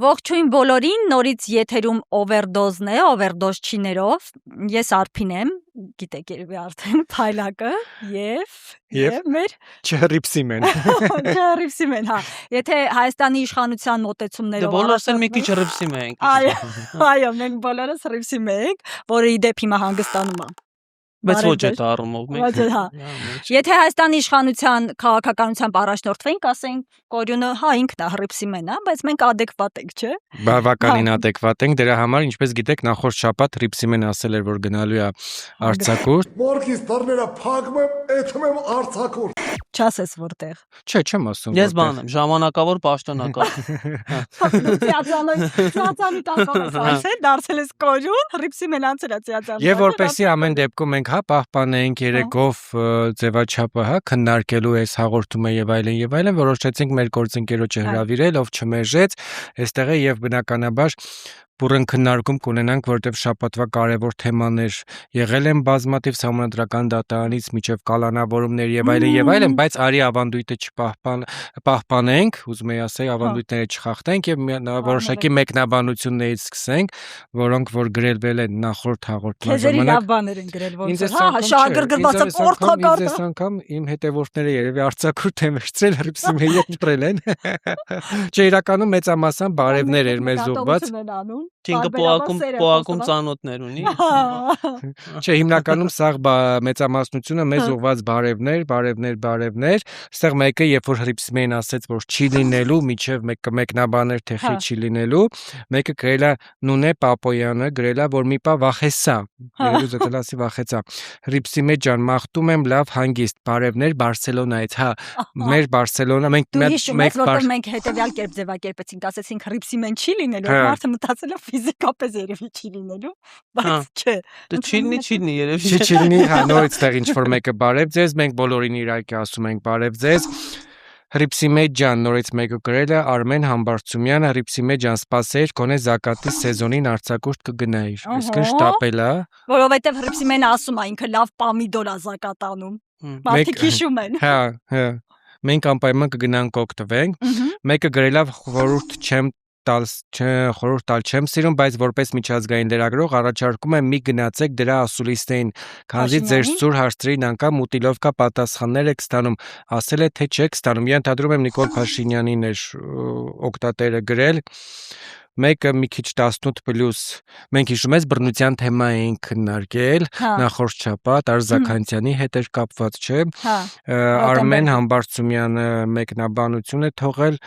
Ողջույն բոլորին, նորից եթերում Overdose-ն է, Overdose չիներով, ես Արփին եմ, գիտեք երևի արդեն, Փայլակը եւ մեր Չհրիփսիմեն, հա, եթե Հայաստանի իշխանության մոտեցումներով Դե բոլորս էլ մի քիչ հրիփսիմ ենք։ Այո, մենք բոլորս հրիփսիմ ենք, որը ի դեպ հիմա հանգստանում է։ Բայց ոչ այդ առումով մենք։ Եթե Հայաստանի իշխանության քաղաքականությամբ առաջնորդվենք, ասենք Կորյունը հա ինքն է հրիփսիմեն, հա, բայց մենք adekvat ենք, չէ՞։ բավականին adekvat ենք, դրա համար ինչպես գիտեք, նախորդ շաբաթ Հրիփսիմեն ասել էր, որ գնալու է արձակուրդ։ Մորքից դռները փակում եմ, էթում եմ արձակուրդ։ Չասես որտեղ։ Չէ, չեմ ասում։ Ես բան եմ, ժամանակավոր պաշտոնակապ։ Ծիածանի տակով ասել, դարձել ես Կորյուն, Հրիփսիմեն անցել է ծիածանը։ Եվ որպեսի ամեն դեպքում մենք հա պահպանենք երեգով ձևաչափը, հա, քննարկելու այս հաղորդումը եւ այլն, որոշեցինք մեր գործընկերոջը հրավիրել, ով չմերժեց, այստեղ է եւ բնականաբար բուրըն քննարկում կունենանք, որտեղ շաբաթվա կարևոր թեմաներ եղել են բազմաթիվ համանդրական դատարանից միջև կալանավորումներ եւ այլն, բայց արի ավանդույթը չպահպանենք, ուզում եի ասել ավանդույթները չխախտենք եւ որոշակի մեկնաբանություններից սկսենք, որոնք որ գրելվել են նախորդ հաղորդման ժամանակ։ Քեզ լավ բաներ են գրել, ոնց է, հա, շահագրգռվածը պորտակարտը։ Այս անգամ իմ հետևորդները երևի արձակուրդ են վերցրել, Հրիփսիմի ետրել են։ Չէ, իրականում մեծամասամբ բարևներ էր մեզ ուղված։ Չինքը պոակում ծանոթներ ունի։ Չէ, հիմնականում սաղ մեծամասնությունը մեզ ուղված բարևներ, այստեղ մեկը երբ որ Հրիփսիմեն ասեց, որ չի լինելու, միջև մեկնաբաներ թե խի չի լինելու, մեկը գրել է Նունե Պապոյանը, գրել է, որ մի պա վախեցա, երուսատելասի վախեցա։ Հրիփսիմե ջան, մաղթում եմ լավ հանգիստ, բարևներ Բարսելոնայից, հա, մեր Բարսելոնա, մենք հետևյալ կերպ ձևակերպեցինք, ասեցինք Հրիփսիմեն չի լինելու, մարդը մտածել է ֆիզիկապես երևի չի լինելու, բայց չէ։ Դե չի լինի երևի։ Չի լինի, հա, նորից տեղ ինչ որ մեկը բարև ձեզ, մենք բոլորին իրակի ասում ենք բարև ձեզ։ Հրիփսիմե ջան, նորից մեկը գրել է Արմեն Համբարձումյանը, Հրիփսիմե ջան, սպասեիր, գոնե Զակատի սեզոնին արձակուրդ կգնայիր։ Այսինքն շտապել է։ Որովհետև Հրիփսիմեն ասում է ինքը լավ պամիդոր է Զակատանում։ Մարդիկ հիշում են։ Հա։ Մենք անպայման կգնանք օգտվենք։ Մեկը գրել է խորհուրդ տալ չեմ սիրում, բայց որպես միջազգային լրագրող առաջարկում եմ մի գնացեք դրա ասուլիսներին, քանզի ձեր սուր հարցերին անգամ ուտիլովկա պատասխաններ եք ստանում, ասել է թե չեք ստանում։ Ենթադրում եմ Նիկոլ Փաշինյանին էր օգտատերը գրել։ Մեկը մի քիչ 18+, մենք հիշում ես բռնության թեմա էինք քննարկել նախորդ շաբաթ Արզականցյանի հետ էր կապված, չէ։ Արմեն Համբարձումյանը մեկնաբանություն է թողել,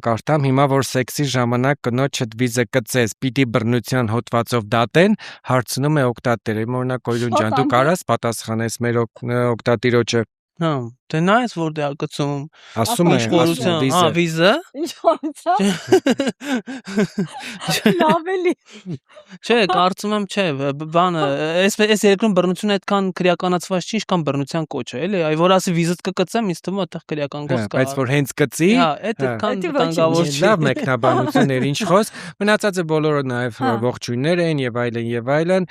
կարդամ հիմա որ սեքսի ժամանակ կնոջդ վիզը կծես, պիտի բռնության հոդվածով դատեն, հարցնում է օգտատերը։ Օրինակ Կորյուն ջան, դու կարաս պատասխանես մեր օգտատիրոջը։ Հա, դե նայես որ դե ակցում ասում է վիզը։ Ինչ որից լավ էլի։ Չէ, կարծում եմ չէ, բանը, այս երկրում բռնությունը այդքան քրեականացված չի, ինչքան բռնության կոչը, էլի, այ որ ասի վիզըդ կկծեմ, ինձ թվում է այդտեղ քրեական գործ կա։ Բայց որ հենց կծի, հա, այդքան վտանգավոր չի։ Լավ մեկնաբանություններ, ինչ խոսք, մնացածը բոլորը նաև ողջույններ են եւ այլն,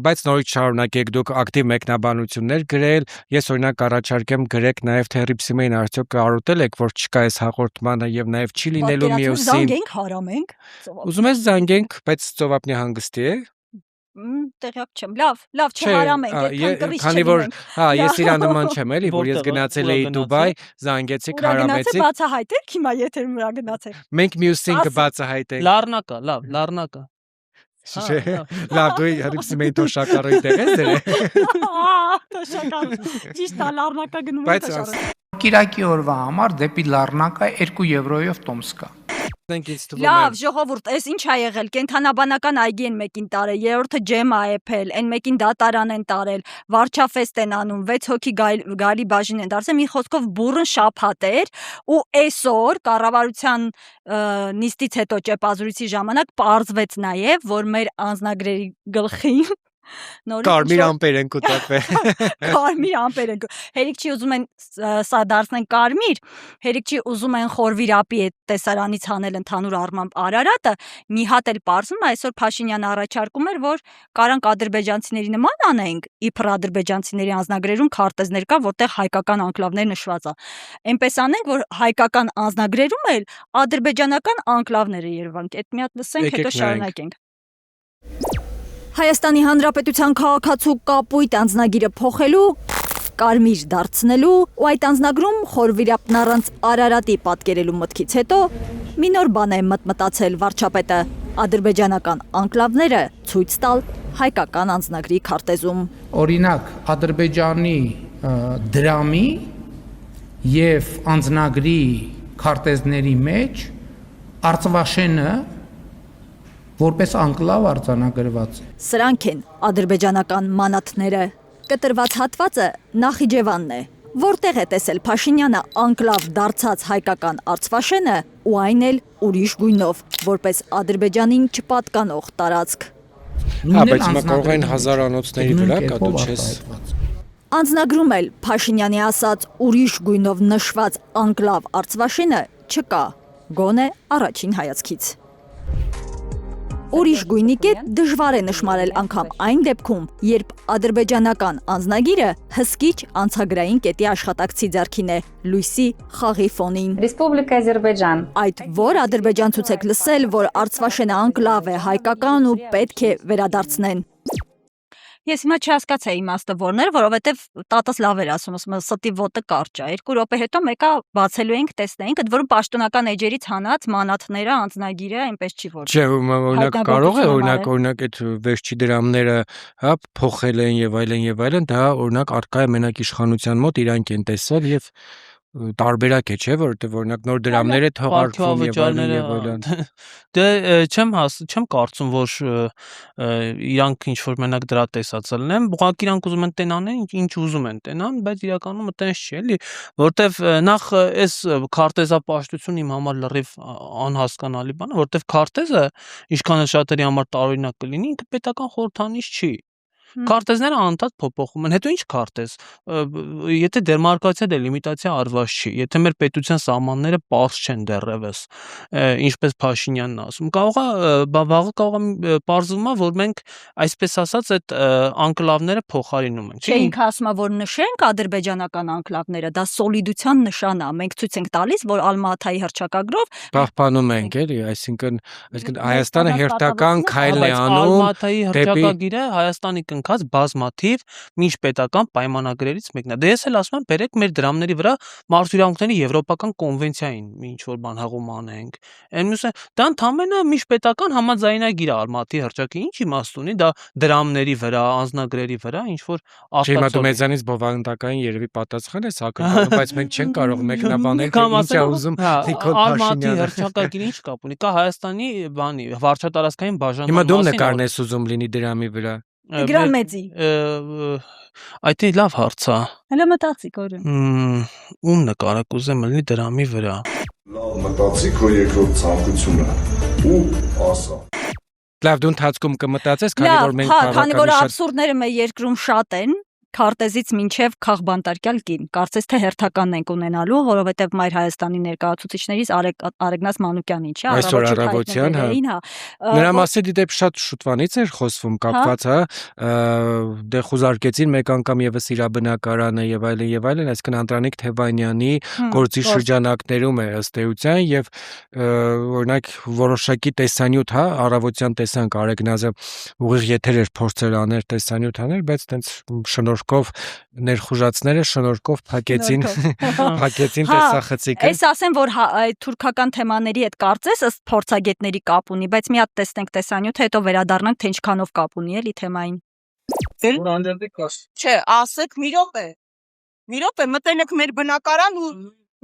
բայց նորից շարունակեք դուք ակտիվ մեկնաբանություններ գրել։ Ես օրինակ առաջարկեմ գրեք նաև թե Հրիփսիմեին արդյոք կարոտել եք, որ չկա այս հաղորդմանը եւ նաև չի լինելու մյուսին։ Զանգենք, հարամենք։ Ուզում ես զանգենք, բայց ծովափնի հանգստի է։ Տեղյակ չեմ։ Լավ, չհարամենք, այդքան կռիչ չլինենք։ Քանի որ, հա, ես իրա նման չեմ էլի, որ ես գնացել էի Դուբայ, զանգեցիք, հարամեցիք։ Բացահայտեք հիմա եթերում ուրա գնացեք։ Մենք մյուսին կբացահայտենք։ Լառնակա, լառնակա։ Լավ, դու Հրիփսիմեին թոշակառի տեղ ես դրել։ Թոշակառ։ Ճիշտ է, լառնակա գնում Բայց թոշակառ։ Կիրակի օրվա համար դեպի Լառնակա 2 եվրոյով տոմս կա։ Լավ, ժողովուրդ, այս ինչ ա եղել, կենթանաբանական այգի են մեկին տարել, երրորդը ջեմ ա եփել, այն մեկին դատարան են տարել, վարչաֆեստ են անում, 6 հոգի գալի բաժին են դարձել, մի խոսքով բուրըն շաբաթ էր, ու այսօր կառավարության նիստից հետո ճեպազրույցի ժամանակ պարզվեց նաև, որ մեր անձնագրերի գլխին Կարմիր ամպեր են կուտակվել։ Կարմիր ամպեր են։ Հերիք չի ուզում են սա դարձնեն կարմիր, հերիք չի ուզում են խորվիրապի այդ տեսարանից հանել ընդհանուր առմամբ Արարատը, մի հատ էլ պարզվում է, այսօր Փաշինյանը առաջարկում էր, որ կարանք ադրբեջանցիների նման անենք, իբր ադրբեջանցիների անձնագրերում քարտեզներ կա, որտեղ հայկական անկլավներ նշված է։ Էնպես անենք, որ հայկական անձնագրերում էլ ադրբեջանական անկլավները երևանք։ Այդ մի հատ լսենք, հետո շարունակենք։ Հայաստանի Հանրապետության քաղաքացու կապույտ անձնագիրը փոխելու, կարմիր դարձնելու ու այդ անձնագրում խորվիրապն առանց Արարատի պատկերելու մտքից հետո մի նոր բան է մտածել վարչապետը՝ ադրբեջանական անկլավները ցույց տալ հայկական անձնագրի քարտեզում։ Օրինակ, Ադրբեջանի դրամի եւ անձնագրի քարտեզների մեջ Արցվաշենը որպես անկլավ արձանագրված է։ Սրանք են ադրբեջանական մանաթները։ Կտրված հատվածը Նախիջևանն է, որտեղ է տեսել Փաշինյանը անկլավ դարձած հայկական Արցվաշենը ու այն էլ ուրիշ գույնով, որպես Ադրբեջանին չպատկանող տարածք։ Բայց հիմա կարող են հազարանոցների վրա կա, դու չես։ Անձնագրում էլ Փաշինյանի ասած ուրիշ գույնով նշված անկլավ Արցվաշենը չկա, գոնե առաջին հայացքից։ Ուրիշ գույնի կետ դժվար է նշмарել անգամ այն դեպքում, երբ ադրբեջանական անձնագիրը հսկիչ անցագրային կետի աշխատակցի ձեռքին է, լույսի խաղի ֆոնին։ Ռեսպուբլիկա Ադրբեջան։ Այդ որ ադրբեջանցուց եք լսել, որ Արցվաշենը անկլավ է, հայկական ու պետք է վերադարձնեն։ Ես հիմա չհասկացա իմաստը որն էր, որովհետև տատս լավ էր ասում, ստի ոտը կարճ է։ 2 րոպե հետո մեկը բացելու ենք, տեսնենք, ընդ որում պաշտոնական էջերից հանած մանաթները, անձնագիրը, այնպես չի որ։ Չէ, օրինակ կարող է, օրինակ այդ վերջի դրամները, հա, փոխել են եւ այլն, դա օրինակ արկա է մենակ իշխանության մոտ, իրանք են տեսել եւ տարբերակ է, չէ, որովհետեւ օրինակ նոր դրամները թողարկվում եւ այլն։ Դե չեմ կարծում, որ իրանք ինչ որ մենակ դրա տեսածը լինեն, ուղղակի իրանք ուզում են տենանեն, ինչ ուզում են տենան, բայց իրականում այտենց չի, էլի, որովհետեւ նախ այս քարտեզապաշտությունը իմ համար լրիվ անհասկանալի բան է, որովհետեւ քարտեզը ինչքան էլ շատերի համար տարօրինակ կլինի, ինքը պետական խորհրդանիշ չի։ Քարտեզները անդադ փոփոխում են, հետո ինչ քարտեզ, եթե դեմարկացիա դելիմիտացիա արված չի, եթե մեր պետության սահմանները պարզ չեն դեռևս, ինչպես Փաշինյանն ասում, վաղը կարող է պարզվում է, որ մենք այսպես ասած այդ անկլավները փոխարինում ենք։ Չէ, ինքը ասում է, որ նշենք ադրբեջանական անկլավները, դա սոլիդության նշան է, մենք ցույց ենք տալիս, որ Ալմատայի հռչակագրով պահպանում ենք, էլի, այսինքն Հայաստանը հերթական քայլն է անում Ալմատայի հռչակագիրը Հայաստանի բազմաթիվ միջպետական պայմանագրերից մեկն է։ Դե ես էլ ասում եմ, բերեք մեր դրամների վրա մարդու իրավունքների եվրոպական կոնվենցիային ինչ որ բան հաղում անենք։ Այն մյուսը դա ընդհանրապես միջպետական համաձայնագիր է Ալմատի հռչակի, ինչ իմաստ ունի, դա դրամների վրա, անձնագրերի վրա ինչ որ Հիմա դու մեզանից բովանդակային երևի պատասխան ես ակնկալում, բայց մենք չենք կարող մեկնաբանել, թե ինչ է ուզում Նիկոլ Ալմատի Փաշինյանը։ հռչակագիրը ինչ կապ ունի, կա Հայաստանի բանի վարչատարածքային բաժանման Հիմա դու նկարն ես ուզում լինի դրամի վրա։ Տիգրան Մեծի։ Այդ լավ հարց է։ Հələ մտածի կորը։ Ում նկարակ ուզեմ լինի դրամի վրա։ Լավ մտածի քո երկրորդ ցանկությունը ու ասա։ Լավ, դու ընթացքում կմտածես, քանի որ մենք քանի որ абսուրդները մեր երկրում շատ են, քարտեզից մինչև քաղբանտարկյալ կին, կարծես թե հերթականն ենք ունենալու, որովհետև Մայր Հայաստանի ներկայացուցիչներից Արեգնաս Մանուկյանին, չէ, այսօր առավոտյան, հա։ Նրա մասին դիտեպ շատ շուտվանից էր խոսվում կապված, հա, դե խուզարկեցին մեկ անգամ եւս իր բնակարանը եւ այլն, այսինքն Անդրանիկ Թևանյանի գործի շրջանակներում է ըստ էության եւ օրինակ որոշակի տեսանյութ, հա, առավոտյան տեսանք Արեգնազը ուղիղ եթեր էր փորձել անել տեսանյութ անել, բայց տենց շնորհքով ներխուժածները շնորհքով փակեցին տեսախցիկը։ Այս ասեմ, որ այդ թուրքական թեմաների հետ կարծես ըստ փորձագետների կապ ունի, բայց մի հատ տեսնենք տեսանյութը, հետո վերադառնանք, թե ինչքանով կապ ունի էլի թեմային։ Չէ, ասեք մի րոպե,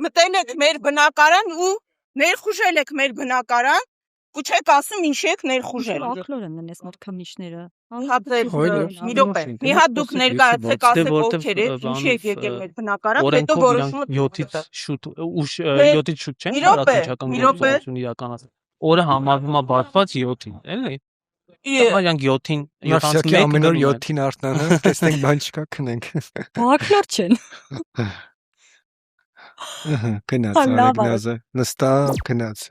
մտենք մեր բնակարան ու Ներխուժել եք մեր բնակարան ու չեք ասում ինչ եք ներխուժել։ Ակլոր են նես մեր քմիչները։ Մի րոպե։ Մի հատ դուք ներկայացեք ասեք ովքեր եք, ինչի եք եկել մեր բնակարան, հետո որոշումը 7-ից շուտ 7-ից շուտ չեն իրականացական գործողություն իրականացել։ Օրը համարվում է բացված 7-ին, էլի։ Իրանք 7-ին, 71 ամեն օր 7-ին արթնանում, տեսնենք բան չկա, քնենք։ Ակլոր չեն։ Գնաց Արեգնազը, նստավ գնաց։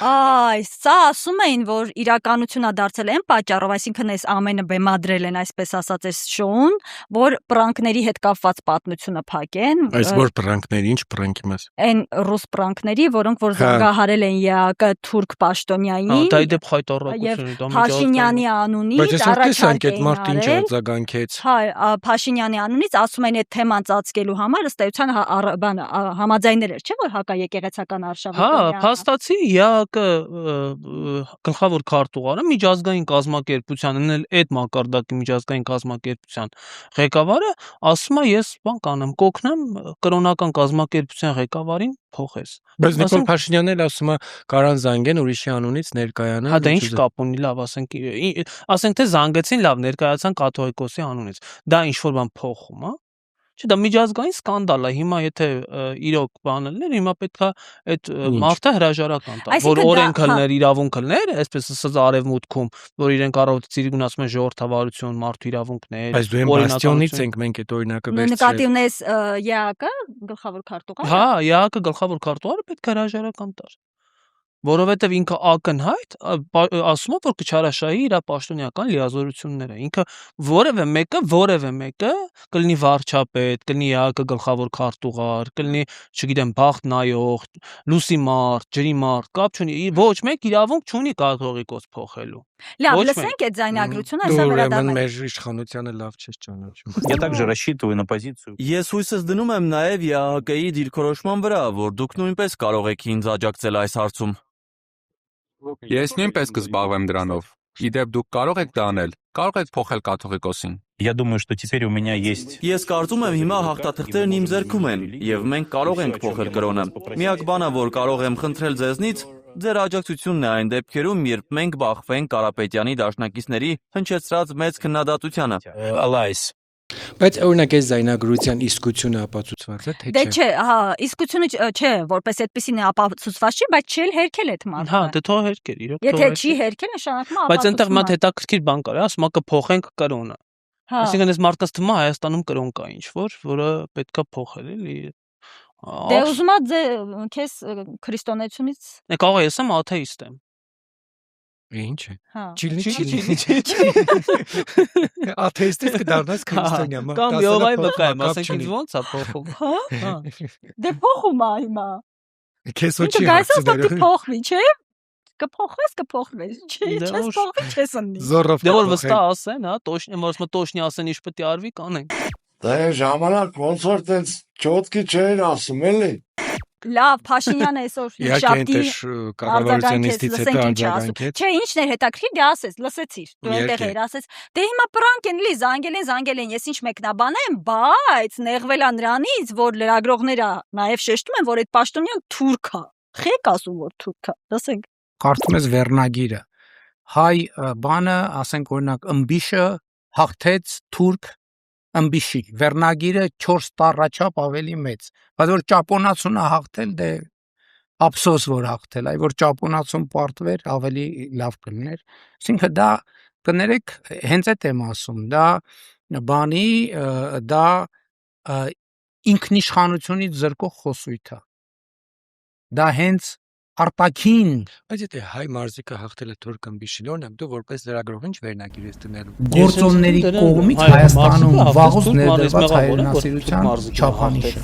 Այ, սա ասում էին, որ իրականությունա դարձել են պատճառով, այսինքն այս ամենը բեմադրել են, այսպես ասած, այս շոուն, որ պրանկների հետ կապված պատմությունը փակեն։ Այս որ պրանկների, ինչ պրանկի մաս։ Այն ռուս պրանկների, որոնք որ զանգահարել են ԵԱԿ թուրք պաշտոնյային։ Դա իդեպ խայտարակություն է, Փաշինյանի անունից առաջարկ են արել։ Արձագանքեց։ Հա, Փաշինյանի անունից ասում են այդ թեման ծածկելու համար, ըստ էության համաձայնել էր, չէ՞ որ հակաեկեղեցական արշավը։ Հա, փաստացի ԵԱԿ գլխավոր քարտուղարը միջազգային կազմակերպության, ընել այդ մակարդակի միջազգային կազմակերպության ղեկավարը ասում է ես բան կանեմ, կօգնեմ կրոնական կազմակերպության ղեկավարին փոխես։ Բայց Նիկոլ Փաշինյանն էլ ասում է կարան զանգեն ուրիշի անունից ներկայանան։ Հա դա ինչ կապ ունի, լավ, ասենք թե զանգեցին, լավ, ներկայացան կաթողիկոսի անունից։ Դա ինչ որ բան փոխում, հա։ Չէ, դա միջազգային սկանդալ է։ Հիմա եթե իրոք բան լիներ, հիմա պետքա այդ մարդը հրաժարական տա, որ օրենք լներ, իրավունք լներ, այսպես ասած արևմուտքում, որ իրենք առավոտից ասում են ժողովրդավարություն, մարդու իրավունքներ, բայց դու բաստիոնից ենք մենք այդ օրինակը վերցրել։ Նկատի ունես ԵԱԿ գլխավոր քարտուղարը։ Հա, ԵԱԿ գլխավոր քարտուղարը պետք է հրաժարական տար։ Որովհետև ինքը ակնհայտ ասում է, որ կչարաշահի իր պաշտոնյական լիազորությունները։ Ինքը որևէ մեկը կլինի վարչապետ, կլինի ԵԱԿ գլխավոր քարտուղար, կլինի, չգիտեմ, բախտ նայող, լուսի մարդ, ջրի մարդ, կապ չունի, ոչ մեկ իրավունք չունի կաթողիկոս փոխելու։ Լավ, լսենք այդ ձայնագրությունը, ասա վերադառնանք։ Մեր իշխանությանը լավ չես ճանաչում։ Я также рассчитываю на позицию. Ես հույսս դնում եմ նաև ԵԱՀԿ-ի դիրքորոշման վրա, որ դուք нույնպես կարող եք ինձ աջակցել այս հարցում։ Ես նույնպես կզբաղվեմ դրանով։ Իդեպ դուք կարող եք դա անել, կարող եք փոխել կաթողիկոսին։ Я думаю, что теперь у меня есть... Ես կարծում եմ հիմա հաղթաթղթերն իմ ձեռքում են, եւ մենք կարող ենք փոխել կրոնը։ Միակ բանը, որ կարող եմ խնդրել ձեզնից, ձեր աջակցությունն է այն դեպքերում, երբ մենք բախվենք Կարապետյանի դաշնակիցների հնչեցրած մեծ քննադատությանը։ Алайс. Բայց օրինակ այս զայնագրության իսկությունը ապացուցված է, թե չէ։ Դե չէ, հա, իսկությունը չէ, որպես այդպեսին ապացուցված չի, բայց չէ հերքել այդ մարդը։ Հա, դե թող հերքեր, իրոք։ Եթե չի հերքել, նշանակում է ապացուցում։ Բայց այնտեղ մատ հետաքրքիր բան կար, ասում է կփոխենք կրոնը։ Այսինքն այս մարդկանց թվում է Հայաստանում կրոն կա ինչ-որ, որը պետքա փոխել, էլի։ Դե ուզում եմ քեզ քրիստոնեությունից։ Կարող ես եմ աթեիստ եմ։ Ինչ է։ Հա։ Չիլի։ Աթեիստից կդառնաս քրիստոնյա, մա։ Կամ Եհովայի վկա եմ, ասենք ինձ ո՞նց է փոխում։ Հա։ Դե փոխում է հիմա։ Քեզ ոչ չի հարցնում։ Փոխվի, չէ՞։ Կփոխվես, չէ՞, չես փոխվի, չես ըննի։ Զորով։ Դե որ վստահ ասեն, հա, տոշնի ասեն ինչ պետք է արվի, կանենք։ Դա ժամանակ ոնց որ տենց ճոտկի չէր ասում, էլի։ Լավ, Փաշինյանը այսօր շաբթի կառավարությունիստից հետո արձագանքեց։ Չէ, ինչն էր հետաքրքիր, դե ասես, լսեցիր, դու այնտեղ էր, ասես, դե հիմա պրանկ են լի, զանգել են, ես ինչ մեկնաբան եմ, բայց նեղվելա նրանից, որ լրագրողները նաև շեշտում են, որ այդ պաշտոնյան թուրք է։ Խեք ասում, որ թուրք է։ Լսենք։ Կարծում ես վերնագիրը հայ բանը, ասենք օրինակ ըմբիշը հաղթեց թուրք ըմբիշի, վերնագիրը 4 տառաչափ ավելի մեծ, բայց որ ճապոնացունը հաղթել, դե ափսոս որ հաղթել, այ որ ճապոնացուն պարտվեր ավելի լավ կլներ, այսինքն դա կներեք հենց այդ եմ ասում, դա բանի, դա ինքնիշխանությունից զրկող խոսույթ է, դա հենց արտաքին։ Բայց եթե հայ մարզիկը հաղթել է թուրք ըմբիշին, դու որպես լրագրող ինչ վերնագիր ես դնելու։ Գործոնների կողմից Հայաստանում վաղուց ներդրված հայրենասիրության չափանիշը։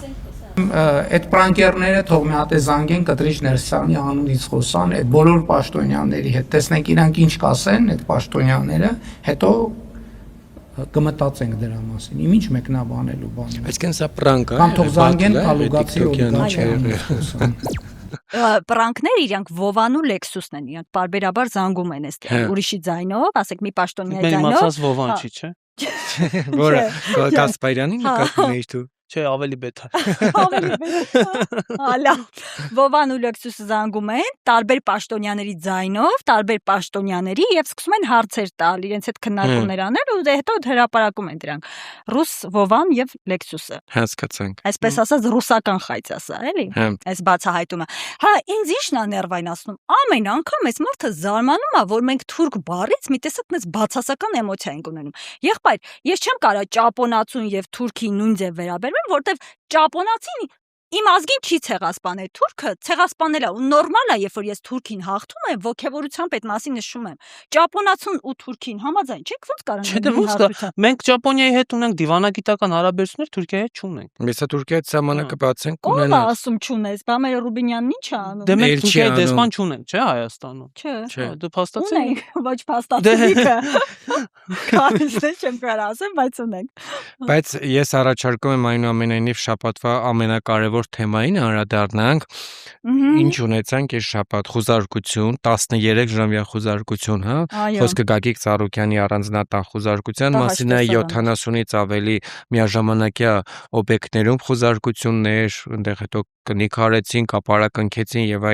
Այդ պրանկերները թող մի հատ է զանգեն Կտրիչ Ներսյանի անունից խոսան այդ բոլոր պաշտոնյաների հետ։ Տեսնենք իրանք ինչ կասեն այդ պաշտոնյաները, հետո կմտածենք դրա մասին։ Իմ ինչ մեկնաբանելու բան։ Այսինքն սա պրանկ է։ Կամ թող զանգեն Կալուգացի օլիգարխիան։ Պրանկներ իրանք Վովանու Լեքսուսն են, իրանք բարբերաբար զանգում են այս ուրիշի ձայնով, ասեք մի պաշտոնյա ձայնով։ Իմացած Վովան չի, չէ։ Որը Կասպարյանի նկատում էի դու։ Չէ, ավելի բետար։ Ավելի լավ։ Վովան ու Լեքսուսը զանգում են տարբեր պաշտոնյաների ձայնով, տարբեր պաշտոնյաների եւ սկսում են հարցեր տալ, իրենց հետ քննարկումներ անել ու հետո հրապարակում են դրանք։ Ռուս Վովան եւ Լեքսուսը։ Հասկացանք։ Այսպես ասած ռուսական խայծ ասա, էլի։ Այս բացահայտումը։ Հա, ինձ ի՞նչն է ներվայնացնում։ Ամեն անգամ այս մարդը զարմանում է, որ մենք թուրք բառից մի տեսակ մեծ բացասական էմոցիա ենք ունենում։ Եղբայր, ես չեմ կարա ճապոնացուն եւ թուրքի նույն ձև վերաբերեմ, որտեվ ճապոնացին իմ ազգին չի ցեղասպանել, թուրքը ցեղասպանել է ու նորմալ է, երբ որ ես թուրքին հաղթում եմ, ոգևորությամբ այդ մասին նշում եմ։ Ճապոնացուն ու թուրքին համաձայն չեք, ոնց կարան։ Չէ, դե ոնց կա։ Մենք Ճապոնիայի հետ ունենք դիվանագիտական հարաբերություններ, Թուրքիայի հետ չունենք։ Մեսա Թուրքիայի սահմանակը բացենք Ո՞վ է ունենա։ ասում չունես, բա մեր Ռուբինյանն ի՞նչ է անում։ Դե մենք Թուրքիայի դեսպան չունենք, չէ, Հայաստանում։ Չէ։ Դե փաստացի։ Ունենք, ոչ փաստացիկը։ Քանիսը չեմ կարող ասեմ, բայց ունենք։ Բայց ես առաջարկում եմ այնուամենայնիվ շաբաթվա ամենակարևոր թեմային անդրադառնանք։ Ինչ ունեցանք այս շաբաթ, խուզարկություն, 13 ժամյա խուզարկություն, հա։ Խոսքը Գագիկ Ծառուկյանի առանձնատան խուզարկության մասին է, 70-ից ավելի միաժամանակյա օբյեկտներում խուզարկություններ, այնտեղ հետո կնիքարեցին, կապարակնքեցին եւ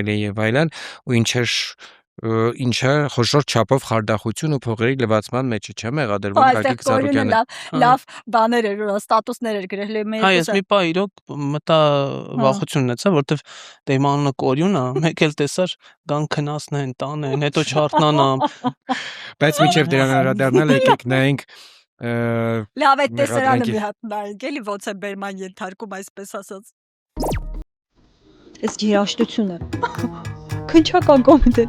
այլն, ու ինչը խոշոր չափով խարդախություն ու փողերի լվացման մեջ է, չէ՞ մեղադրվում Գագիկ Ծառուկյանը։ Լավ բաներ էր, ստատուսներ էր գրել մեր։ Հա, ես մի պահ իրոք մտա վախություն ունեցա, որտեվ դե իմ անունը Կորյուն է, մեկ էլ տեսար գան քնասնեն, տանեն, հետո չարտնանամ։ Բայց միջև դրան անդրադառնալ եկեք նայենք Լավ, այդ տեսարանը մի հատ նայենք, էլի ոնց է բերման ենթարկում, այսպես ասած։ Այս երաշտությունը։ Քնչական կոմիտե։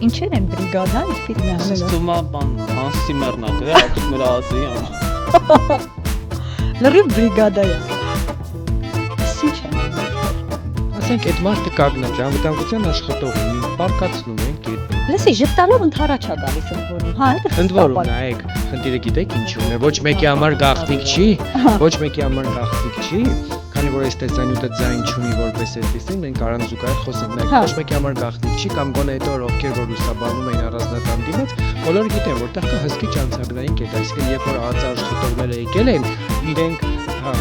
Ինչեր են բրիգադան ֆիլմը։ Ստումա բան, Սիմերնա, դե մեր ազի ան։ Լրիվ բրիգադա է։ Ինչ է։ Ասենք այդ մարդը կագնաց, անվտանգության աշխատողին պարկացնում են գետնին։ Լսի, ժպտալով ընդհանրաչ է գալիս ընդորում։ Հա, դա ընդորում նայեք, խնդիրը գիտեք ինչու՞ն է, ոչ մեկի համար գաղտնիք չի, ոչ մեկի համար գաղտնիք չի, քանի որ այս տեսանյութը ձայն չունի որպես այդպեսին, մենք առանց զուգահեռ խոսենք, նայեք, ոչ մեկի համար գաղտնիք չի, կամ գոնե հետո ովքեր որ լուսաբանում էին առանձնատան դիմաց, բոլորը գիտեն, որտեղ կա հսկիչ անցագրային կետ, այսինքն երբ որ աշխատողները եկել են, իրենք, հա,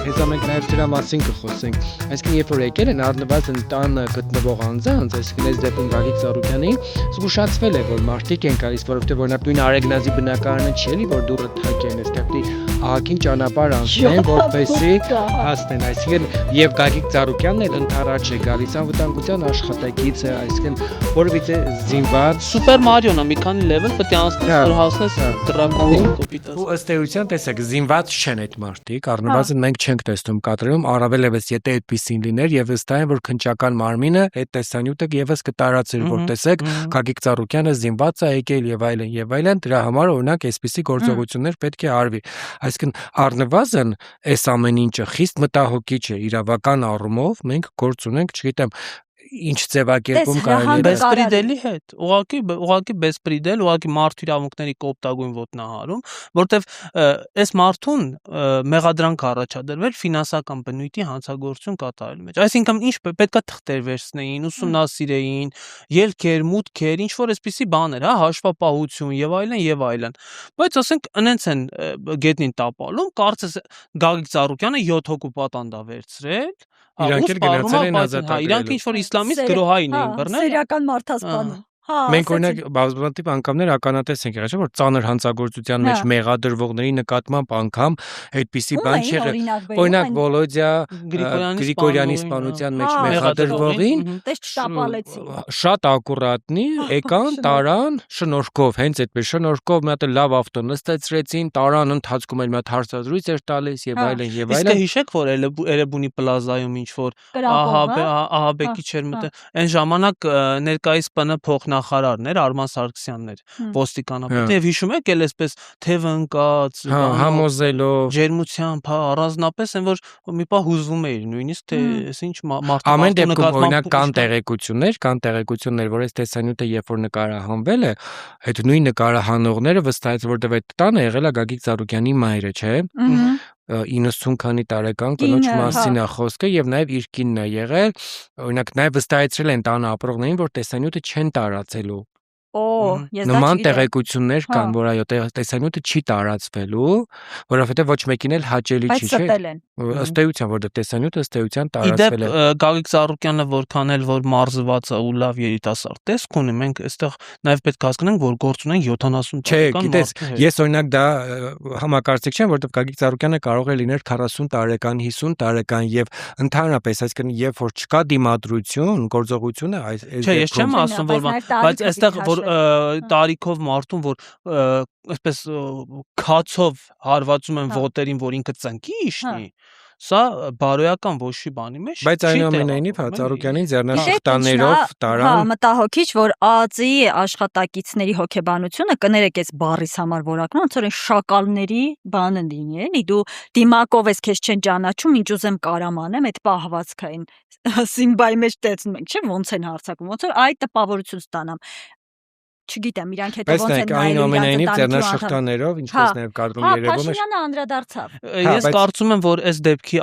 հեսա մենք նաև դրա մասին կխոսենք, այսինքն երբ որ եկել են առնվազն տանը գտնվող անձանց, այսինքն այս դեպքում Գագիկ Ծառուկյանին զգուշացվել է, որ մարդիկ են գալիս, որովհետև օրինակ նույն Արեգնազի բնակարանը չի էլի, որ դուռը թակեն, այստեղի ահագին ճանապարհ անցնեն, որպեսզի հասնեն, այսինքն եւ Գագիկ Ծառուկյանն էլ ընդառաջ է գալիս անվտանգության աշխատակից է, այսինքն որովհետեւ զինված Սուպեր Մարիոն է, մի քանի level պետք է անցնես, որ հասնես դրակոնին կոպիտաս։ Ու ըստ էության տեսեք, զինված չեն այդ մարդիկ, առնվազն մենք չենք տեսնում կադրում, առավել եւս եթե այդպեսին լիներ եւ վստահ եմ որ քնչական մարմինը այդ տեսանյութը եւս կտարածեր, որ տեսեք Գագիկ Ծառուկյանը զինված է եկել եւ այլն, դրա համար օրինակ այսպիսի գործողություններ պետք է արվի։ Այսինքն առնվազն այս ամեն ինչը խիստ մտահոգիչ է իրավական առումով, մենք գործ ունենք, չգիտեմ, ինչ ձևակերպում կարելի է Բեսպրիդելի հետ, ուղղակի բեսպրիդել, ուղղակի մարդու իրավունքների կոպտագույն ոտնահարում, որտեվ այս մարդուն մեղադրանք առաջադրվել ֆինանսական բնույթի հանցագործություն կատարելու մեջ։ Այսինքն ինչ պետքա թղթեր վերցնեին, ուսումնասիրեին, ելքեր, մուտքեր, ինչ որ այսպիսի բաներ, հա, հաշվապահություն եւ այլն։ Բայց ասենք ընենց են գետնին տապալում, կարծես Գագիկ Ծառուկյանը 7 հոգու պատանդ է վերցրել։ Իրանք էլ գնացել են ազատագրել։ Իրանք ինչ որ իսլամիստ գրոհային էին բռնել։ Սերիական մարդասպանում։ Մենք օրինակ բազմաթիվ անգամներ ականատես ենք եղել, որ ծանր հանցագործության մեջ մեղադրվողների նկատմամբ անգամ այդպիսի բան չեղել։ Օրինակ Վոլոդիա Գրիգորյանի սպանության մեջ մեղադրվողին շատ ակուրատնի եկան, տարան շնորհքով, հենց այդպես շնորհքով մի հատ լավ ավտո նստեցրեցին, տարան ընթացքում էլ մի հատ հարցազրույց էր տալիս եւ այլն։ Իսկ հիշեք որ Էրեբունի պլազայում ինչ որ ահաբեկիչ էր մտել, այն ժամանակ ներկայիս ՊՆ փոխնախարարներ Արման Սարգսյանն էր ոստիկանապետը եւ հիշում եք էլ այսպես թևը ընկած համոզելով ջերմությամբ առանձնապես են որ մի պահ հուզվում էր նույնիսկ թե այս ինչ մարդու ամեն դեպքում օրինակ կան տեղեկություններ որ այս տեսանյութը երբ որ նկարահանվել է այդ նույն նկարահանողները վստահեց որտեվ այդ տանը եղել է Գագիկ Ծառուկյանի մայրը չէ 90 քանի տարեկան կնոջ մասին է խոսքը եւ նաեւ իր կինն է եղել օրինակ նաեւ վստահեցրել են տանը ապրողներին որ տեսանյութը չեն տարածելու ես դա Նման չգիտեմ։ տեղեկություններ կան, որ այո, տեսանյութը չի տարածվելու, որովհետև ոչ մեկին էլ հաճելի Բայց չի, չէ՞։ ստել են։ Ըստ էության, որովհետև տեսանյութը ըստ էության Իդեպ տարածվել է։ Գագիկ Ծառուկյանը որքան էլ որ մարզված է ու լավ երիտասարդ տեսք ունի, մենք այստեղ նաև պետք է հասկանանք, որ գործ ունենք 70 Չէ, տարեկան գիտես, մարդու հետ։ ես օրինակ դա համակարծիք չեմ, որովհետև Գագիկ Ծառուկյանը կարող է լինել 40 տարեկան, 50 տարեկան եւ ընդհանրապես, այսինքն երբ որ չկա դիմադրություն, գործողությունը այս Չէ, ես չեմ ասում, որ բայց այստեղ որ տարիքով մարդուն, որ այսպես քացով հարվածում են ոտերին, որ ինքը ծնկի իշնի, սա բարոյական ոչի բանի մեջ չի։ Բայց այնուամենայնիվ Ծառուկյանին ձեռնաշղթաներով Հա, տարան։ մտահոգիչ, որ ԱԱԾ-ի աշխատակիցների հոգեբանությունը կներեք այս բառիս համար որակն ոնց որ շակալների բանը լինի, էլի դու դիմակով ես քեզ չեն ճանաչում, ինչ ուզեմ կարամ անեմ, այդ պահվածքը այն Սիմբայի մեջ տեսնում ենք, չէ՞ ոնց են հարցակում, ոնց որ այդ տպավորություն ստանամ։ Չգիտեմ, իրանք հետո ոնց են նայելու այնուամենայնիվ ձեռնաշղթաներով, ինչպես նաև կադրում երևում է։ Փաշինյանը անդրադարձավ։ Ես կարծում եմ, որ այս դեպքի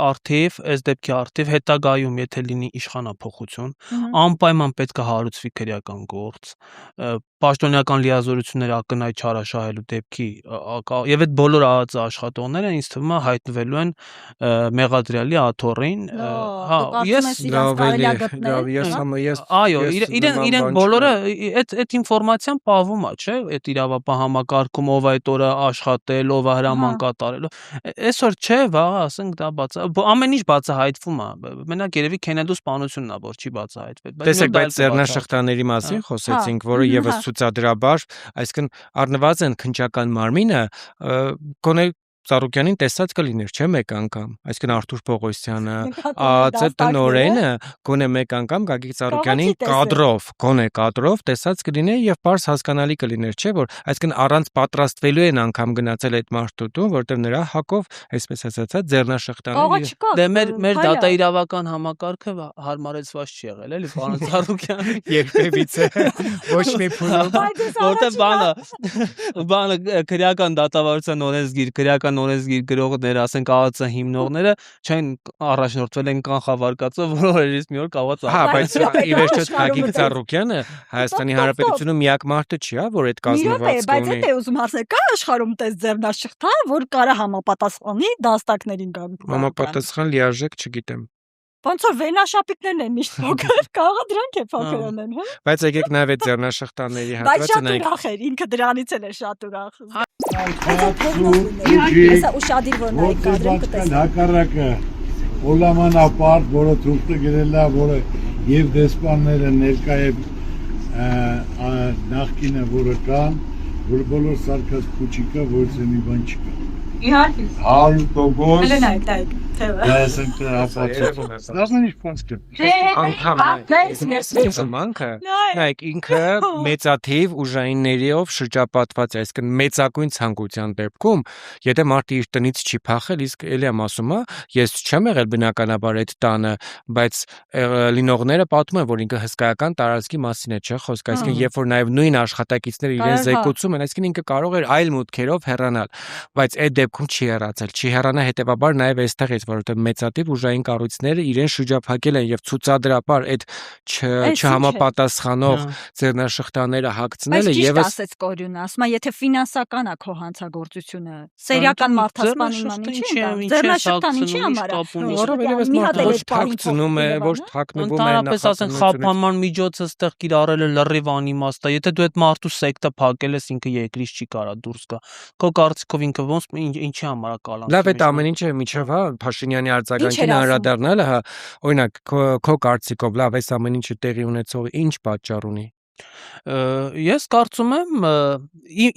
արդիվ հետագայում եթե լինի իշխանափոխություն, անպայման պետք է հարուցվի քրեական գործ, պաշտոնական լիազորությունները ակնհայտ չարաշահելու դեպքի եւ այդ բոլոր ԱԱԾ աշխատողները ինձ թվում է հայտնվելու են մեղադրյալի աթոռին։ Հա, այո, իրենք բոլորը այդ ինֆորմացիան պահվում է, չէ՞, այդ իրավապահ համակարգում ով այդ օրը աշխատել, ով է հրաման կատարել։ Այսօր չէ, վաղը ասենք դա ամեն ինչ բացահայտվում է։ Մենակ երևի Քենեդու սպանությունն է, որ չի բացահայտվել։ Տեսեք, բայց ձեռնաշղթաների մասին խոսեցինք, որը եւս ցուցադրաբար, այսինքն առնվազն քննչական մարմինը գոնե Ծառուկյանին տեսած կլիներ, չէ՞ մեկ անգամ, այսինքն Արթուր Պողոսյանը, ԱԱԾ տնօրենը գոնե մեկ անգամ Գագիկ Ծառուկյանին կադրով տեսած կլիներ եւ բարձ հասկանալի կլիներ, չէ՞ որ այսինքն առանց պատրաստվելու են անգամ գնացել այդ մարդուտուն, որտեղ նրա հակով, այսպես ասած, ձեռնաշղթաները։ Դե մեր դատաիրավական համակարգը հարմարեցված չի եղել, էլի, պարոն Ծառուկյան։ Երբևիցե ոչ մի փուլում, որտեղ բանը քրեական դատավարության օրենսգիր, քրեական օրենսգիր գրողներ, ասենք ԱԱԾ հիմնողները չեն առաջնորդվել են կանխավարկածով, որ օրերից մի օր կաված։ Հա, բայց ի վերջո Գագիկ Ծառուկյանը Հայաստանի Հանրապետությունում միակ մարդը չի, որ այդ կազմվածքը բայց այդ է ուզում ասել, կա աշխարհում տես ձեռնաշղթա, որ կարա համապատասխանի դաստակներին գան։ Համապատասխան լիարժեք չգիտեմ։ Ոնց որ վենաշապիկներն են միշտ փոքր, կարող դրանք է փոքր անեն, հա։ Բայց եկեք նաև այդ ձեռնաշղթաների Բայց հատվածը շատ նայենք։ ուրախ էր, ինքը դրանից էլ է շատ ուրախ։ Ես ուշադիր որ նայեք կադրում կտեսնեք։ հակառակը Օլամանապարտ, որը թուղթը գրել է, որը եւ դեսպանները ներկա եւ նախկինը որը կան, որ բոլոր սարկած փուչիկը, որ մի բան չկա։ Իհարկե։ 100%։ Հələ նայեք, թեւը։ Ես ընկերապացած։ Դասնի ֆոնսկը։ Սմանքը, նայեք ինքը մեծաթիվ ուժայիններով շրջապատված է, այսինքն մեծակույն ցանկության դեպքում, եթե մարդը իր տնից չի փախել, իսկ էլի եմ ասում, ես չեմ եղել բնականաբար այդ տանը, բայց լինողները պատմում են, որ ինքը հսկայական տարածքի մասին է, չէ՞ խոսք, այսինքն երբ որ նաև նույն աշխատակիցները իրեն զեկուցում են, այսինքն ինքը կարող էր այլ մուտքերով հեռանալ, բայց այդ դեպքում չի հեռացել, չի հեռանա հետեւաբար նաև այստեղից, որովհետև մեծատիվ ուժային կառույցները իրեն շրջափակել են եւ ցուցադրաբար այդ չհամապատասխանող ձեռնաշղթաները հագցնելը եւս ասեց Կորյունը, ասում է, եթե ֆինանսական է քո հանցագործությունը, սերիական մարդասպան իման ինչի՞ է, ձեռնաշղթան ինչի՞ համար է, որովհետև մարդը ոչ թաքցնում է, ոչ թաքնվում է, ընդհանրապես ասեն խափանման միջոցը ստեղ կիրառելը լրիվ անիմաստ է, եթե դու այդ մարդու սեկտը փակել ես, ինքը երկրից չի կարա դուրս գա, քո կարծիքով ինքը ոնց ինչի համար է կալանք։ Լավ, այդ ամեն ինչը միջև, հա, Փաշինյանի արձագանքին անդրադառնալը, հա, օրինակ քո կարծիքով, լավ, այս ամեն ինչը տեղի ունեցողը ինչ պատճառ ունի։ Ես կարծում եմ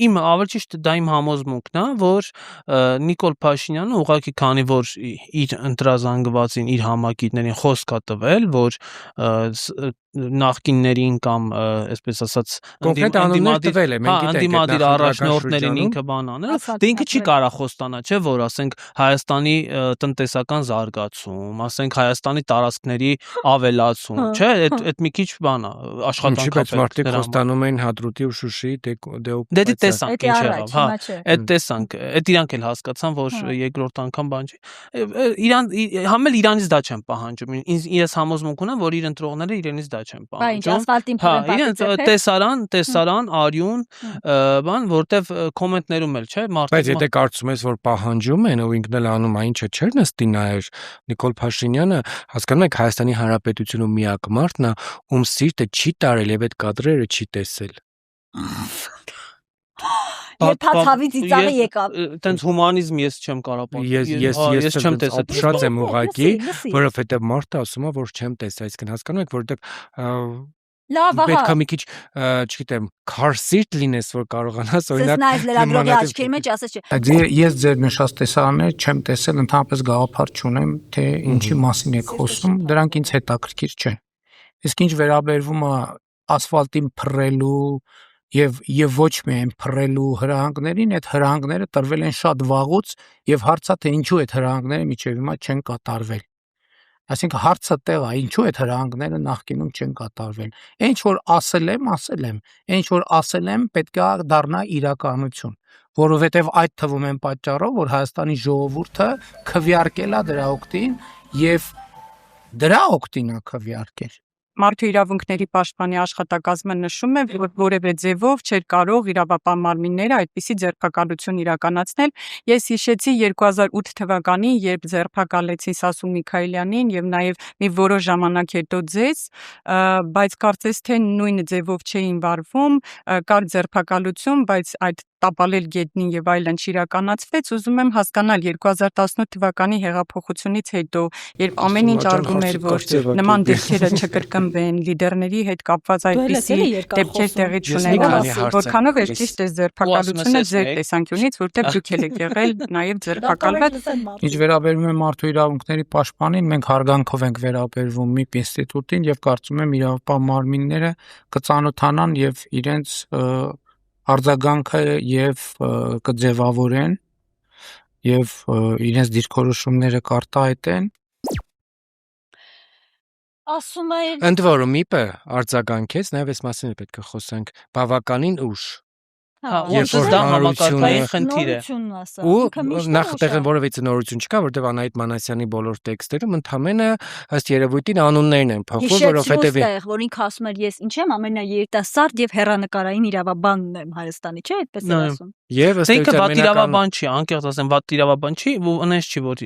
իմ ավելի ճիշտ դա իմ համոզմունքն է, որ Նիկոլ Փաշինյանը ուղղակի քանի որ իր ընտրազանգվածին, իր համակիցներին խոսք է տվել, որ նախկիններին կամ այսպես ասած կոնկրետ անուններ տվել է, մենք գիտենք անդիմադիր առաջնորդներին ինքը բան անել, դե ինքը չի կարող խոստանա, չէ՞ որ ասենք Հայաստանի տնտեսական զարգացում, ասենք Հայաստանի տարածքների ավելացում, չէ՞, այդ մի քիչ բան է աշխատանքապետ։ Մարդիկ խոստանում են Հադրութի ու Շուշիի դե տեսանք ինչ եղավ, հա, այդ տեսանք, այդ իրանք էլ հասկացան, որ երկրորդ անգամ բան չի։ Իրան համել իրանից դա չեն պահանջում։ Ես համոզմունք ունեմ, որ իր ընտրողները իրենից դա չեմ Բա ինչ, պահանջում։ ասֆալտին Հա, փռեն իրենց պատի տեսարան, արյուն, բան, որտեվ կոմենտներում էլ, չէ, Բայց եթե կարծում ես, որ պահանջում են ու ինքն էլ անում, այնչը չէր նստի նայեր Նիկոլ Փաշինյանը, հասկանում եք, Հայաստանի Հանրապետությունում միակ մարդն է, ում սիրտը չի տարել եւ այդ կադրերը չի տեսել։ Երբ ցավի ծիծաղը եկավ։ Տենց հումանիզմ ես չեմ կարող պատկերել։ Ես չեմ տեսել։ ապշած եմ ուղակի, լսի։ որովհետեւ մարդը ասում է, որ չեմ տեսա, այսինքն հասկանում եք, որովհետեւ Լավ, ահա։ պետք է մի քիչ, չգիտեմ, քարսիրտ լինես, որ կարողանաս Սես նայես լրագրողի աչքերի մեջ ասես չէ։ Ես ձեր նշած տեսարանները չեմ տեսել, ընդհանրապես գաղափար չունեմ, թե ինչի մասին եք խոսում, դրանք ինձ հետաքրքիր չեն։ Իսկ ինչ վերաբերվում է ասֆալտին փռելու եւ ոչ միայն փռելու հրահանգներին, այդ հրահանգները տրվել են շատ վաղուց եւ հարցա թե ինչու այդ հրահանգները միջև հիմա չեն կատարվել։ Այսինքն հարցը տեղ է, ինչու այդ հրահանգները նախկինում չեն կատարվել։ Ինչ որ ասել եմ, ինչ որ ասել եմ, պետք է դառնա իրականություն, որովհետեւ այդ թվում են պատճառով, որ Հայաստանի ժողովուրդը քվեարկել է դրա օգտին եւ դրա օգտին է քվեարկել։ Մարդու իրավունքների պաշտպանի աշխատակազմը նշում է, որ որևէ ձևով չէր կարող իրավապահ մարմինները այդպիսի ձերբակալություն իրականացնել։ Ես հիշեցի 2008 թվականին, երբ ձերբակալեցին Սասուն Միքայելյանին եւ նաեւ մի որոշ ժամանակ հետո ձեզ, բայց կարծես թե նույն ձևով չէին վարվում, կար ձերբակալություն, բայց այդ տապալել գետնին եւ այլն չիրականացվեց, ուզում եմ հասկանալ 2018 թվականի հեղափոխությունից հետո, երբ ամեն ինչ արվում էր, որ նման դեպքերը չկրկնվեն, լիդերների հետ կապված այդպիսի դեպքեր տեղի չունենան, որքանով է ճիշտ է ձերբակալությունը ձեր տեսանկյունից, որտեղ դուք եք եղել նաեւ ձերբակալված։ Ինչ վերաբերում է մարդու իրավունքների պաշտպանին, մենք հարգանքով ենք վերաբերվում ՄԻՊ ինստիտուտին եւ կարծում եմ իրավապահ մարմինները կծանոթանան եւ իրենց արձագանքը եւ կձևավորեն եւ իրենց դիրքորոշումները կարտահայտեն։ Ասում է Ընդ որում ՄԻՊ-ը արձագանքեց, նաեւ այս մասին էլ պետք է խոսենք, բավականին ուշ։ Երբ որ դա համակարգային խնդիր է։ Ու նախ տեղը որևիցե նորություն չկա, որտեղ Անահիտ Մանասյանի բոլոր տեքստերում ընդամենը ըստ երևույթին անուններն են փոխվում, որովհետև որ ինքը ասում էր ես ինչ եմ ամենաերիտասարդ եւ հեռանկարային իրավաբանն եմ Հայաստանի, չէ՞, այդպես էր ասում։ Եվ ըստ ինքը վատ իրավաբան չի, անկեղծ ասեմ, վատ իրավաբան չի, ու այնպես չի, որ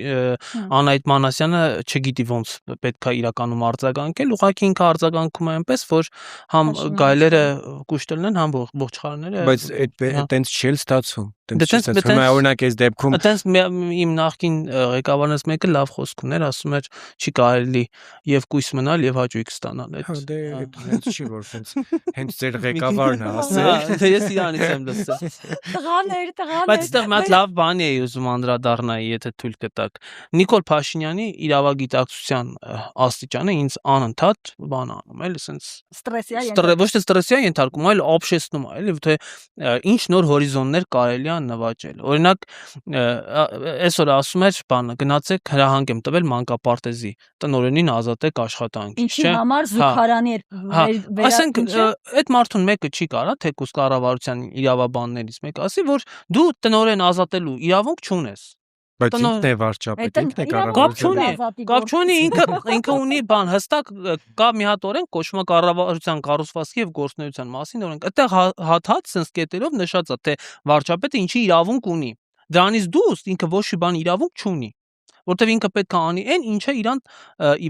Անահիտ Մանասյանը չգիտի ոնց պետք է իրականում արձագանքել, ուղղակի ինքը արձագանքում է այնպես, որ համ գայլերը կուշտելն են, համ ողջխարները։ Բայց այդտենց չի ստացվում։ Հիմա օրինակ այս դեպքում այտենց իմ նախկին ղեկավարներից մեկը լավ խոսք ուներ, ասում էր չի կարելի եւ կույս մնալ եւ հաճույք ստանալ այդ։ Դե հենց չի որ հենց ձեր ղեկավարն է ասել։ Դե ես իրանից եմ լսել։ Տղաներ։ Բայց այդտեղ մի հատ լավ բան էի ուզում անդրադառնայի, եթե թույլ կտաք։ Նիկոլ Փաշինյանի իրավագիտակցության աստիճանը ինձ անընդհատ բան անում, էլի սենց ոչ թե ստրեսի է ենթարկում, այլ օբշեսնում է, էլի թե ինչ նոր հորիզոններ կարելի է նվաճել։ Օրինակ, այսօր ասում էր բանը, գնացեք հրահանգ եմ տվել մանկապարտեզի, տնօրենին ազատեք աշխատանքից, չէ՞։ Ինչի համար զուգարանի ասենք այդ մարդուն մեկը չի կարա թեկուզ կառավարության իրավաբաններից մեկը ասի, որ դու տնօրեն ազատելու իրավունք չունես։ Բայց ինքն է վարչապետ, ինքն է կառավարության։ Կապ չունի, ինքը ունի բան, հստակ կա մի հատ օրենք կոչվում է կառավարության կառուցվածքի եւ գործունեության մասին օրենք։ Այդտեղ հատ sense կետերով նշած է, թե վարչապետը ինչի իրավունք ունի։ Դրանից դուրս ինքը ոչ մի բան իրավունք չունի։ Որտեւ ինքը պետք է անի այն, ինչը իրան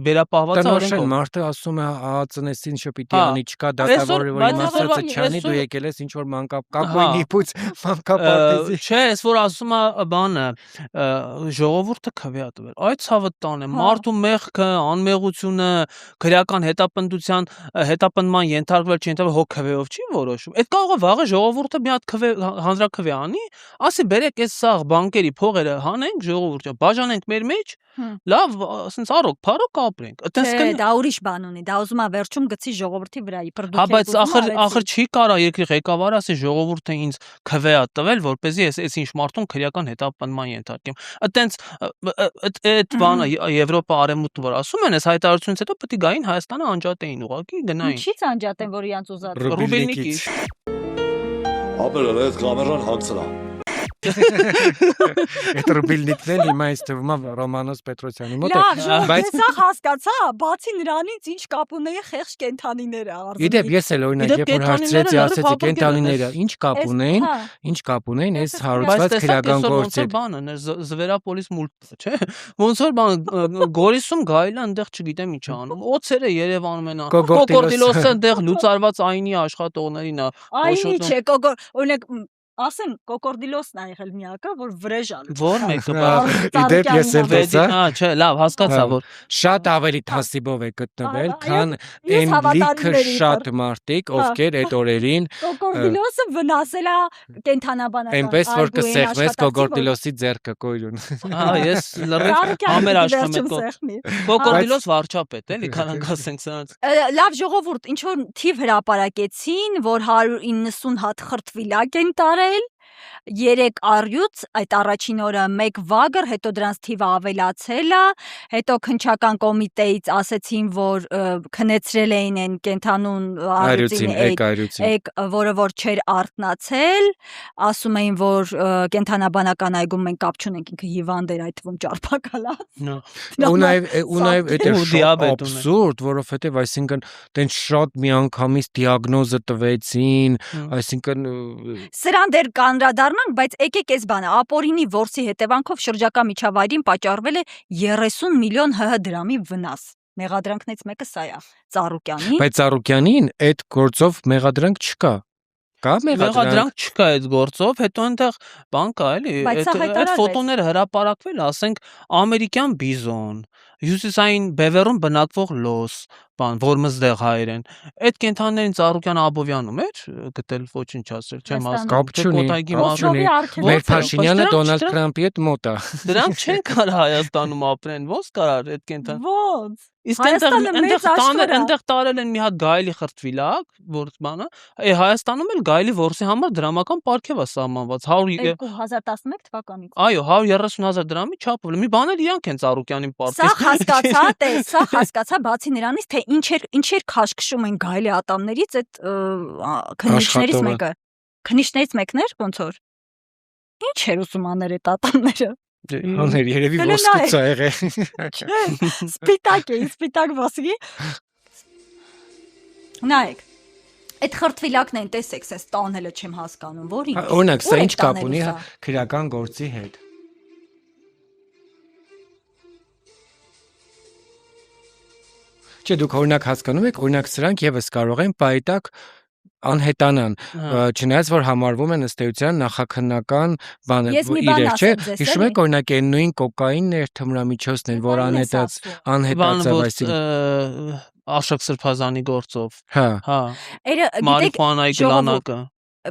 վերապահված է օրենքով։ Մարդը ասում է ԱԱՑՆ-ին շփիտի անի, չկա դատավորի, որ իմաստացը չանի, դու եկել ես ինչ որ մանկապարտեզի նիպուց մանկապարտեզի։ Չէ, ես որ ասում է բանը, ժողովուրդը քվե է տվել։ Այդ ցավը տան է, մարդու մեղքը, անմեղությունը, քրեական հետապնդման ենթարկվել չենթարկվել հո քվեով չի որոշում։ Այդ կարող է վաղը ժողովուրդը մի հատ քվե հանրաքվե անի, ասի բերեք այս սաղ բանկերի փողերը հանենք ժողովուրդը, բաժանենք մեր մեջ, լավ, ասենց առոք, փարոք ապրենք։ Չէ, դա ուրիշ բան ունի, դա ուզում է վերջում գցի ժողովրդի վրայի, հա, բայց ախր չի կարա երկրի ղեկավարը ասի ժողովուրդը ինձ քվե է տվել, որպեսզի այս ինչ մարդուն քրեական հետապնդման ենթարկեմ։ Այտենց այդ բանը Եվրոպա արևմուտքն որ ասում են, այս հայտարարությունից հետո պետք է գային Հայաստանը անջատեին ուղղակի գնային։ Ինչի՞ց անջատեն, որ իրանց ուզած Ռուբելնիկից։ Ապրել այս կամերան հացրա։ Այդ ռուբիլնիկն հիմա ինձ թվում է Ռոմանոս Պետրոսյանի մոտ է։ Լավ, ժողովուրդ, Բայց ես հասկացա, բացի նրանից ինչ կապ ունեի խեղճ կենթանիները Իդեպ ես էլ օրինակ երբ որ հարցրեցի, ասեցի կենթանիները ինչ կապ ունեն այս հարուցված քրական գործի։ Բանը Զվերապոլիս մուլտը, չէ՞։ Ոնց որ բան Գորիսում գայլը այնտեղ չգիտեմ ինչ անում։ Օծերը Երևանում են։ Կոկորդիլոսը այնտեղ լուծարված այնի աշխատողներին է։ Այնի չէ, օրինակ ասեմ կոկորդիլոսն է եղել միակը, որ վրեժ ալու։ Որ մեկը Իդեպ ես էլ տեսա։ Չէ, լավ, հասկացա որ Շատ ավելի թասիբով է գտնվել, քան այն լիքը շատ մարդիկ, ովքեր այդ օրերին Կոկորդիլոսը վնասել է կենթանաբանական։ այնպես որ կսեղմես կոկորդիլոսի ձեռքը կոյրուն։ Ես լրիվ համերաշխում եմ Կոկորդիլոս վարչապետ էլի, քանանք ասենք սրանց։ Լավ ժողովուրդ, ինչ որ թիվ հրապարակեցին, որ 190 հատ խրտվիլակ են տարել 3 առյուծ, այդ առաջին օրը 1 վագր, հետո դրանց թիվը ավելացել է, հետո քննչական կոմիտեից ասեցին, որ քնեցրել էին այն կենթանուն առյուծին եկ, որը որ չէր արթնացել, ասում էին, որ կենթանաբանական այգում մենք կապ չունենք, ինքը հիվանդ էր, այդ թվում ճարպակալած։ Ու նաև այդ է абսուրդ, որովհետև այսինքն տենց շատ միանգամից դիագնոզը տվեցին, այսինքն Սրան դեր կանրադառնանք, բայց եկեք այս բանը, ապօրինի որսի հետևանքով շրջակա միջավայրին պատճառվել է 30 միլիոն ՀՀ դրամի վնաս։ Մեղադրանքներից մեկը սա է, Ծառուկյանին։ Բայց Ծառուկյանին այդ գործով մեղադրանք չկա։ Կա մեղադրանք չկա այդ գործով, հետո այնտեղ բան կա էլի, այդ ֆոտոները հրապարակվել, ասենք ամերիկյան բիզոն, հյուսիսային բևեռում բնակվող լոս, բան, որ մզդեղ հայեր են։ Այդ կենթանիներին Ծառուկյանը Աբովյանում էր գտել ոչինչ ասել, չեմ հասկանում։ Մեր Փաշինյանը Դոնալդ Թրամփի հետ մոտ է։ Դրանք չեն կարող Հայաստանում ապրեն, ո՞նց կարար այդ կենթան։ Ո՞նց։ Իսկ այնտեղ տարել են մի հատ գայլի խրտվիլակ, որ բանը, Հայաստանում էլ գայլի որսի համար դրամական պարգև է սահմանված 2011 թվականից։ Այո, 130,000 դրամի չափով։ Մի բան էլ իրանք են Ծառուկյանին պարգև։ Սա հասկացա, բացի նրանից, թե ինչեր քաշքշում են գայլի ատամներից այդ քննիչներից մեկը։ Քննիչներից մեկն էր, ոնց որ։ Ինչ էր ուզում անել այդ ատամները։ Աներ երևի ոսկուց է եղել։ Սպիտակ է, սպիտակ ոսկի։ Նայեք։ Այդ խրտվիլակն են տեսեք, ես տանելը չեմ հասկանում, որ ինչ։ Օրինակ, սա ինչ կապ ունի քրական գործի հետ։ Չէ, դուք օրինակ հասկանում եք, օրինակ սրանք եւս կարող են պայտակ անհետանան, չնայած որ համարվում են ըստ էության նախաքննական բանը իրեր, չէ։ Հիշում եք օրինակ այն նույն կոկաինն էր թմրամիջոցն էր, որ անհետացավ, այսինքն Աշոկ Սրբազանի գործով։ Հա։ Մարիխուանայի գլանակը։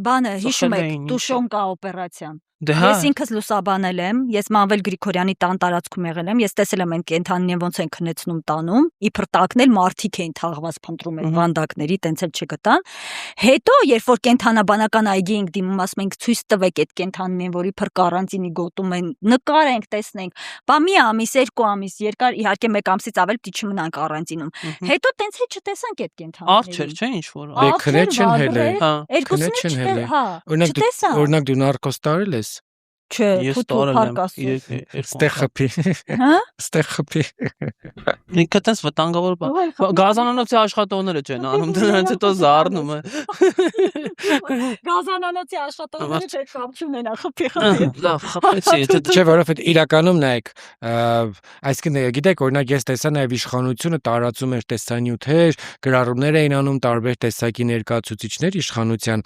Բանը հիշում եք, Տուշոնկա օպերացիան։ Ես ինքս լուսաբանել եմ, ես Մանվել Գրիգորյանի տան տարածքում եղել եմ, ես տեսել եմ այն կենթանիներին ոնց են քնեցնում տանում, իբր տակնել մարդիկ էին թաղված փնտրում են վանդակների, տենց էլ չգտան։ Հետո երբ որ կենթանաբանական այգի ենք դիմում, ասում ենք ցույց տվեք այդ կենթանին, որ իբր կարանտինի գոտում են, նկարենք, տեսնենք։ Բա մի ամիս, 2 ամիս, երկար, իհարկե 1 ամսից ավել պիտի չմնան կարանտինում։ Հետո տենց էլ չտեսանք այդ կենթանիներին։ Արչեր չէ ինչ որ։ Քնեջ չեն հելել։ Երկուսին էլ, հա։ Օրինակ դու նարկոս տարել ես։ Չէ, թութու փարկասու։ Ստեղ խփի։ Հա? Ստեղ խփի։ Ինքը տես վտանգավոր գազանանոցի աշխատողները չեն անում, դրանց հետո զառնում է։ Գազանանոցի աշխատողները չէ կապ չունենա խփի։ Լավ, խփեցի։ Չէ, որովհետեւ իրականում նայեք, այսինքն գիտեք, օրինակ ես տեսա նաև իշխանությունը տարածում էր տեսանյութեր, գրառումներ էին անում տարբեր տեսակի ներկայացուցիչներ իշխանության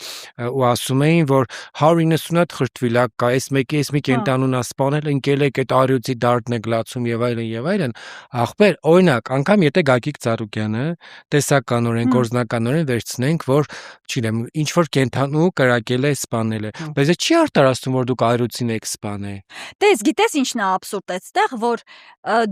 ու ասում էին, որ 190 հատ խրտվիլակ կա, այս մի կենտանուն ասպանել ընկել եք այդ արյուծի դարդն է գլացում եւ այլն, ախպեր, օրինակ, անգամ եթե Գագիկ Ծառուկյանը տեսականորեն, գործնականորեն վերցնենք, որ չգիտեմ, ինչ որ կենտանու կրակել է, սպանել է, բայց չի արտարացնում, որ դուք արյուծին եք սպանել։ Տես, գիտես ինչն է աբսուրդ այստեղ, որ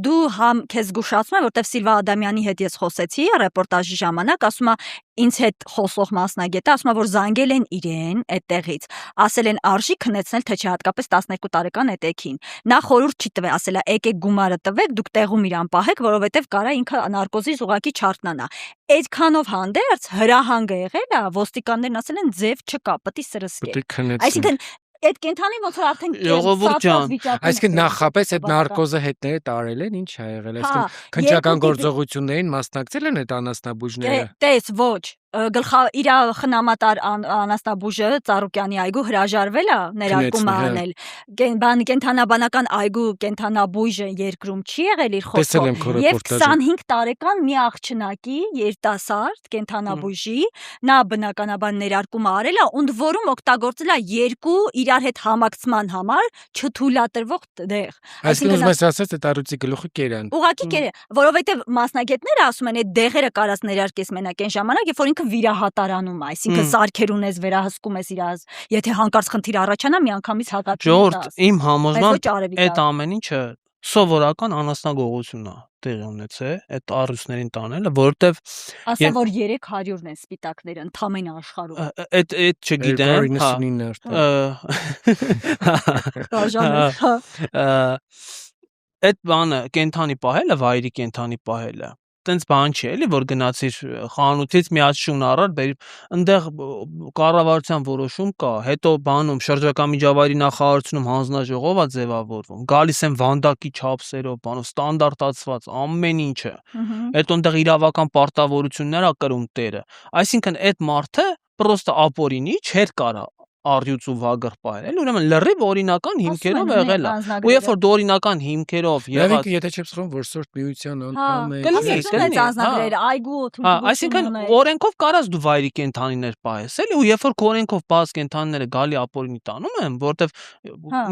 դու համ քեզ զգուշացնում ես, որտեվ Սիլվա Ադամյանի հետ ես խոսեցի ռեպորտաժի ժամանակ, ասում է ինձ հետ խոսող մասնագետը, ասում է, որ զանգել են իրեն այդտեղից, ասել են արժի քնեցնել, թե չէ հատկապես 12 տարեկան էտեքին։ Նա խորհուրդ չի տվել, ասել է եկեք գումարը տվեք, դուք տեղում իրան պահեք, որովհետև կարա ինքը նարկոզից ուղակի չարտնանա։ Այդքանով հանդերձ հրահանգը եղել է, ոստիկաններն ասել են ձև չկա, պետք է սրսկեք։ Այսինքն այդ կենթանի ոնց որ արդեն Ժողովուրդ ջան, Այսինքն նախապես այդ նարկոզը հետները տարել են, ինչ ա եղել, այսինքն քննչական գործողություններին մասնակցել են այդ անասնաբուժները։ Տես, ոչ, իր խնամատար անասնաբուժը Ծառուկյանի այգու հրաժարվել է ներարկում անել։ Բան կենթանաբանական այգու կենթանաբույժը երկրում չի եղել իր խոսքով։ Եվ 25 տարեկան մի աղջնակի երիտասարդ կենթանաբույժի նա բնականաբար ներարկում արել է, ընդ որում օգտագործել է երկու իրար հետ համակցման համար չթույլատրվող դեղ։ Այսինքն ուզում ես ասած այդ առյուծի գլուխը կերան։ Ուղղակի կերան, որովհետև մասնագետները ասում են այդ դեղերը կարած ներարկես մենակ այն ժամանակ, երբ որ ինքը վիրահատարանում է, այսինքն սարքեր ունես, վերահսկում ես իր, եթե հանկարծ խնդիր առաջանա, միանգամից հակատում ես։ Ժողովուրդ, իմ համոզմամբ այդ ամեն ինչը սովորական անասնագողություն է տեղի ունեցել, այդ առյուծներին տանելը, որովհետև ասա որ 300-ն են սպիտակները ընդամենը աշխարհում։ Այդ չգիտեմ, 299 այդ բանը կենթանի պահելը, վայրի կենթանի պահելը տենց բան չի էլի, որ գնացիր խանութից մի հատ շուն առար, այնտեղ կառավարության որոշում կա, հետո բանում շրջակա միջավայրի նախարարությունում հանձնաժողով է ձևավորվում, գալիս են վանդակի չափսերով, բանով ստանդարտացված ամեն ինչը։ Հետո այնտեղ իրավական պարտավորություններ ա կրում տերը։ Այսինքն այդ մարդը պրոստը ապօրինի չէր կարա առյուծ ու վագր պահել, ուրեմն լրիվ օրինական հիմքերով եղել է։ Ու երբ որ դու օրինական հիմքերով եղած, եթե չեմ սխալվում, որ սորտ միության անդամ է։ Այսինքն օրենքով կարաս դու վայրի կենթանիներ պահես, էլի, ու երբ որ քո օրենքով պահած կենթանիները գալի ապօրինի տանում են, որտեվ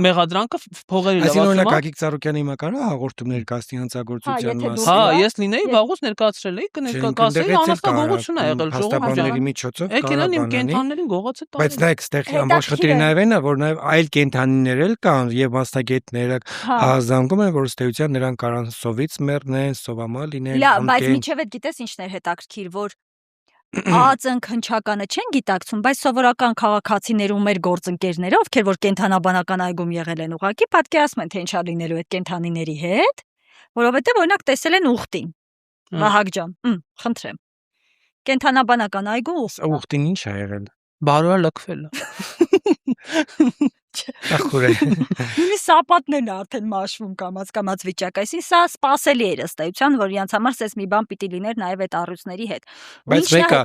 մեղադրանքը փողերի լավացում է։ Այսինքն օրինակ Գագիկ Ծառուկյանի հիմա կարա հաղորդում ներկայացնի հանցագործության մասին։ Հա, ես լինեի վաղուց ներկայացրել էի, կներկայացնեի անասնագողություն է եղել ժողովրդի միջոցով եկել իմ կենթանիներին գողացել տալու։ Բայց նայեք, ստեղ ամբողջ խնդիրը նաև այն է, որ նաև այլ կենթանիներ էլ կան եւ մասնագետները զանգում են, որ ըստ էության նրանք կարան սովից մեռնեն, սովամալ լինեն։ Բայց միջև այդ գիտես ինչն էր հետաքրքիր, որ ԱԱԾ-ն քնչականը չեն գիտակցում, բայց սովորական քաղաքացիները ու մեր գործընկերները, ովքեր որ կենթանաբանական այգում եղել են, ուղղակի պատկերացնում են, թե ինչա լինելու այդ կենթանիների հետ, որովհետեւ օրինակ տեսել են ուխտին։ Վահագ ջան, խնդրեմ։ Կենթանաբանական այգու ուխտին ինչ ա եղել։ Բարոյա լքվել է։ Ախորե։ Ինի սապատներն է արդեն մաշվում կամած վիճակ, այսինքն սա սпасելի էր ըստ էության, որ իրանց համար սես մի բան պիտի լիներ նաև այդ առյուծների հետ։ Բայց մեկը,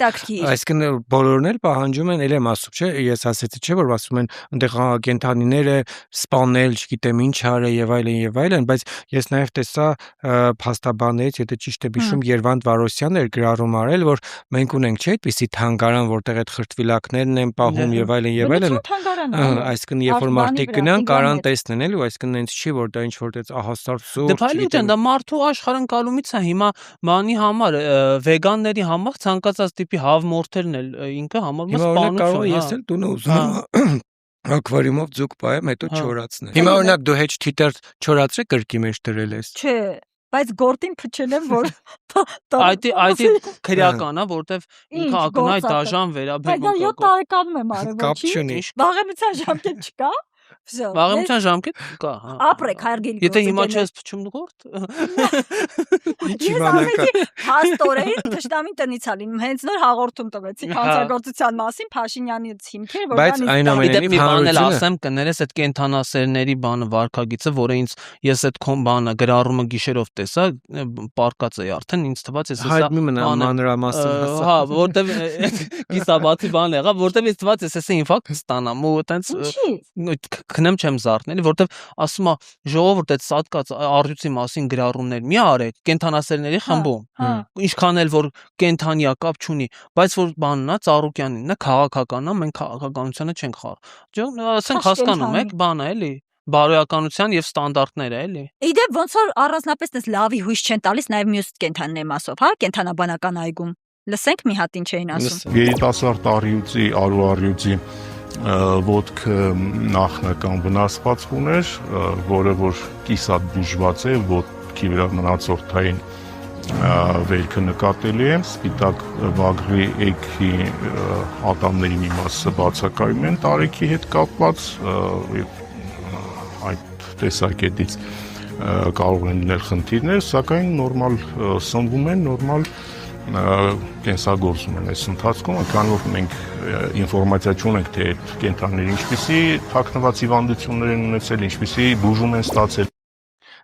այսինքն բոլորն էլ պահանջում են, ել եմ ասում, չէ, ես ասեցի, չէ, որ ասում են այնտեղ կենթանիները սպանել, չգիտեմ ինչ արել եւ այլն, բայց ես նաև տեսա փաստաբաններից, եթե ճիշտ եմ հիշում, Երվանդ Վարոսյանն էր գրառում արել, որ մենք ունենք, չէ, այդպիսի թանգարան, որտեղ այդ խրտվիլակներն են պահում եւ այլն, այսինքն որ մարդիկ գնան կարան տեսնեն էլ ու այսինքն այնց չի որ դա ինչ որ դից ահասար սուր Դե փայլի ջան դա մարդու աշխարհընկալումից է հիմա բանի համար վեգանների համար ցանկացած տիպի հավ մորթերն էլ ինքը համարվում է սպանություն։ Հիմա կարող ես էլ տունը ուզում եմ ակվարիումով ձուկ պահեմ հետո չորացնել։ Հիմա օրինակ դու հետ թիթեր չորացրե կրկի մեջ դրել ես։ Չէ, բայց գորտին փչել եմ որ այդ քրեական է որտեվ ինքը ակնհայտ դաժան վերաբերվում է։ Բայց 7 տարեկանում եմ արել ոչի։ Վաղեմիցան ժամկետ չկա։ Վաղեմիցան ժամկետ կա, հա։ Ապրեք հարգելի։ Եթե հիմա չես փչում գորտ։ Ինչի բանակա։ Հաստորեն ճշտամին տնից ալի հենց նոր հաղորդում տվեցի հանցագործության մասին Փաշինյանից հիմքեր որ բայց այն ամենին բանել ասեմ կներես այդ կենթանասերների բանը վարկագիծը որը ինձ ես այդ բանը գրառումը գիշերով տեսա պարկած էի արդեն ինձ թվաց ես հա մանրամասն հասա հա որտեվ կիսաբացի բան եղավ որտեվ ինձ թվաց ես ինֆակտ ստանամ ու այտենց քնեմ չեմ զարթնել որտեվ ասում է ժողովուրդ այդ սատկած առյուծի մասին գրառումներ մի արեք կենթանասերների խմբում ինչքան էլ որ կենթանիա կապ չունի բայց որ բանն է Ծառուկյանինն է քաղաքականն է մենք քաղաքականությունը չենք խաղ ասենք հասկանում եք բանը էլի բարոյականության եւ ստանդարտները էլի իդեպ ոնց որ առանձնապես դες լավի հույս չեն տալիս նաեւ մյուս կենթանիների մասով հա կենթանաբանական այգում լսենք մի հատ ինչ էին ասում երիտասարդ առյուծի արուարյուծի ոտքը նախնական վնասված ուներ, որը որ կիսատ բուժված է, ոտքի վրա մնացորդային վերքը նկատելի է, սպիտակ վագրի էգի ատամների մի մասը բացակայում են տարեքի հետ կապված, այդ տեսակետից կարող են լինել խնդիրներ, սակայն նորմալ սնվում են, նորմալ կենսագործում են այս ընթացքում, քանի որ մենք ինֆորմացիա չունենք, թե այդ կենդանիները ինչպիսի թաքնված հիվանդություններ են ունեցել, ինչպիսի բուժում են ստացել։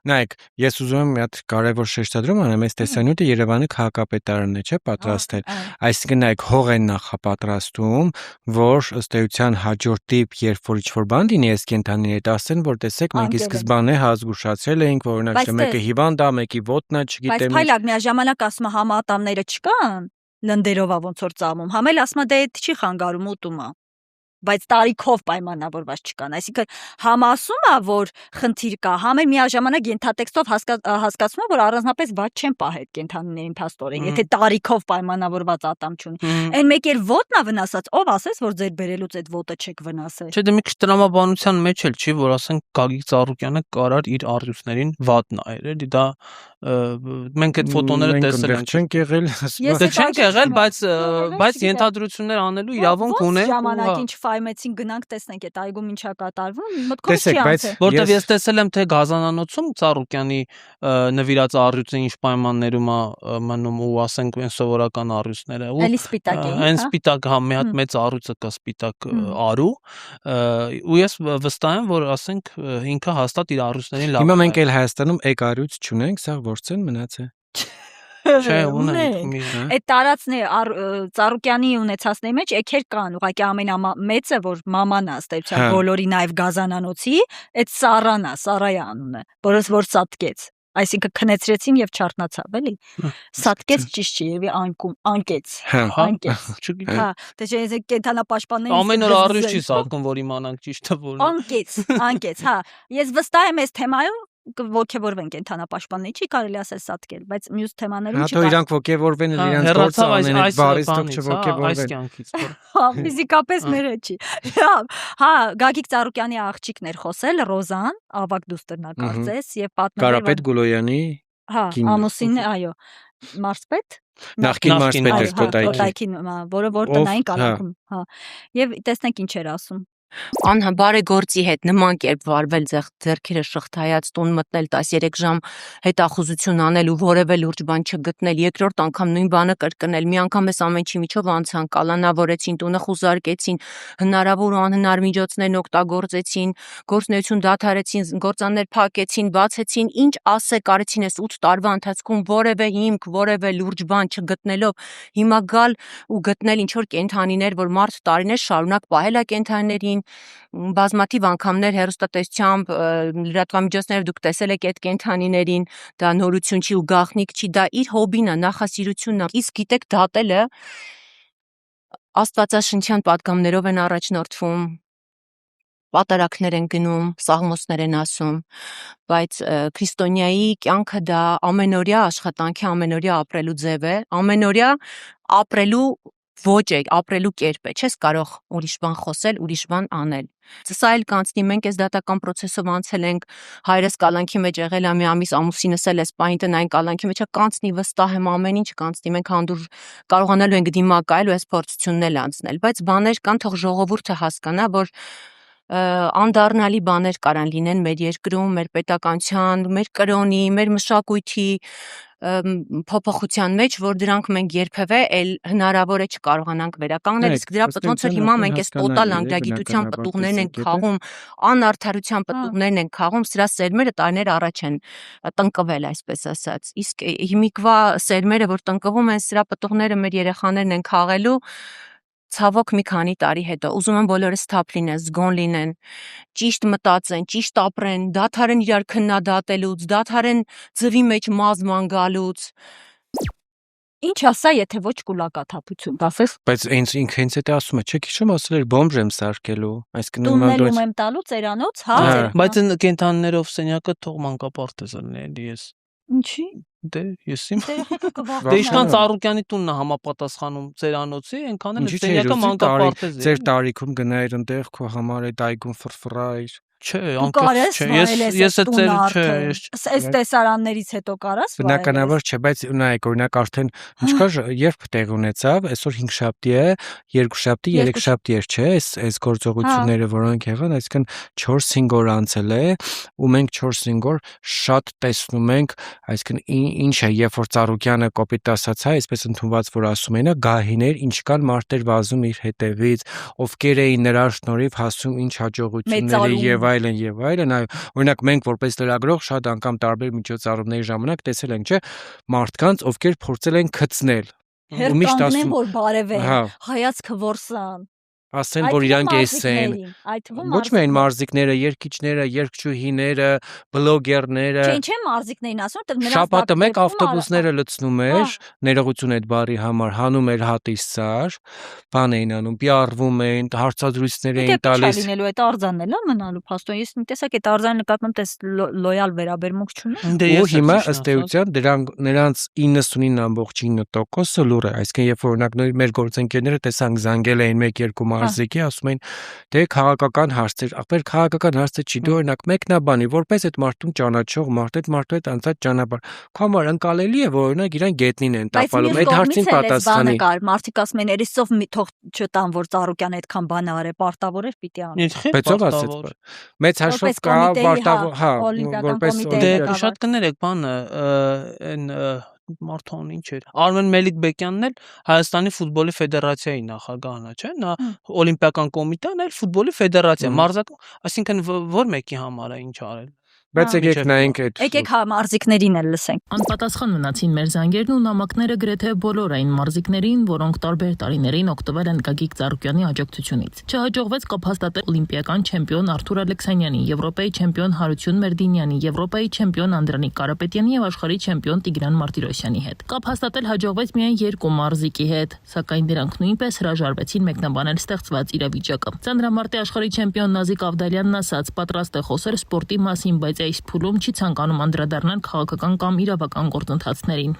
Նայեք, ես ուզում եմ մի հատ կարևոր շեշտադրում անեմ, այս տեսանյութը Երևանի քաղաքապետարանն է, չէ՞, պատրաստել։ Այսինքն նայեք, հող են նախապատրաստում, որ ըստ էության հաջորդ տիպ, երբ որ ինչ-որ բան լինի, այս կենդանիների ասեն, որ տեսեք, մենք ի սկզբանե զգուշացրել էինք, որ օրինակ մեկը հիվանդ է, մեկի ոտն է, չգիտեմ։ Բայց փայլակ միաժամանակ ասում է համատամները չկան, լնդերով ա ոնց որ ծամում, համել ասում է դե այդ չի խանգարում ուտումը։ Բայց տարիքով պայմանավորված չկան, այսինքն համ ասում է, որ խնդիր կա, համ էլ միաժամանակ ենթատեքստով հասկացում է, որ առանձնապես ված չեն պահել կենդանիներին փաստորեն, եթե տարիքով պայմանավորված ատամ չունի։ Այն մեկ էլ ոտն է վնասած, ով ասես, որ ձեր բերելուց այդ ոտը չեք վնասել։ Չէ, դե մի քիչ տրամաբանության մեջ էլ չի, որ ասենք Գագիկ Ծառուկյանը կարար իր առյուծներին վատ նայեր, էլի դա մենք այդ ֆոտոները տեսել ենք։ Չենք եղել, դե չենք եղել, բայց ենթադրություններ անելու իրավունք ունեն։ Ժամանակ ինչ ֆայմեցին գնանք տեսնենք այդ այգում ինչա կատարվում, մտքով չի անցել։ Որտեվ ես տեսել եմ թե Գազանանոցում Ծառուկյանի նվիրած առյուծը ինչ պայմաններում է մնում ու ասենք այն սովորական առյուծները։ Էլի սպիտակ է։ Այն սպիտակ, հա, մի հատ մեծ առյուծը կա սպիտակ արու, ու ես վստահ եմ, որ ասենք ինքը հաստատ իր առյուծներին լավ։ Հիմա մենք էլ Հայաստանում եկ առյուծ չունենք, սա որցեն մնաց է։ Չէ, ունենք։ Այդ տարածքն Ծառուկյանի ունեցածների մեջ եկեր կան, ուղղակի ամենամեծը, որ մաման է ըստեյության բոլորի նաև Գազանանոցի, այդ Սառան է, Սառայի անունը, որը որ սատկեց։ Այսինքն քնեցրեցին եւ չարտնացավ, էլի։ Սատկեց ճիշտ չի, եւի անկեց։ Անկեց։ Հա, դե չէ, կենթանապաշտպաններին ամեն օր առյուծ չի սատկում, որ իմանանք ճիշտը որն է։ Անկեց, հա։ Ես վստահ եմ այս թեմայում ոգևորվեն կենթանապաշտպանների, չի կարելի ասել սատկել, բայց մյուս թեմաներում չկա։ Հա, իրանք ոգևորվեն, իրանք գործ անեն, այդ բարից թող չոգևորվեն։ Հա, ֆիզիկապես մերը չի։ Հա, Գագիկ Ծառուկյանի աղջիկն էր խոսել, Ռոզան, ավագ դուստր կարծես, եւ պատմել Կարապետ Գուլոյանի հա, ամուսինն է, այո, մարզպետ նախկին մարզպետ էր Կոտայքի, որը որ տնային կալանքում, հա։ Եվ տեսնենք ինչ էր ասում։ Անհաբարեգործի հետ նման կերպ վարվել, ձեռքերը շղթայած տուն մտնել 13 ժամ հետախուզություն անել ու որևէ լուրջ բան չգտնել, երկրորդ անգամ նույն բանը կրկնել, մի անգամ էս ամեն ինչի միջով անցան, կալանավորեցին, տունը խուզարկեցին, հնարավոր ու անհնար միջոցներն օգտագործեցին, գործունեություն դադարեցին, գործաններ փակեցին, բացեցին, ինչ ասեք արեցին այս 8 տարվա ընթացքում որևէ հիմք, որևէ լուրջ բան չգտնելով, հիմա գալ ու գտնել ինչ որ կենդանիներ, որ մարդ տարիներ շարունակ պահել է կենդանիներին, բազմաթիվ անգամներ հեռուստատեսությամբ լրատվամիջոցներով դուք տեսել եք այդ կենդանիներին, դա նորություն չի ու գաղտնիք չի, դա իր հոբին է, նախասիրությունն է։ Իսկ գիտեք, դատելը աստվածաշնչյան պատգամներով են առաջնորդվում, պատարակներ են գնում, սաղմոսներ են ասում, բայց քրիստոնյայի կյանքը դա ամենօրյա աշխատանքի, ամենօրյա ապրելու ձև է, ամենօրյա ապրելու ոճ է, ապրելու կերպ է, չես կարող ուրիշ բան խոսել, ուրիշ բան անել։ Սա էլ կանցնի, մենք այս դատական process-ով անցել ենք, հայրս կալանքի մեջ եղել է մի ամիս, ամուսինս էլ էս պահին տնային կալանքի մեջ է, կանցնի, վստահ եմ ամեն ինչ կանցնի, մենք հանդուր կարողանալու ենք դիմակայել ու այս փորձությունն էլ անցնել, բայց բաներ կան, թող ժողովուրդը հասկանա, որ անդառնալի բաներ կարան լինեն մեր երկրում, մեր պետականության, մեր կրոնի, մեր մշակույթի փոփոխության մեջ, որ դրանք մենք երբևէ էլ հնարավոր է չկարողանանք վերականգնել, իսկ դրա ոնց որ հիմա մենք այս տոտալ անգրագիտության պտուղներն ենք խաղում, անարդարության պտուղներն ենք խաղում, սրա սերմերը տարիներ առաջ են տնկվել, այսպես ասած, իսկ հիմիկվա սերմերը, որ տնկվում են, սրա պտուղները մեր երեխաներն են խաղելու, ցավոք մի քանի տարի հետո ուզում եմ բոլորս թափ լինեն, զգոն լինեն, ճիշտ մտածեն, ճիշտ ապրեն, դադարեն իրար քննադատելուց, դադարեն ձվի մեջ մազման գալուց։ Ինչ ասա, եթե ոչ կուլակաթափություն, ասես։ Բայց ինքը հենց այդ ասում է, չէ՞, հիշում ասել էր բոմբ եմ սարքելու, այսինքն տունելում եմ տալու ծերանոց, հա։ Բայց կենդաններով սենյակը թող մանկապարտեզ լինի, ես։ Ինչի։ Դե ես իմ դե իշքան Ծառուկյանի տունն է համապատասխանում ծերանոցի, այնքան էլ սենյակը մանկապարտեզ է։ Ձեր տարիքում գնայր այնտեղ քո համար այդ այգուն ֆրֆռայր, Չէ, Դու անկեղծ կարես չէ։ վայելես Ես այդ այդ տունը չէ, արդեն։ ես Այս տեսարաններից հետո կարաս վայելես։ Բնականաբար չէ, բայց նայեք, օրինակ արդեն ինչքան երբ տեղ ունեցավ, այսօր 5-շաբթի է, 2-շաբթի, 3-շաբթի էր, չէ, այս գործողությունները, որոնք եղան, այսինքն 4-5 օր անցել է, ու մենք 4-5 օր շատ տեսնում ենք, այսինքն ինչ է, երբ որ Ծառուկյանը կոպիտ ասած հայ, այսպես ընդունված որ ասում են, գահիներ, ինչ կան մարդեր վազում իր հետևից, ովքեր էին նրա շնորհիվ հասում ինչ հաջողությունների եւ այլն, օրինակ մենք որպես լրագրող շատ անգամ տարբեր միջոցառումների ժամանակ տեսել ենք, չէ, մարդկանց, ովքեր փորձել են գցնել։ Հերթ կանգնեն, որ բարևեն, հայացքը որսան։ Ասեն, որ իրանք էս են։ Ոչ միայն մարզիկները, երգիչները, երգչուհիները, բլոգերները։ Չէ, մարզիկներին ասում, որտեղ նրանց շաբաթը մեկ ավտոբուսները լցնում էր, ներողություն այդ բառի համար, հանում էր հատիսար, բան էին անում, պիարվում էին, հարցազրույցներ էին տալիս։ Լինելու այդ արձանն էլ մնալու փաստորեն։ Ես տեսակ այդ արձանը նկատմամբ տես լոյալ վերաբերմունք չունի։ Ու հիմա ըստ էության նրանց 99.9%-ը լուր է, այսինքն երբ որ օրինակ մեր գործընկերները տեսանք զանգել էին 1-2 մարզիկի, ասում էին, դե քաղաքական հարցեր, ախպեր քաղաքական հարցեր չի, դու օրինակ մեկնաբանի, որպես այդ մարդուն ճանաչող մարդ, այդ մարդու հետ անցած ճանապարհ, քո համար ընկալելի է, որ օրինակ իրան գետնին են տապալում, այդ հարցին պատասխանի։ Մարդիկ ասում են, «Երիսով մի թող չտան, որ Ծառուկյանը այդքան բան արե, պարտավոր էր պիտի անի»։ Բայց ով ասեց։ Մեծ հաշվով կա պարտավոր, հա, որպես դե շատ կներեք բանը, այն Մարտոն ինչ էր։ Արմեն Մելիքբեկյանն էլ Հայաստանի ֆուտբոլի ֆեդերացիայի նախագահն է, չէ՞, նա օլիմպիական կոմիտեն էլ ֆուտբոլի ֆեդերացիա, մարզական, այսինքն որ մեկի համար է ինչ արել։ Բայց եկեք նայենք այդ։ Եկեք մարզիկներին էլ լսենք։ Անպատասխան մնացին մեր զանգերն ու նամակները գրեթե բոլոր այն մարզիկներին, որոնք տարբեր տարիներին օգտվել են Գագիկ Ծառուկյանի աջակցությունից։ Չհաջողվեց կապ հաստատել օլիմպիական չեմպիոն Արթուր Ալեքսանյանի, Եվրոպայի չեմպիոն Հարություն Մերդինյանի, Եվրոպայի չեմպիոն Անդրանիկ Կարապետյանի եւ աշխարհի չեմպիոն Տիգրան Մարտիրոսյանի հետ։ Կապ հաստատել հաջողվեց միայն 2 մարզիկի հետ, սակայն դրանք նույնպես հրաժարվեցին մեկնաբանել ստեղծված իրավիճակը։ Ծանրամարտի աշխարհի չեմպիոն Նազիկ Ավդալյանն ասաց, պատրաստ է խոսել սպորտի մասին, բայց այս փուլում չի ցանկանում անդրադառնալ քաղաքական կամ իրավական գործընթացներին։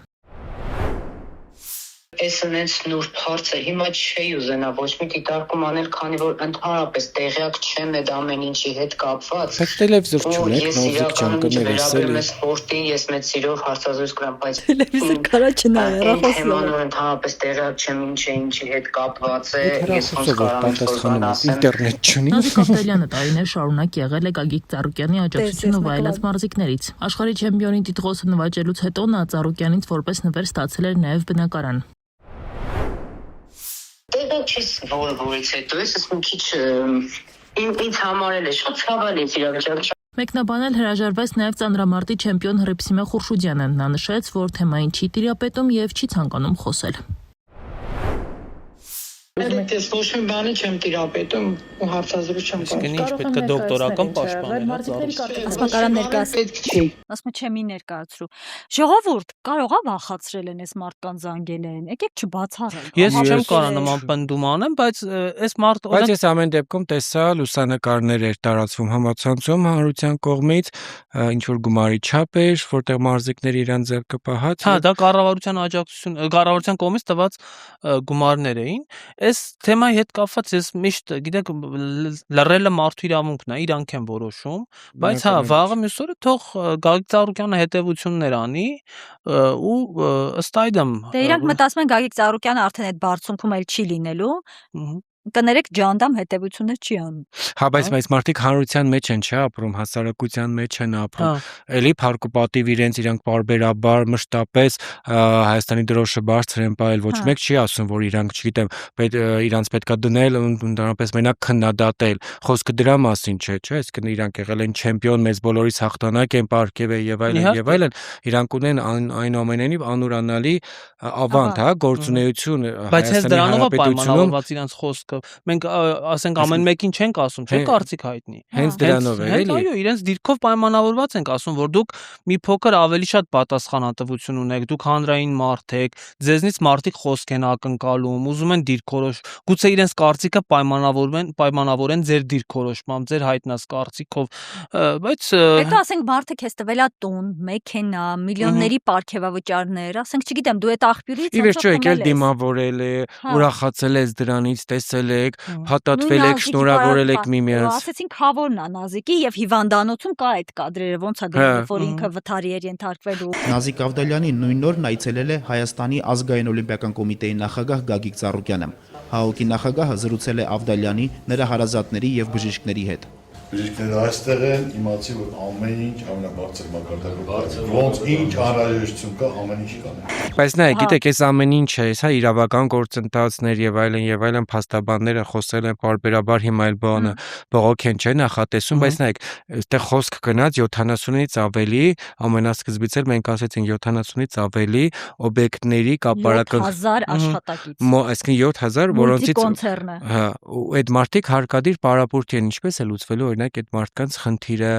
Էսնենց նուրբ հարցը հիմա չի ուզենա ոչ մի դիտարկում անել, քանի որ ընդհանրապես տեղյակ չեմ այդ ամեն ինչի հետ կապված։ Բայց տելևիզոր չունեք, նոզիկ չեմ կներես էլի։ Սպորտին ես մեծ սիրով հարցազրույց կրամ, բայց տելևիզոր կարա չնայ, հեռախոսով ընդհանրապես տեղյակ չեմ ինչի հետ կապված է, ես ոնց կարամ ասեմ։ Ինտերնետ չունի։ Նազիկ Ավդալյանը տարիներ շարունակ եղել է Գագիկ Ծառուկյանի աջակցությունը վայելած մարզիկներից։ Աշխարհի չեմպիոնի տիտղոսը նվաճելուց հետո նա Ծառուկյանից որպես նվեր ստացել էր նաև բնակարան։ Տեղը չես որից հետո ես մի քիչ ինձ համար էլ է շատ ցավալի իրավիճակ։ Մեկնաբանել հրաժարվեց նաև ծանրամարտի չեմպիոն Հռիփսիմե Խուրշուդյանը, նա նշեց, որ թեմային չի տիրապետում եւ չի ցանկանում խոսել։ Ես ոչ մի բանի չեմ տիրապետում ու հարցազրույց չեմ կարող։ Ինչ պետք է դոկտորական պաշտպանել։ Ասպակարան ներկայացրու։ Ասում չեմ մի ներկայացրու։ Ժողովուրդ, կարողա վախացրել են այս մարդկանց զանգել են։ Եկեք չբացառել։ Ես չեմ կարող նման պնդում անեմ, բայց այս մարդը Բայց ես ամեն դեպքում տեսա լուսանկարներ էր տարածվում համացանցում հանրության կողմից, ինչ որ գումարի չափ էր, որտեղ մարզիկները իրան ձեռքը պահած։ Հա, դա կառավարության աջակցություն, կառավարության կողմից տված գումարներ էին։ Այս թեմայի հետ կապված ես միշտ, գիտեք, լռելը մարդու իրավունքն է, իրանք են որոշում, բայց հա, վաղը մյուս օրը թող Գագիկ Ծառուկյանը հետևություններ անի ու ըստ այդմ։ Դե իրանք մտածում են Գագիկ Ծառուկյանը արդեն այդ բարձունքում էլ չի լինելու։ Կներեք ջանդամ հետևություններ չի անում։ Հա, բայց մարդիկ հանրության մեջ են, չէ, ապրում, հասարակության մեջ են ապրում։ Էլի փառք ու պատիվ իրենց իրանք բարբերաբար մշտապես Հայաստանի դրոշը բարձր են պահել, ոչ մեկ չի ասում, որ իրանք, չգիտեմ, իրանք պետքա դնել, ընդհանրապես մենակ քննադատել։ Խոսքը դրա մասին չէ, այսինքն իրանք եղել են չեմպիոն, մեզ բոլորիս հաղթանակ են պարգևել եւ այլն, իրանք ունեն այնուամենայնիվ անուրանալի ավանդ, հա, գործունեություն Հայաստանի Հանրապետությունում։ Բայց իրանք խոսքը մենք ասենք ամեն մեկին չենք ասում, չէ՞ կարծիք հայտնի։ Հենց դրանով է, էլի։ Այո, իրենց դիրքով պայմանավորված ենք ասում, որ դուք մի փոքր ավելի շատ պատասխանատվություն ունեք, դուք հանրային մարդ եք, ձեզնից մարդիկ խոսք են ակնկալում, ուզում են դիրքորոշ, գուցե իրենց կարծիքը պայմանավորեն ձեր դիրքորոշմամբ, ձեր հայտնած կարծիքով, բայց հետո ասենք մարդը քեզ տվել է տուն, մեքենա, միլիոնների պարգևավճարներ, ասենք չգիտեմ, դու այդ աղբյուրից ի վերջո եկել դիմավորել է, ուրախացել ես դրանից, տեսել խոսել եք, փաթաթվել եք, շնորհավորել եք միմյանց։ Ասեցին քավորն է Նազիկի եւ հիվանդանոցում կա այդ կադրերը, ոնց է դեպի որ ինքը վթարի էր ենթարկվելու։ Նազիկ Ավդալյանի նույն օրն այցելել է Հայաստանի ազգային օլիմպիական կոմիտեի նախագահ Գագիկ Ծառուկյանը։ ՀԱՕԿ-ի նախագահը զրուցել է Ավդալյանի, նրա հարազատների եւ բժիշկների հետ։ Բժիշկները այստեղ են, իմացի որ ամեն ինչ ամենաբարձր մակարդակով ոնց ինչ անհրաժեշտություն կա, ամեն ինչ կա։ Բայց նայ, գիտեք, այս ամեն ինչը, հա իրավական գործընթացներ եւ այլն փաստաբանները խոսել են բարբերաբար հիմա այլ բանը բողոք են չէ նախատեսում, բայց նայեք, այստեղ խոսք գնաց 70-ից ավելի, ամենասկզբից էլ մենք ասեցինք 70-ից ավելի օբյեկտների կապարակը 7000 աշխատակից։ Այսինքն 7000, որոնցից կոնցեռնը։ հա, ու այդ մարդիկ հարկադիր պարապորտի են, ինչպես է լուծվելու օրինակ այդ մարդկանց խնդիրը,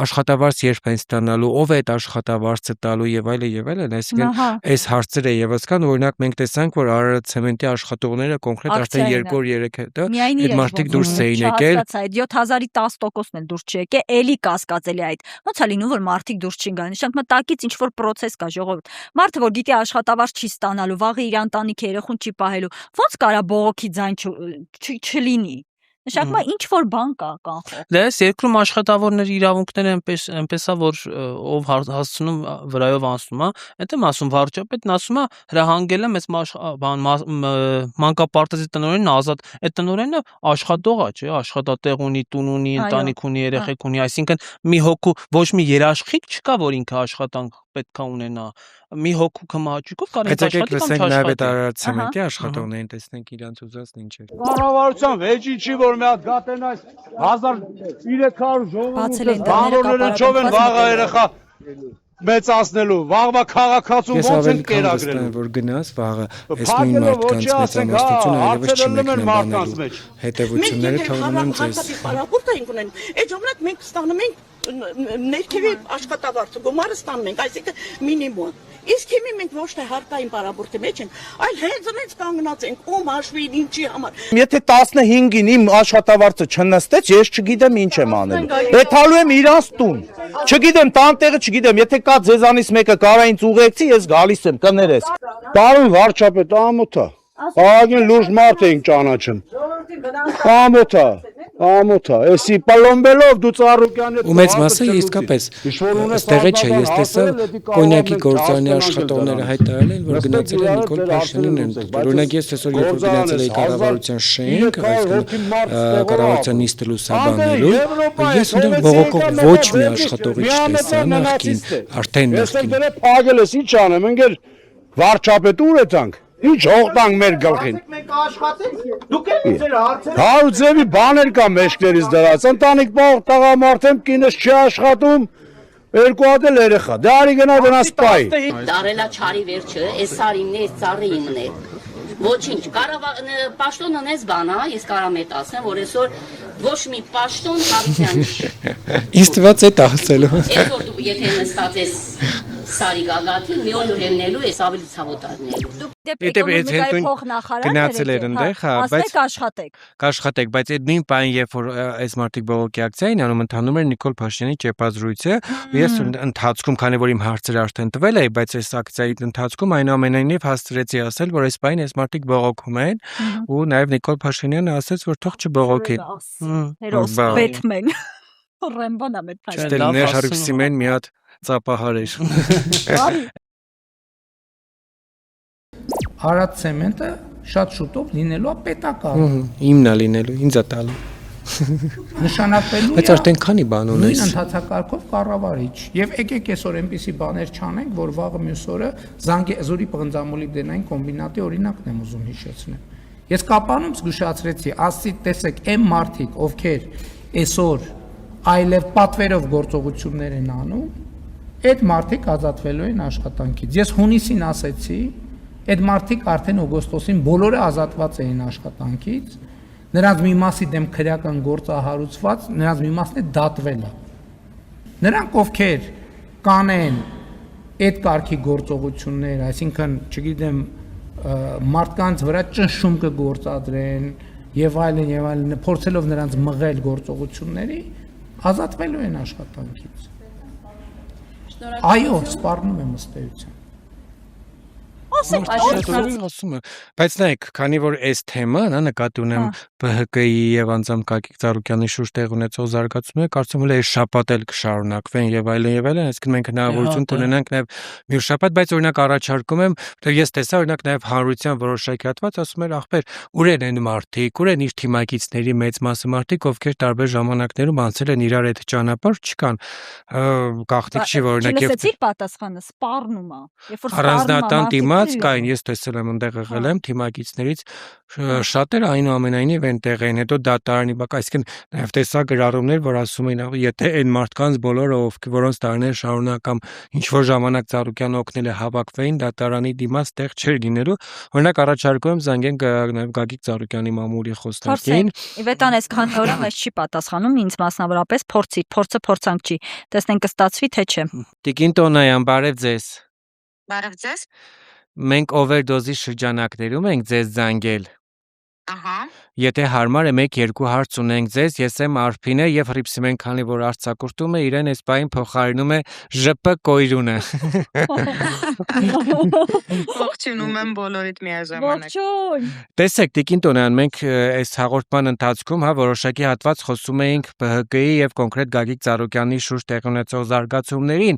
աշխատավարձ երբ են ստանալու, ով է այդ աշխատավարձը տալու եւ այլն, այսինքն այս հարցերը եւս կան, օրինակ մենք տեսանք, որ Արարատ ցեմենտի աշխատողները կոնկրետ արդեն 2-3 հետո այդ մարդիկ դուրս էին եկել։ Այդ 7000-ի 10%-ն էլ դուրս չեկե, էլի կասկածելի այդ։ Ոնց է լինում, որ մարդիկ դուրս չեն գալու։ Նշանք մտակից ինչ որ process կա ժողովուրդ։ Մարդը որ գիտի աշխատավարձ չի ստանալու, վաղը իր ընտանիքի երեխուն չի պահելու, ոնց կարա բողոքի ձայն չլինի։ Նշանակում է ինչ որ բան կա կանխող։ Դե այս երկրում աշխատավորների իրավունքները այնպես է որ ով հասցնում վրայով անցնում է, այդտեղ ասում վարչապետն ասում է հրահանգել եմ այս մանկապարտեզի տնօրենն ազատ, այդ տնօրենը աշխատող է, չէ, աշխատատեղ ունի, տուն ունի, ընտանիք ունի, երեխեք ունի, այսինքն մի հոգու ոչ մի երաշխիք չկա, որ ինքը աշխատանք պետք է ունենա։ Մի հոգու կմահաճուկով կարող է աշխատի կամ չաշխատի։ Այդ Արարատ ցեմենտի աշխատողներին տեսնենք իրանց ուզածն ինչ է։ Կառավարության վեճի չի որ մի հատ գատեն այս 1300 ժողովուրդ բանորները չով են վաղ երեխա մեծացնելու, վաղվա քաղաքացու ոնց են կերակրելու։ Որ գնաս վաղը այս նույն մարդկանց մեծամասնությունը այլևս չմեկնաբանելու հետևությունները թողնում են ձեզ։ Պարապորտը ենք ունեն։ Այդ ժամանակ մենք ստանում ենք ներքևի աշխատավարձը, գումարը ստանում ենք, այսինքն մինիմում։ Իսկ հիմա մենք ոչ թե հարկային պարապորտի մեջ ենք, այլ հենց այնց կանգնած ենք, ում հաշվին ինչի համար։ Եթե 15-ին իմ աշխատավարձը չնստեց, ես չգիտեմ ինչ եմ անելու։ Էթալու եմ իրանց տուն։ Չգիտեմ, տանտեղը չգիտեմ, եթե կա ձեզանից մեկը կարա ինձ ուղեկցի, ես գալիս եմ, կներես։ Պարոն վարչապետ, ամոթա։ Ահագին լուրջ մարդ ենք ճանաչում։ Ամոթա, էսի պալոմբելով դու Ծառուկյանի ու մեծ մասը իսկապես այստեղը չէ, ես տեսա կոնյակի գործարանի աշխատողները հայտարարել են, որ գնացել են Նիկոլ Փաշինյանին են տվել։ Օրինակ ես այսօր երբ որ գնացել էի կառավարության շենք, այսինքն կառավարության նիստը լուսաբանելու, ես այնտեղ բողոքող ոչ մի աշխատողի չտեսա նախքին, արդեն նախքին։ Փագել ես ինչ անեմ, ընկեր վարչապետ ուր եթանք։ Ինչ հողտանք մեր գլխին։ Մենք աշխատենք, դուք եք ձեր հարցերը։ Հարու ձևի բաներ կա մեջքներից դրած։ Ընտանիք բող տղամարդ եմ, կինս չի աշխատում, երկու հատ էլ երեխա։ Դե արի գնա դրանց պայ։ Դարելա չարի վերջը, այս սարինն է, այս ծառի իմն է։ Ոչինչ, պաշտոնն էս բան, ես կարամ էդ ասեմ, որ այսօր ոչ մի պաշտոն Հարությունյանի չի։ Իստված է ասելու։ Այսօր դու եթե նստած ես Սարի գագաթին, մի օր ելնելու ես ավելի ցավոտարնելու։ Էկոնոմիկայի փոխնախարարներ եք, ասեք աշխատեք։ Կաշխատեք, բայց այդ նույն պահին, երբ որ այս մարդիկ բողոքի ակցիա էին անում, ընդհանում էր Նիկոլ Փաշինյանի ճեպազրույցը, ես ընթացքում, քանի որ իմ հարցերը արդեն տվել էի, բայց այս ակցիայի ընթացքում այնուամենայնիվ հասցրեցի ասել, որ այս պահին այս մարդիկ բողոքում են, ու նաև Նիկոլ Փաշինյանը ասաց, որ թող չբողոքի։ Հերոս Բեթմեն։ Ռեմբոն է մեր Փաշինյանը։ Ստելներ Հարքսիմեն մի հատ ծապահար էր։ Արարատ ցեմենտը շատ շուտով լինելու է պետական։ Իմն է լինելու, ինձ է տալու։ Նշանակվելու է։ Բայց արդեն քանի բան ունես։ Նույն ընդհանրակարգով կառավարիչ։ Եվ եկեք այսօր այնպիսի բաներ չանենք, որ վաղը մյուս օրը Զանգեզուրի պղնձամոլիբդենային կոմբինատի օրինակն եմ ուզում հիշեցնել։ Ես կապանում զգուշացրեցի, ասի տեսեք, այն մարդիկ, ովքեր այսօր այլև պատվերով գործողություններ են անում, այդ մարդիկ ազատվելու են աշխատանքից։ Ես հունիսին ասեցի, այդ մարդիկ արդեն օգոստոսին բոլորը ազատված էին աշխատանքից, նրանց մի մասի դեմ քրեական գործ է հարուցված, նրանց մի մասն է դատվել է։ Նրանք ովքեր կանեն այդ կարգի գործողություններ, այսինքն, չգիտեմ, մարդկանց վրա ճնշում կգործադրեն եւ այլն, փորձելով նրանց մղել գործողությունների, ազատվելու են աշխատանքից։ Այո, սպառնում եմ ըստ էության։ ասեք ասում է, բայց նայեք, քանի որ այս թեման, հա, նկատի ունեմ ԲՀԿ-ի եւ անձամբ Գագիկ Ծառուկյանի շուրջ տեղ ունեցող զարգացումները, կարծում եմ, այս շաբաթ էլ կշարունակվեն եւ այլն, այսինքն մենք հնարավորություն կունենանք նաեւ մյուս շաբաթ, բայց օրինակ առաջարկում եմ, որտեղ ես տեսա օրինակ նաեւ հանրության որոշակի հատված ասում էր, ախպեր, ուր են մարդիկ, ուր են իր թիմակիցների մեծ մասը մարդիկ, ովքեր տարբեր ժամանակներում անցել են իրար այդ ճանապարհ, չկան գաղտնիք չի, որ օրինակ եւ լսեցիք պատասխանը, սպառնում է, երբ որ առանձնատան դիմաց կային, ես տեսել եմ այնտեղ եղել եմ թիմակիցներից շատերը այնուամենայնիվ այնտեղ են, հետո դատարանի բակ, այսինքն նաև տեսա գրառումներ, որ ասում էին, եթե այն մարդկանց բոլորը, որոնց տարիներ շարունակ կամ ինչ որ ժամանակ Ծառուկյանը օգնել է հավաքվեին, դատարանի դիմաց տեղ չէր լինելու, օրինակ առաջարկում եմ զանգենք նաև Գագիկ Ծառուկյանի մամուլի խոսնակին։ Իվետան այսքան օրը մեզ չի պատասխանում, ինձ մասնավորապես փորձը փորձանք չի, տեսնենք կստացվի թե չէ։ Տիկին Տոնայան, բարև ձեզ։ Բարև ձեզ։ Մենք օվերդոզի շրջանակներում ենք ձեզ զանգել։ Ահա։ Եթե հարմար է 1-2 հարց ունենք ձեզ, ես եմ Արփինը եւ Հրիփսիմեն, քանի որ արձակուրդում է, իրեն այս բային փոխարինում է ԺՊ Կոյրունը։ Ողջունում եմ բոլորիդ միաժամանակ։ Ողջույն։ Տեսեք, Տիկին Տոնայան, մենք այս հաղորդման ընթացքում որոշակի հատված խոսում էինք ԲՀԿ-ի եւ կոնկրետ Գագիկ Ծառուկյանի շուրջ տեղի ունեցող զարգացումներին։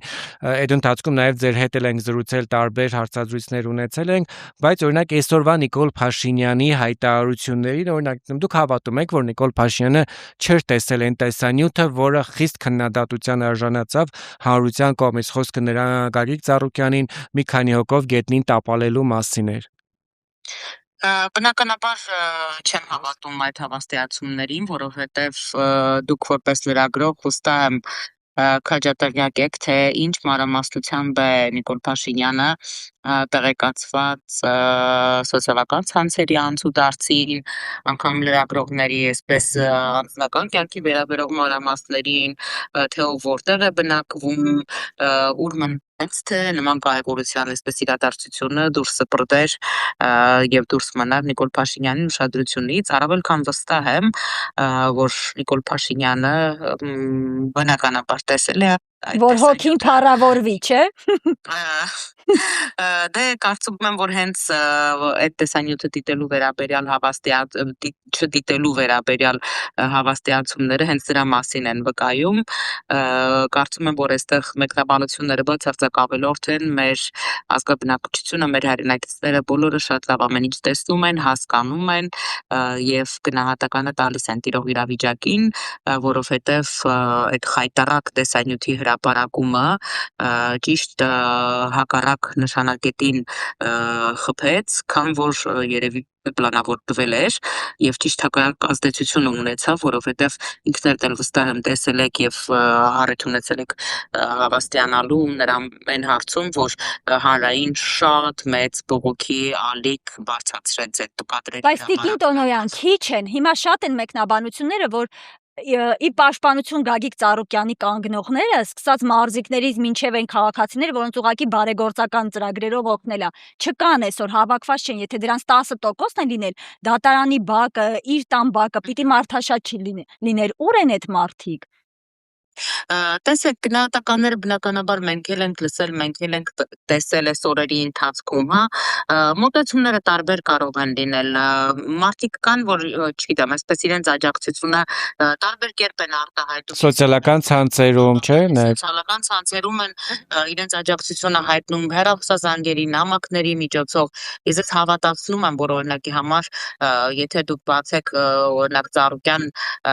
Այդ ընթացքում նաեւ ձեր հետ ենք զրուցել, տարբեր հարցազրույցներ ունեցել ենք, բայց օրինակ այսօրվա Նիկոլ Փաշինյանի հայտարարություններին, օրինակ դուք հավատում եք, որ Նիկոլ Փաշինյանը չէր տեսել այն տեսանյութը, որը խիստ քննադատության արժանացավ հանրության կողմից, խոսքը նրա Գագիկ Ծառուկյանին մի քանի հոգով գետնին տապալելու մասին էր։ Բնականաբար չեմ հավատում այդ հավաստիացումներին, որովհետև դուք որպես լրագրող վստահ եմ քաջատեղյակ եք, թե ինչ մանրամասնությամբ է Նիկոլ Փաշինյանը տեղեկացված սոցիալական ցանցերի անցուդարձին, անգամ լրագրողների այսպես անձնական կյանքի վերաբերող մանրամասներին, թե ով որտեղ է բնակվում, ուր մնաց, թե նման կարևորության այսպես իրադարձությունը դուրս սպրդեր եւ դուրս մնար Նիկոլ Փաշինյանի ուշադրությունից, առավել քան վստահ եմ, որ Նիկոլ Փաշինյանը բնականաբար տեսել է որ հոգին փառավորվի, չէ։ Դե կարծում եմ, որ հենց այդ տեսանյութը դիտելու վերաբերյալ չդիտելու վերաբերյալ հավաստիացումները հենց դրա մասին են վկայում։ Կարծում եմ, որ այստեղ մեկնաբանությունները բացարձակավելորդ են, մեր ազգաբնակչությունը, մեր հայրենակիցները բոլորը շատ լավ ամեն ինչ տեսնում են, հասկանում են եւ գնահատականը տալիս են տիրող իրավիճակին, որովհետեւ այդ խայտարակ տեսանյութի հրապարակումը ճիշտ հակառակ նշանակետին խփեց, քան որ երևի պլանավորվել էր եւ ճիշտ հակառակ ազդեցություն ունեցավ, որովհետեւ ինքներդ էլ վստահ եմ տեսել եք եւ առիթ ունեցել եք հավաստիանալու նրան այն հարցում, որ հանրային շատ մեծ բողոքի ալիք բարձրացրեց այդ կադրերի։ Բայց Տիկին Տոնոյան, քիչ են, հիմա շատ են մեկնաբանությունները, որ ի պաշտպանություն Գագիկ Ծառուկյանի կանգնողները, սկսած մարզիկներից մինչև այն քաղաքացիները, որոնց ուղղակի բարեգործական ծրագրերով օգնելա, չկան այսօր հավաքված չեն, եթե դրանց 10%-ն են լինել, դատարանի բակը, իր տան բակը, պիտի մարդաշատ չի լիներ, ուր են այդ մարդիկ։ Տեսեք, գնահատականները բնականաբար մենք էլ ենք լսել, մենք էլ ենք տեսել այս օրերի ընթացքում, հա, մոտեցումները տարբեր կարող են լինել, մարդիկ կան, որ, չգիտեմ, այսպես իրենց աջակցությունը տարբեր կերպ են արտահայտում։ Սոցիալական ցանցերում, չէ՞, սոցիալական ցանցերում են իրենց աջակցությունը հայտնում հեռախոսազանգերի, նամակների միջոցով։ Ես ես հավատացնում եմ, որ օրինակի համար, եթե դուք բացեք օրինակ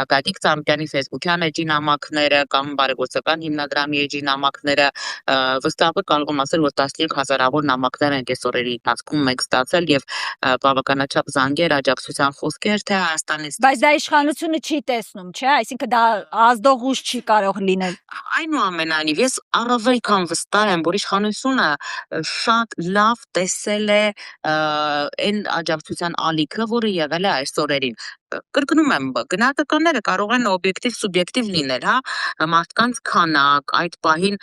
Գագիկ Ծառուկյանի Facebook-յան էջի նամակները կամ բարեգործական հիմնադրամի էջի նամակները, վստահաբար կարող եմ ասել, որ 15,000-ավոր նամակներ են այս օրերի ընթացքում մենք ստացել եւ բավականաչափ զանգեր, աջակցության խոսքեր, թե Հայաստանից։ Բայց դա իշխանությունը չի տեսնում, չէ՞, այսինքն դա ազդող ուժ չի կարող լինել։ Այնուամենայնիվ, ես առավել քան վստահ եմ, որ իշխանությունը շատ լավ տեսել է այն աջակցության ալիքը, որը եղել է այս օրերին։ կրկնում եմ, գնահատականները կարող են օբյեկտիվ, սուբյեկտիվ լինել, հա, մարդկանց քանակ, այդ պահին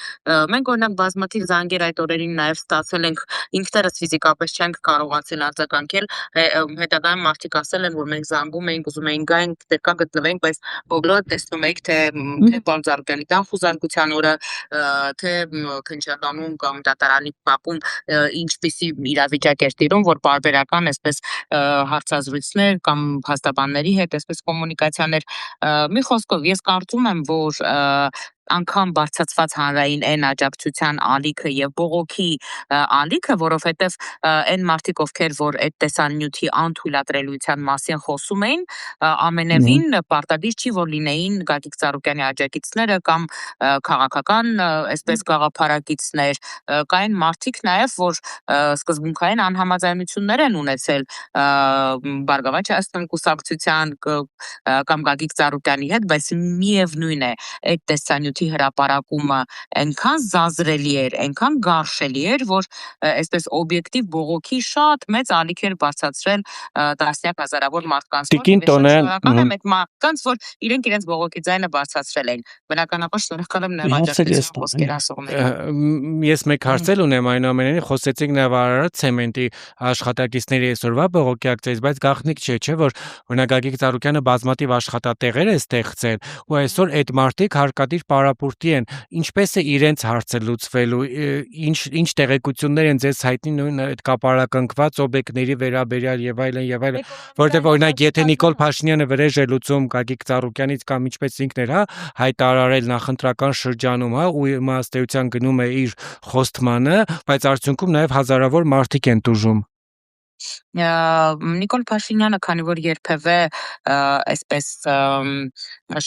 մենք օրինակ բազմաթիվ զանգեր այդ օրերին նաև ստացել ենք, ինքներս ֆիզիկապես չենք կարողացել արձագանքել, հետագայում մարդիկ ասել են, որ մենք զանգում էինք, ուզում էինք գայինք, դեպքա գտնվենք, բայց բոլորը տեսնում եք, թե Պարզարգալի տան խուզարկության օրը, թե Քնչատանում կամ դատարանի պապում ինչպիսի իրավիճակ էր տիրում, որ պարբերական այսպես հարցազրույցներ կամ փաստաբանների հետ այսպես կոմունիկացիաներ, մի խոսքով ես կարծում եմ, որ անգամ բարձրացված հանրային այն աջակցության ալիքը եւ բողոքի ալիքը, որովհետեւ այն մարդիկ, ովքեր որ այդ տեսանյութի անթույլատրելիության մասին խոսում էին, ամենևին պարտադիր չի, որ լինեին Գագիկ Ծառուկյանի աջակիցները կամ քաղաքական այսպես գաղափարակիցներ, կային մարդիկ նաեւ, որ սկզբունքային անհամաձայնություններ են ունեցել Բարգավաճ Հայաստան կուսակցության կամ Գագիկ Ծառուկյանի հետ, բայց միևնույն է այդ տեսանյութի հրապարակումը այնքան զազրելի էր, այնքան գարշելի էր, որ այսպես օբյեկտիվ բողոքի շատ մեծ ալիք էր բարձրացրել տասնյակ հազարավոր մարդկանց մոտ, Տիկին Տոնե, շնորհակալ եմ այդ մարդկանց, որ իրենք իրենց բողոքի ձայնը բարձրացրել են։ Բնականաբար շնորհակալ եմ նաև աջակցության խոսքեր ասողներին։ Ես մեկ հարցել ունեմ, այնուամենայնիվ խոսեցինք նաև Արարատ ցեմենտի աշխատակիցների այսօրվա բողոքի ակցիայից, բայց գաղտնիք չէ, որ օրինակ Գագիկ Ծառուկյանը բազմաթիվ աշխատատեղեր է ստեղծել, ու այսօր այդ մարդիկ հարկադիր պարապուրտի են, ինչպես է իրենց հարցը լուծվելու, ինչ տեղեկություններ են ձեզ հայտնի նույն այդ կապարակնքված օբյեկտների վերաբերյալ եւ այլն, որովհետեւ օրինակ եթե Նիկոլ Փաշինյանը վրեժ է լուծում Գագիկ Ծառուկյանից կամ ինչպես ինքն էր, հա, հայտարարել նախընտրական շրջանում, հա, ու իմաստեյության գնում է իր խոստմանը, բայց արդյունքում նաեւ հազարավոր մարդիկ են տուժում։ Նիկոլ Փաշինյանը, քանի որ երբևէ այսպես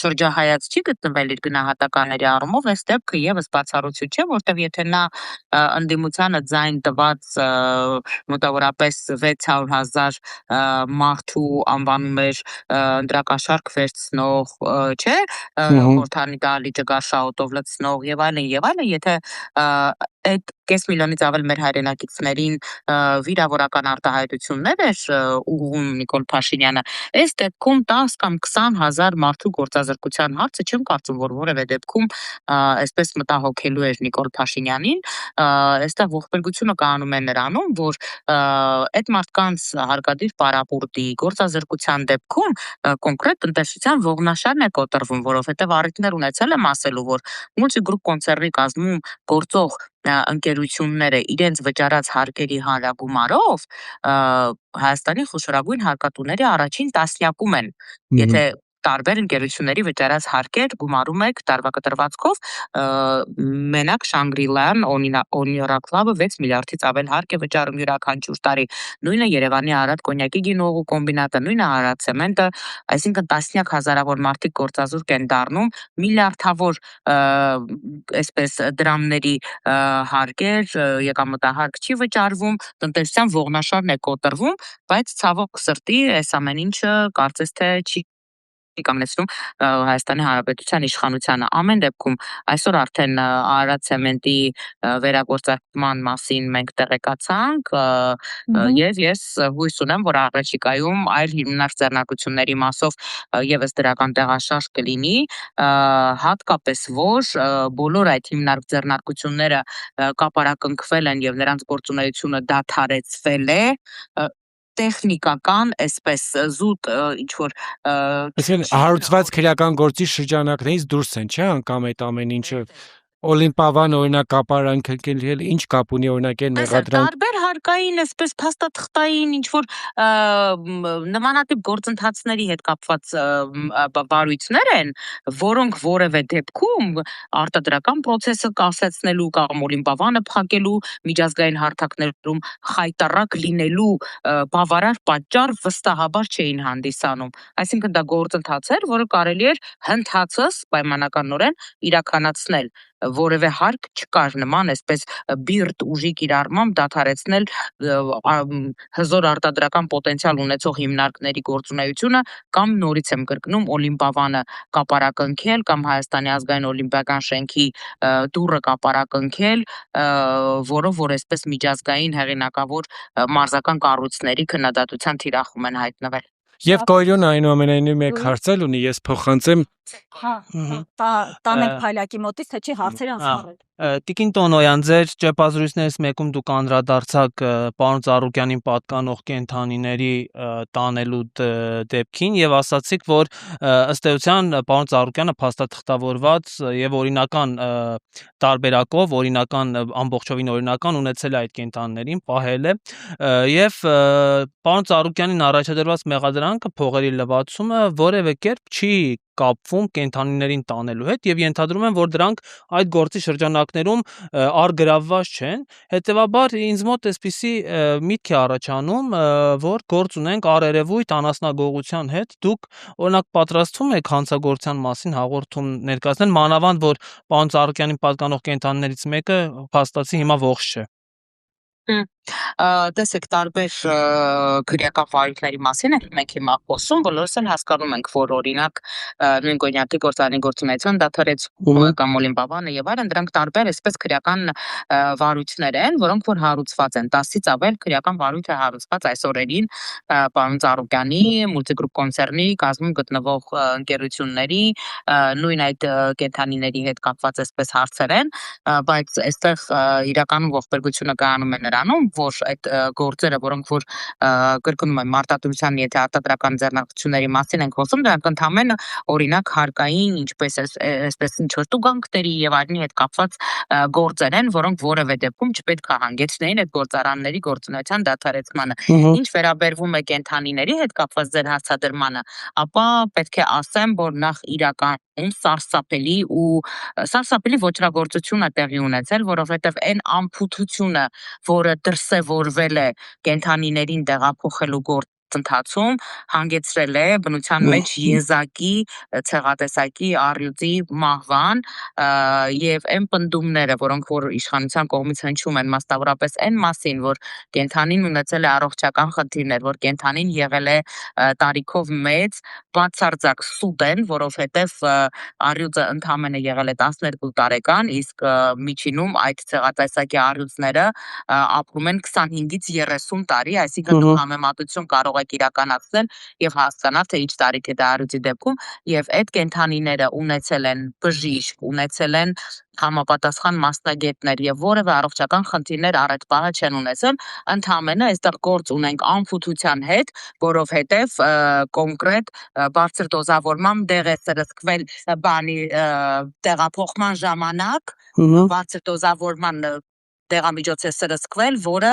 շրջահայաց չի գտնվել իր գնահատականների առումով, այս դեպքը եւս բացառություն չէ, որտեղ եթե նա ընդդիմությանը ձայն տված մոտավորապես 600,000 մարդու անվանում էր ընտրակաշարք վերցնող, չէ, խորհրդանի դալի ճգարշաոտով լցնող եւ այլն, եթե այդ կես միլիոնից ավել մեր հայրենակիցներին վիրավորական արտահայտություններ էր ուղղում Նիկոլ Փաշինյանը, այս դեպքում 10 կամ 20,000 մարդու գործազրկության հարցը չեմ կարծում, որ որևէ դեպքում այսպես մտահոգելու էր Նիկոլ Փաշինյանին, այստեղ ողբերգությունը կանում է նրանում, որ այդ մարդկանց հարկադիր պարապուրտի գործազրկության դեպքում կոնկրետ տնտեսության ողնաշարն է կոտրվում, որովհետև առիթներ ունեցել եմ ասելու, որ Multigroup կոնցեռնի կազմում գործող ընկերությունները իրենց վճարած հարկերի հանրագումարով Հայաստանի խոշորագույն հարկատուների առաջին տասնյակում են, եթե տարբեր ընկերությունների վճարած հարկեր գումարում եք տարվա կտրվածքով, մենակ Շանգրիլան Օնիորա Club-ը 6 միլիարդից ավել հարկ է վճարում յուրաքանչյուր տարի, նույնը Երևանի Արադ կոնյակի գինուղու կոմբինատը, նույնը Արադ ցեմենտը, այսինքն տասնյակ հազարավոր մարդիկ գործազուրկ են դառնում, միլիարդավոր այսպես դրամների հարկեր, եկամտահարկ չի վճարվում, տնտեսության ողնաշարն է կոտրվում, բայց ցավոք սրտի այս ամեն ինչը կարծես թե չի կանգնեցնում Հայաստանի Հանրապետության իշխանությանը։ Ամեն դեպքում այսօր արդեն Արադ ցեմենտի վերագործարկման մասին մենք տեղեկացանք եւ ես հույս ունեմ, որ առաջիկայում այլ հիմնարկ ձեռնարկությունների մասով եւս դրական տեղաշարժ կլինի, հատկապես որ բոլոր այդ հիմնարկ ձեռնարկությունները կապարակնքվել են եւ նրանց գործունեությունը դադարեցվել է տեխնիկական, այսպես զուտ ինչ-որ Այսինքն հարուցված քրեական գործի շրջանակներից դուրս են, չէ՞, անգամ այդ ամեն ինչը Օլիմպիավան օրինակ կապարանքել ինչ կապ ունի օրինակ այն մեղադրանք տարբեր հարկային այսպես փաստաթղթային ինչ որ նմանատիպ գործընթացների հետ կապված բարույցներ են, որոնք որևէ դեպքում արտադրական process-ը կասեցնելու կամ Օլիմպիավանը փակելու միջազգային հարթակներում խայտարակ լինելու բավարար պատճառ վստահաբար չէին հանդիսանում։ Այսինքն դա գործընթաց էր, որը կարելի էր հնդհացս պայմանականորեն իրականացնել որևէ հարկ չկար նման այսպես բիրտ ուժի կիրառմամբ դադարեցնել հզոր արտադրական պոտենցիալ ունեցող հիմնարկների գործունեությունը կամ նորից եմ կրկնում Օլիմպիավանը կապարակնքել կամ Հայաստանի ազգային օլիմպիական շենքի դուռը կապարակնքել, որով որ այսպես միջազգային հեղինակավոր մարզական կառույցների քննադատության թիրախում են հայտնվել։ Եվ Կոյրյոն այնուամենայնիվ մեկ հարցել ունի, ես փոխանցեմ տանենք Փայլակի մոտից, թե չի հարցերը անցնել։ Տիկին Տոնոյան, ձեր ճեպազրույցներից մեկում դուք անդրադարձաք պարոն Ծառուկյանին պատկանող կենդանիների տանելու դեպքին եւ ասացիք, որ ըստ էության պարոն Ծառուկյանը փաստաթղթավորված եւ օրինական տարբերակով, ամբողջովին օրինական ունեցել է այդ կենդանիներին, պահել է եւ պարոն Ծառուկյանին առաջադրված մեղադրանքը փողերի լվացումը որևէ կերպ չի կապվում կենդանիներին տանելու հետ եւ ենթադրում եմ, որ դրանք այդ գործի շրջանակներում արգրավված չեն, հետեւաբար ինձ մոտ էսպիսի միտք է առաջանում, որ գործ ունենք առերևույթ անասնագողության հետ, դուք օրինակ պատրաստվում եք հանցագործության մասին հաղորդում ներկայացնել, մանավանդ որ պարոն Ծառուկյանին պատկանող կենդանիներից մեկը փաստացի հիմա ողջ չէ։ Տեսեք, տարբեր քրեական վարույթների մասին ենք մենք հիմա խոսում, բոլորս էլ հասկանում ենք, որ օրինակ նույն կոնյակի գործարանի գործունեություն դադարեց կամ Օլիմպիադանը եւ այլն, դրանք տարբեր այսպես քրեական վարույթներ են, որոնք որ հարուցված են 10-ից ավել քրեական վարույթ է հարուցված այս օրերին պարոն Ծառուկյանի մուլտիգրուպ կոնցեռնի կազմում գտնվող ընկերությունների նույն այդ կենդանիների հետ կապված այսպես հարցեր են, բայց այստեղ իրականում ողբերգությունը կայանում է նրանում, որ այդ գործերը, որոնք որ կրկնում եմ մարտադրության եթե արտադրական ձեռնարկությունների մասին ենք խոսում, դրանք ընդհանրապես օրինակ հարկային, ինչպես այսպես ինչ որ տուգանքների եւ այլնի հետ կապված գործեր են, որոնք որևէ դեպքում չպետք է հանգեցնեին այդ գործարանների գործունեության դադարեցմանը։ Ինչ վերաբերվում է կենդանիների հետ կապված ձեր հարցադրմանը, ապա պետք է ասեմ, որ նախ իրական սարսափելի ոչրագործություն է տեղի ունեցել, որովհետև այն ամփոփությունը, որը դրսևորվել է կենդանիներին տեղափոխելու գործընթացում, հանգեցրել է բնության մեջ եզակի ցեղատեսակի առյուծի մահվան եւ այն պնդումները, որոնք որ իշխանության կողմից հնչում են, մասնավորապես այն մասին, որ կենդանին ունեցել է առողջական խնդիրներ, որ կենդանին եղել է տարիքով մեծ, բացարձակ սուտ են, որովհետեւ առյուծը ընդամենը եղել է 12 տարեկան, իսկ միջինում այդ ցեղատեսակի առյուծները ապրում են 25-ից 30 տարի, այսինքն դուք համեմատություն կարող եք իրականացնել եւ հասկանալ, թե ինչ տարիք է դա առյուծի դեպքում, եւ այդ կենդանիները ունեցել են բժիշկ, ունեցել են համապատասխան մասնագետներ եւ որևէ առողջական խնդիրներ առ այդ պահը չեն ունեցել, ընդհանրապես այստեղ գործ ունենք անփութության հետ, որովհետեւ կոնկրետ բարձր դոզավորման դեղ է սրսկվել բանի տեղափոխման ժամանակ, բարձր դոզավորման դեղամիջոց է սրսկվել, որը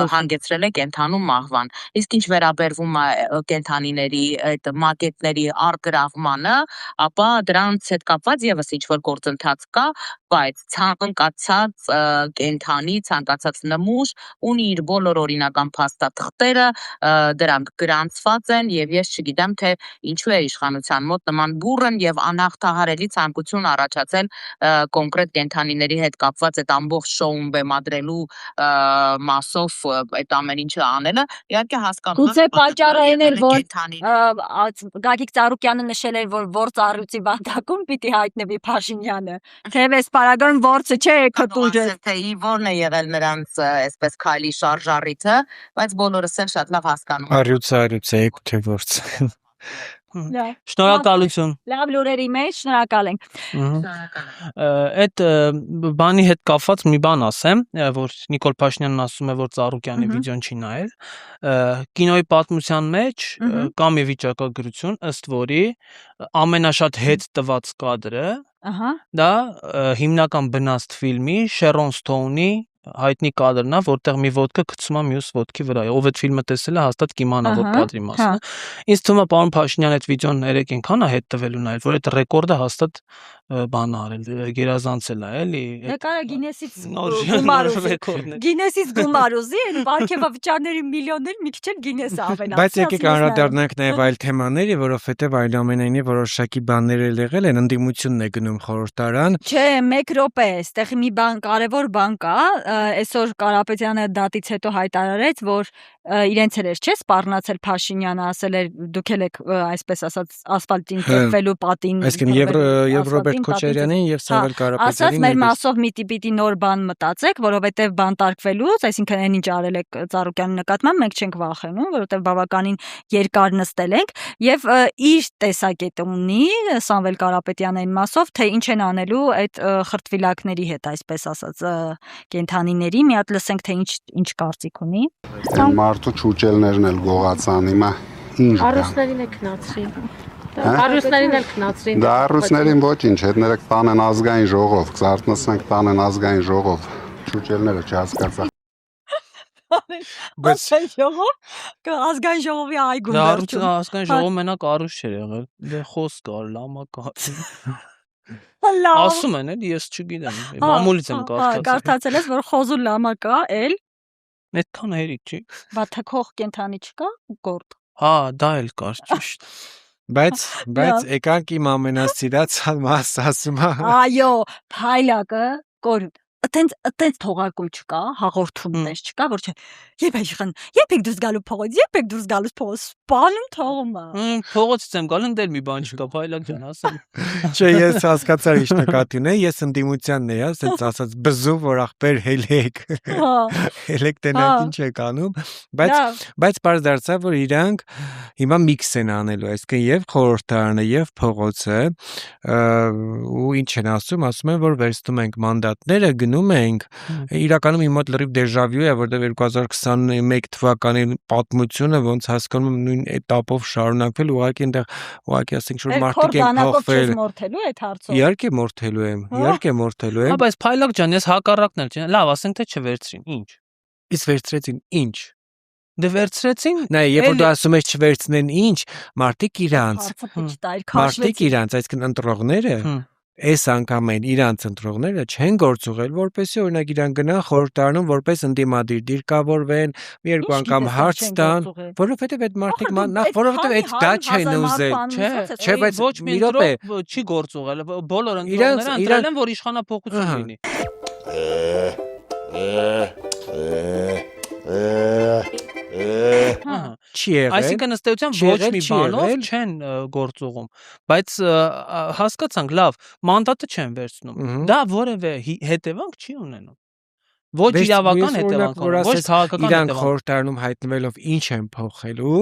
հանգեցրել է կենդանու մահվան։ Իսկ ինչ վերաբերվում է կենդանիների այդ մակետների արգրավմանը, ապա դրանց հետ կապված եւս ինչ որ գործընթաց կա, բայց ցանկացած կենդանի, ցանկացած նմուշ ունի իր բոլոր օրինական փաստաթղթերը, դրանք գրանցված են եւ ես չգիտեմ թե ինչու է իշխանության մոտ նման բուրըն եւ անհաղթահարելի ցանկություն առաջացել կոնկրետ կենդանիների հետ կապված այդ ամբողջ շոուն բեմադրելու մասով այդ ամեն ինչը անելը, իհարկե հասկանում եմ։ Գուցե պատճառը այն էր, որ Գագիկ Ծառուկյանը նշել էր, որ ծառյուծի բանտակում պիտի հայտնվի Փաշինյանը, թեև պարագան որցը չէ քտուժը։ Թե որն է եղել նրանց այսպես քայլի շարժառիթը, բայց բոլորս էլ շատ լավ հասկանում ենք։ Առյուծը է, թե որց։ Շնորհակալություն։ Լավ լուրերի մեջ շնորհակալ ենք։ Այդ բանի հետ կապված մի բան ասեմ, որ Նիկոլ Փաշինյանն ասում է, որ Ծառուկյանի վիդեոն չի նայել։ Կինոյի պատմության մեջ կա մի վիճակագրություն, ըստ որի ամենաշատ հետ տված կադրը դա հիմնական բնաստ ֆիլմի Շերոն Սթոունի հայտնի կադրն է, որտեղ մի ոդկը գցում է մյուս ոդկի վրա։ Ով այդ ֆիլմը տեսել է, հաստատ կիմանա որ կադրի մասն է։ Ինձ թվում է պարոն Փաշինյանը այդ վիդեոն երեք այնքան է հետ տվելու նայել, որ այդ ռեկորդը հաստատ բան արել, գերազանցել է, էլի։ Դա կարա Գինեսից գումար ուզի, այն վարքեվավճարների միլիոններ մի քիչ էլ Գինեսը ավելացրել։ Բայց եկեք անդրադառնանք նաև այլ թեմաների, որովհետև այնուամենայնիվ որոշակի բաներ էլ եղել են, ընդդիմությունն է գնում խորհրդարան։ Չէ, 1 րոպե, այստեղ մի բան կարևոր բան կա, այսօր Կարապետյանը դատից հետո հայտարարեց, որ իրենց էր չէ սպառնացել Փաշինյանը, ասել էր դուք եք այսպես ասած ասֆալտին կերվելու պատին, այսինքն եւ Ռոբերտ Քոչարյանին եւ Սամվել Կարապետյանին ասած մեր մասով պիտի նոր բան մտածեք, որովհետեւ բանտարկվելուց, այսինքն այն ինչ արել եք Ծառուկյանի նկատմամբ մենք չենք վախենում, որովհետեւ բավականին երկար նստել ենք եւ իր տեսակետը ունի Սամվել Կարապետյանը այն մասով, թե ինչ են անելու այդ խրտվիլակների հետ, այսպես ասած կենթանիների, մի հատ լսենք թե ինչ կարծիք ունի։ Մարդու ճուճելներն էլ գողացան, հիմա ինչ կան։ Արուսներին է քնացրին։ Արուսներին էլ քնացրին։ Դա արուսներին ոչինչ, հետները կտանեն ազգային ժողով, կզարթնացնենք տանեն ազգային ժողով, ճուճելները չհասկացա։ Բայց ազգային ժողովի այգուն վերջում։ Դա ազգային ժողով մենակ Արուշ չէր եղել, դե խոսք կար, լամա կար։ Ասում են էլի, ես չգիտեմ, մամուլից եմ կարդացել։ Կարդացել ես, որ խոզու լամա կա, էլ այդքան հերիք չի։ Բա թքող կենթանի չկա, գործ։ Հա, դա էլ կար, ճիշտ։ Բայց եկանք իմ ամենասիրած մասը ասում է։ Այո, փայլակը կորուտ։ Այդտենց թողարկում չկա, հաղորդումներ չկա, որ չէ։ Երբ եք դուրս գալու փողոց, երբ եք դուրս գալու փողոց, սպանում թողում է։ Փողոցից եմ գալու, դեռ մի բան չկա, փայլակ ջան, ասեմ։ Չէ, ես հասկացա ինչ նկատի ունի, ես ընդդիմությանն էի, ասած ասած բզու, որ ախպեր հելեք։ Հելեք տենակ ինչ եք անում, բայց բարձ դարձավ, որ իրանք հիմա միքս են անելու, այսինքն եւ խորհրդարանը եւ փողոցը, ու ինչ են ասում են, որ վերցնում ենք մանդատները, գնում ենք, իրականում իմ մոտ լրիվ դեժավյու է, որտեղ 2021 թվականի պատմությունը ոնց հասկանում եմ նույն էտապով շարունակվել, ուղղակի ասենք որ մարդիկ են փոխվել։ Մորթելու այդ հարցով։ Իհարկե մորթելու եմ։ Հա, բայց փայլակ ջան, ես հակառակն էլ չեմ։ Լավ, ասենք թե չվերցրին, ինչ։ Իսկ վերցրեցին ինչ։ Դե վերցրեցին։ Նայ, երբ որ դու ասում ես չվերցնեն ինչ, մարդիկ իրանց, այսինքն ընտրողները այս անգամ են իրանց ընտրողները չեն գործուղել, որպեսզի օրինակ իրան գնան խորհրդարանում որպես ընդդիմադիր դիրքավորվեն, մի երկու անգամ հարց տան, որովհետև այդ մարդիկ որովհետև այդ դա չեն ուզել, չէ, բայց ոչ մի ընտրող չի գործուղել, բոլոր ընտրողները ընտրել են, որ իշխանափոխություն լինի։ Չի եղել։ Այսինքն ըստ էության ոչ մի բանով չեն գործուղում, բայց հասկացանք, լավ, մանդատը չեն վերցնում։ Դա որևէ հետևանք չի ունենում։ Ոչ իրավական հետևանք, ոչ քաղաքական հետևանք։ Իրանք խորհրդարանում հայտնվելով ինչ են փոխելու,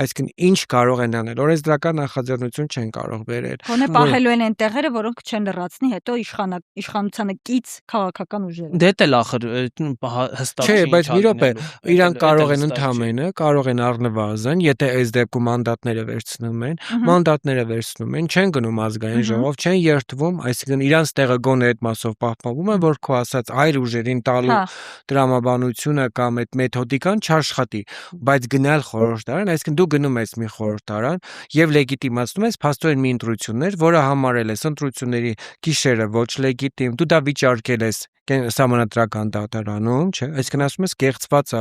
այսինքն ինչ կարող են անել, օրենսդրական նախաձեռնություն չեն կարող բերել։ Գոնե պահելու են այն տեղերը, որոնք չեն լրացնի հետո իշխանությանը կից քաղաքական ուժերը։ Դե էլ ախր հստակ չէ, բայց մի րոպե, իրանք կարող են ընդհանրապես, կարող են առնվազն, եթե այս դեպքում մանդատները վերցնում են, չեն գնում ազգային ժողով, չեն երթվում, այսինքն իրանց տեղը գոնե այդ մասով պահպանվում է, որ քո ասած այլ ուժերին տրամաբանությունը կամ այդ մեթոդիկան չաշխատի, բայց գնալ խորհրդարան, այսինքն դու գնում ես մի խորհրդարան եւ լեգիտիմացնում ես փաստորեն մի ընտրություններ, որը համարել ես ընտրությունների գիշերը ոչ լեգիտիմ, դու դա վիճարկել ես Սահմանադրական դատարանում, չէ, այսինքն ասում ես կեղծված է,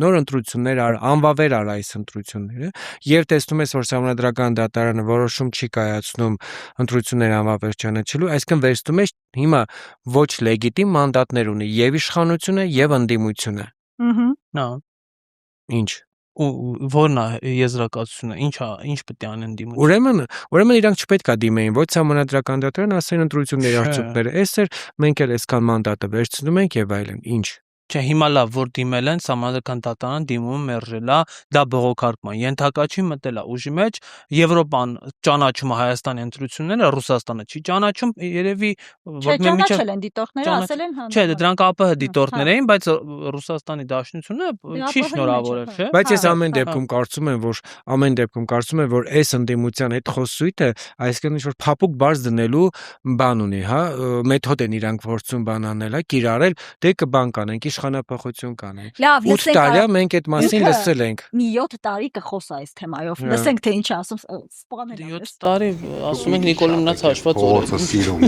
նոր ընտրություններ անվավեր արա այս ընտրությունները, եւ տեսնում ես, որ Սահմանադրական դատարանը որոշում չի կայացնում ընտրություններ անվավեր չանցնելու, այսինքն վերցնում ես հիմա ոչ լեգիտիմ մանդատներ ունի եւ իշխանությունը եւ ընդդիմությունը։ Հա։ Ինչ Որն է եզրակացությունը, ինչ պետք է անեն դիմություն։ Ուրեմն իրանք չպետք է դիմեին, ոչ Սահմանադրական դատարան, ասեն ընտրությունների արդյունքները, այսօր մենք էլ այսքան մանդատը վերցնում ենք եւ այլն, ինչ։ Չէ, հիմա լավ, որ դիմել են, Սահմանադրական դատարանը դիմում մերժելա, դա բողոքարկման ենթակա չի մտելա ուժի մեջ, Եվրոպան ճանաչում է Հայաստանի ընտրությունները, Ռուսաստանը չի ճանաչում, երևի ճանաչել են դիտորդները, ասել են Չէ, դրանք ԱՊՀ դիտորդներ էին, բայց Ռուսաստանի Դաշնությունը չի շնորհավորել, չէ։ Բայց ես ամեն դեպքում կարծում եմ, որ այս ընդդիմության այդ խոսույթը, այսինքն ինչ որ փափուկ բարձ դնելու բան ունի, հա, մեթոդ են իրանք փորձում բան անել, հա, կիրառել, դե կբան կանենք, իշխանափոխություն կանենք։ 8 տարի մենք այդ մասին լսել ենք։ Մի 7 տարի կխոսա այս թեմայով։ Լսենք թե ինչ ասում սպաներ։ 7 տարի ասում ենք Նիկոլին մնաց հաշված օրը։ Փողոցը սիրում։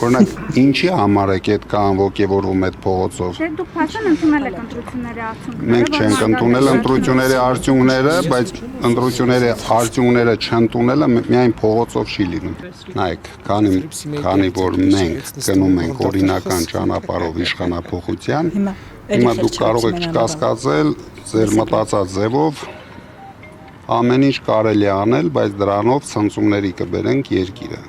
Օրինակ, ինչի համար եք այդ կան ոգևորվում այդ փողոցով։ Չէ, դուք փաստորեն ընդունել եք ընտրությունների արդյունքները։ Մենք չենք ընդունել ընտրությունների արդյունքները, բայց ընտրությունների արդյունքները չընդունելը միայն փողոցով չի լինում։ Նայեք, քանի որ մենք գնում ենք օրինական ճանապարհով իշխանափոխության, Հիմա դուք կարող եք չկասկածել ձեր մտածած ձևով ամեն ինչ կարելի է անել, բայց դրանով ցնցումների կբերենք երկիրը։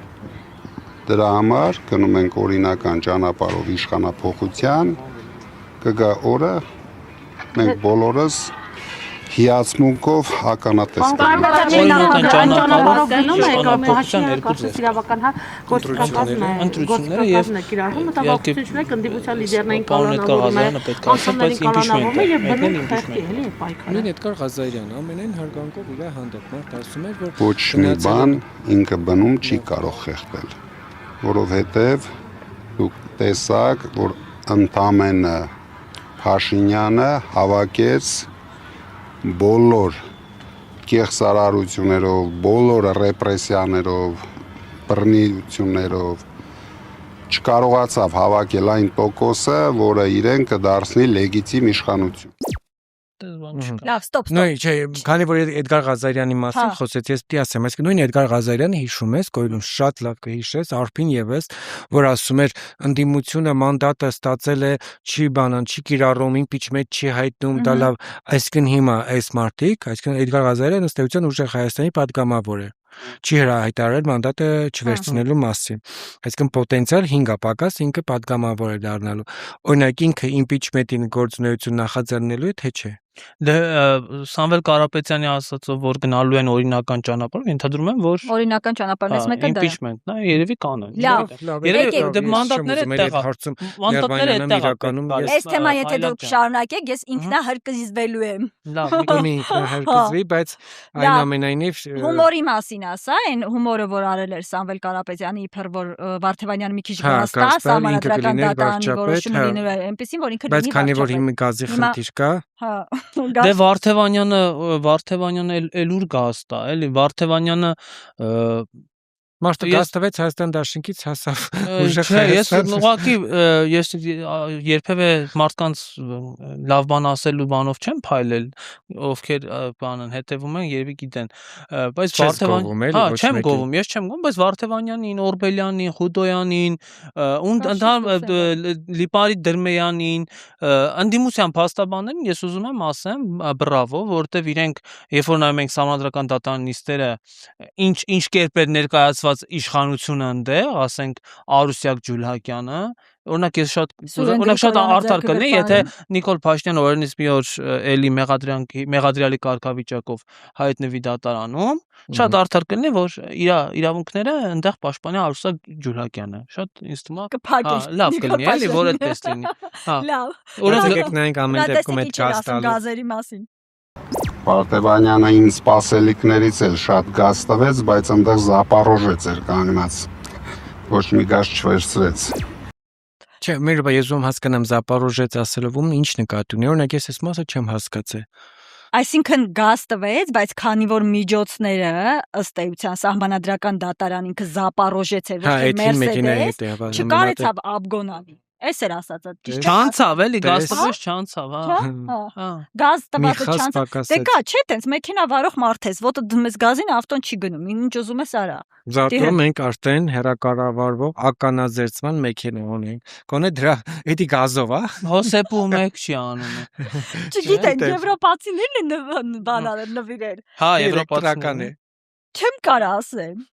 Դրա համար գնում ենք օրինական ճանապարհով իշխանափոխության, կգա օրը մենք բոլորս հիացմունքով ականատես ընտրությունները եւ կոռուպցիոն ընդդիմության լիդերներին կանոնավորում է, անդամներին կանոնավորում է եւ բնում խեղճի էլի պայքարը։ Նույն Էդգար Ղազարյանը ամենայն հարգանքով իր հանդեպ մարդ ասում էր, որ ոչ մի բան ինքը բնում չի կարող խեղդել, որովհետեւ դուք տեսաք, որ ընդամենը Փաշինյանը հավաքեց բոլոր կեղծարարություններով, բոլոր ռեպրեսիաներով, բռնություններով չկարողացավ հավաքել այն տոկոսը, որը իրեն կդարձնի լեգիտիմ իշխանություն։ Լավ, ստոպ։ Նույն, չէ, քանի որ Էդգար Ղազարյանի մասին խոսեց, ես պիտի ասեմ, այսինքն նույն Էդգար Ղազարյանը հիշում ես, Գոյլուն շատ լավ կհիշես, Արփին եւս, որ ասում էր ընդդիմությունը մանդատը ստացել է, չի բանան, չի կիրառում, impeachment չի հայտնում, դա լավ, այսինքն հիմա այս մարտիկ, այսինքն Էդգար Ղազարյանը ըստ էության ուժեղ Հայաստանի падգամավոր է։ Չի հայտարարել մանդատը չվերցնելու մասին։ Այսինքն պոտենցիալ 5 պակաս ինքը падգամավոր է դառնալու։ Օրինակ ինքը impeachment-ին գործունեություն նախաձեռնելու է, թե չէ։ Դե Սամվել Կարապետյանի ասածով, որ գնալու են օրինական ճանապարհով, ենթադրում եմ, որ օրինական ճանապարհներից մեկը դա է։ Impeachment-ն է, երևի կանոն։ Լավ, երևի դե մանդատները այդտեղ։ Այս թեման եթե դուք շարունակեք, ես ինքնահարկիզվելու եմ։ Լավ, ինքնահարկիզվի, բայց այնուամենայնիվ հումորի մասին ասա, այն հումորը, որ արել էր Սամվել Կարապետյանը, իբր որ Վարդևանյանը մի քիչ գաստա, սահմանադրական դատարանի որոշումը լինելու է, այնպեսին, որ ինքը լինի։ Բայց քանի որ հիմա գազի խնդիր կա, Դե Վարդևանյանը էլ ուր գաստա, էլի Վարդևանյանը Մարդը գաստվեց Հայաստան դաշինքից հասավ ուժեղ Ես ուղղակի ես երբևէ մարդկանց լավ բան ասելու բանով չեմ փայլել, ովքեր բանն հետևում են, երևի գիտեն, բայց Վարդևանյանը, չեմ գովում, ես չեմ գովում, բայց Վարդևանյանին, Օրբելյանին, Խուդոյանին, Լիպարի Դրմեյանին, ընդդիմության փաստաբաններին ես ուզում եմ ասեմ, բրավո, որովհետև իրենք երբ որ նայում ենք սահմանադրական դատարանի նիստերը, ինչ կերպ էր ներկայացված իշխանությունը ընդեղ, ասենք Արուսյակ Ջուլհակյանը, օրինակ ես շատ արդար կլինի, եթե Նիկոլ Փաշինյանը օրինից մի օր էլի մեղադրյալի կարգավիճակով հայտնվի դատարանում, շատ արդար կլինի, որ իր իրավունքները ընդեղ պաշտպանի Արուսյակ Ջուլհակյանը։ Շատ ինձ թվում է, լավ կլինի, էլի, որ այդպես լինի։ Լավ։ Օրինակ նայենք ամեն դեպքում այդ գաստալու գազերի մասին։ Վարդևանյանը իմ սպասելիքներից էլ շատ գազ տվեց, բայց այնտեղ Զապարոժեց էր կանգնած։ Ոչ մի գազ չվերցրեց։ Չէ, մեր ես հասկանամ Զապարոժեց ասելով ինչ նկատի ունի, օրինակ ես այս մասը չեմ հասկացել։ Այսինքն գազ տվեց, բայց քանի որ միջոցները ըստ էության սահմանադրական դատարան ինքը Զապարոժեց էր, ոչ թե Մերսեդես, չկարեցավ Աբգոնանի։ Էս էր ասածը, ճիշտ է։ Չանցավ էլի, գազ տվեց չանցավ, հա։ Գազ տվածը չանցավ։ Դե կա, չէ, տենց մեքենա վարող մարդ ես, ոտը դնում ես գազին, ավտոն չի գնում, ինչ ուզում ես արա։ Զարտո մենք արդեն հերակառավարվող ականաձերծման մեքենա ունենք։ Գոնե դրա էդի գազով, հա։ Հոսեփու մեկ չի անում։ Չգիտեն, եվրոպացիներն են բանալ նվիրել։ Հա, եվրոպացիներն է։ Չեմ կարա ասեմ։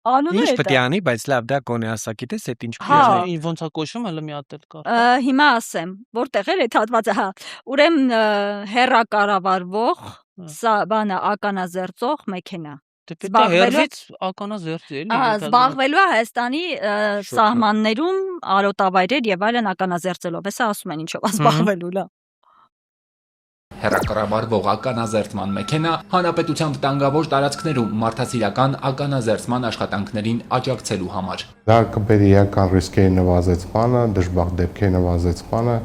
Անունը Ինչ պետք է անի, բայց լավ դա գոնե ասա, գիտես այդ ինչ պիտի ոնց է կոչվում, հələ մի հատ էլ կա։ Հիմա ասեմ, որտեղ էր այդ հատվածը, հա։ Ուրեմն հերակառավարվող, սա բանը ականաձերծող մեքենա։ Դե պետք է հերվից ականաձերծի, էլի։ Զբաղվելու է Հայաստանի սահմաններում արոտավայրեր եւ այլն ականաձերծելով, հեսա ասում են ինչով զբաղվելու, լավ։ Հերակառավարվող ականաձերծման մեքենա հանրապետության վտանգավոր տարածքներում մարդասիրական ականաձերծման աշխատանքներին աջակցելու համար։ Դա կբերի իրական ռիսկերի նվազեցմանը, դժբախտ դեպքերի նվազեցմանը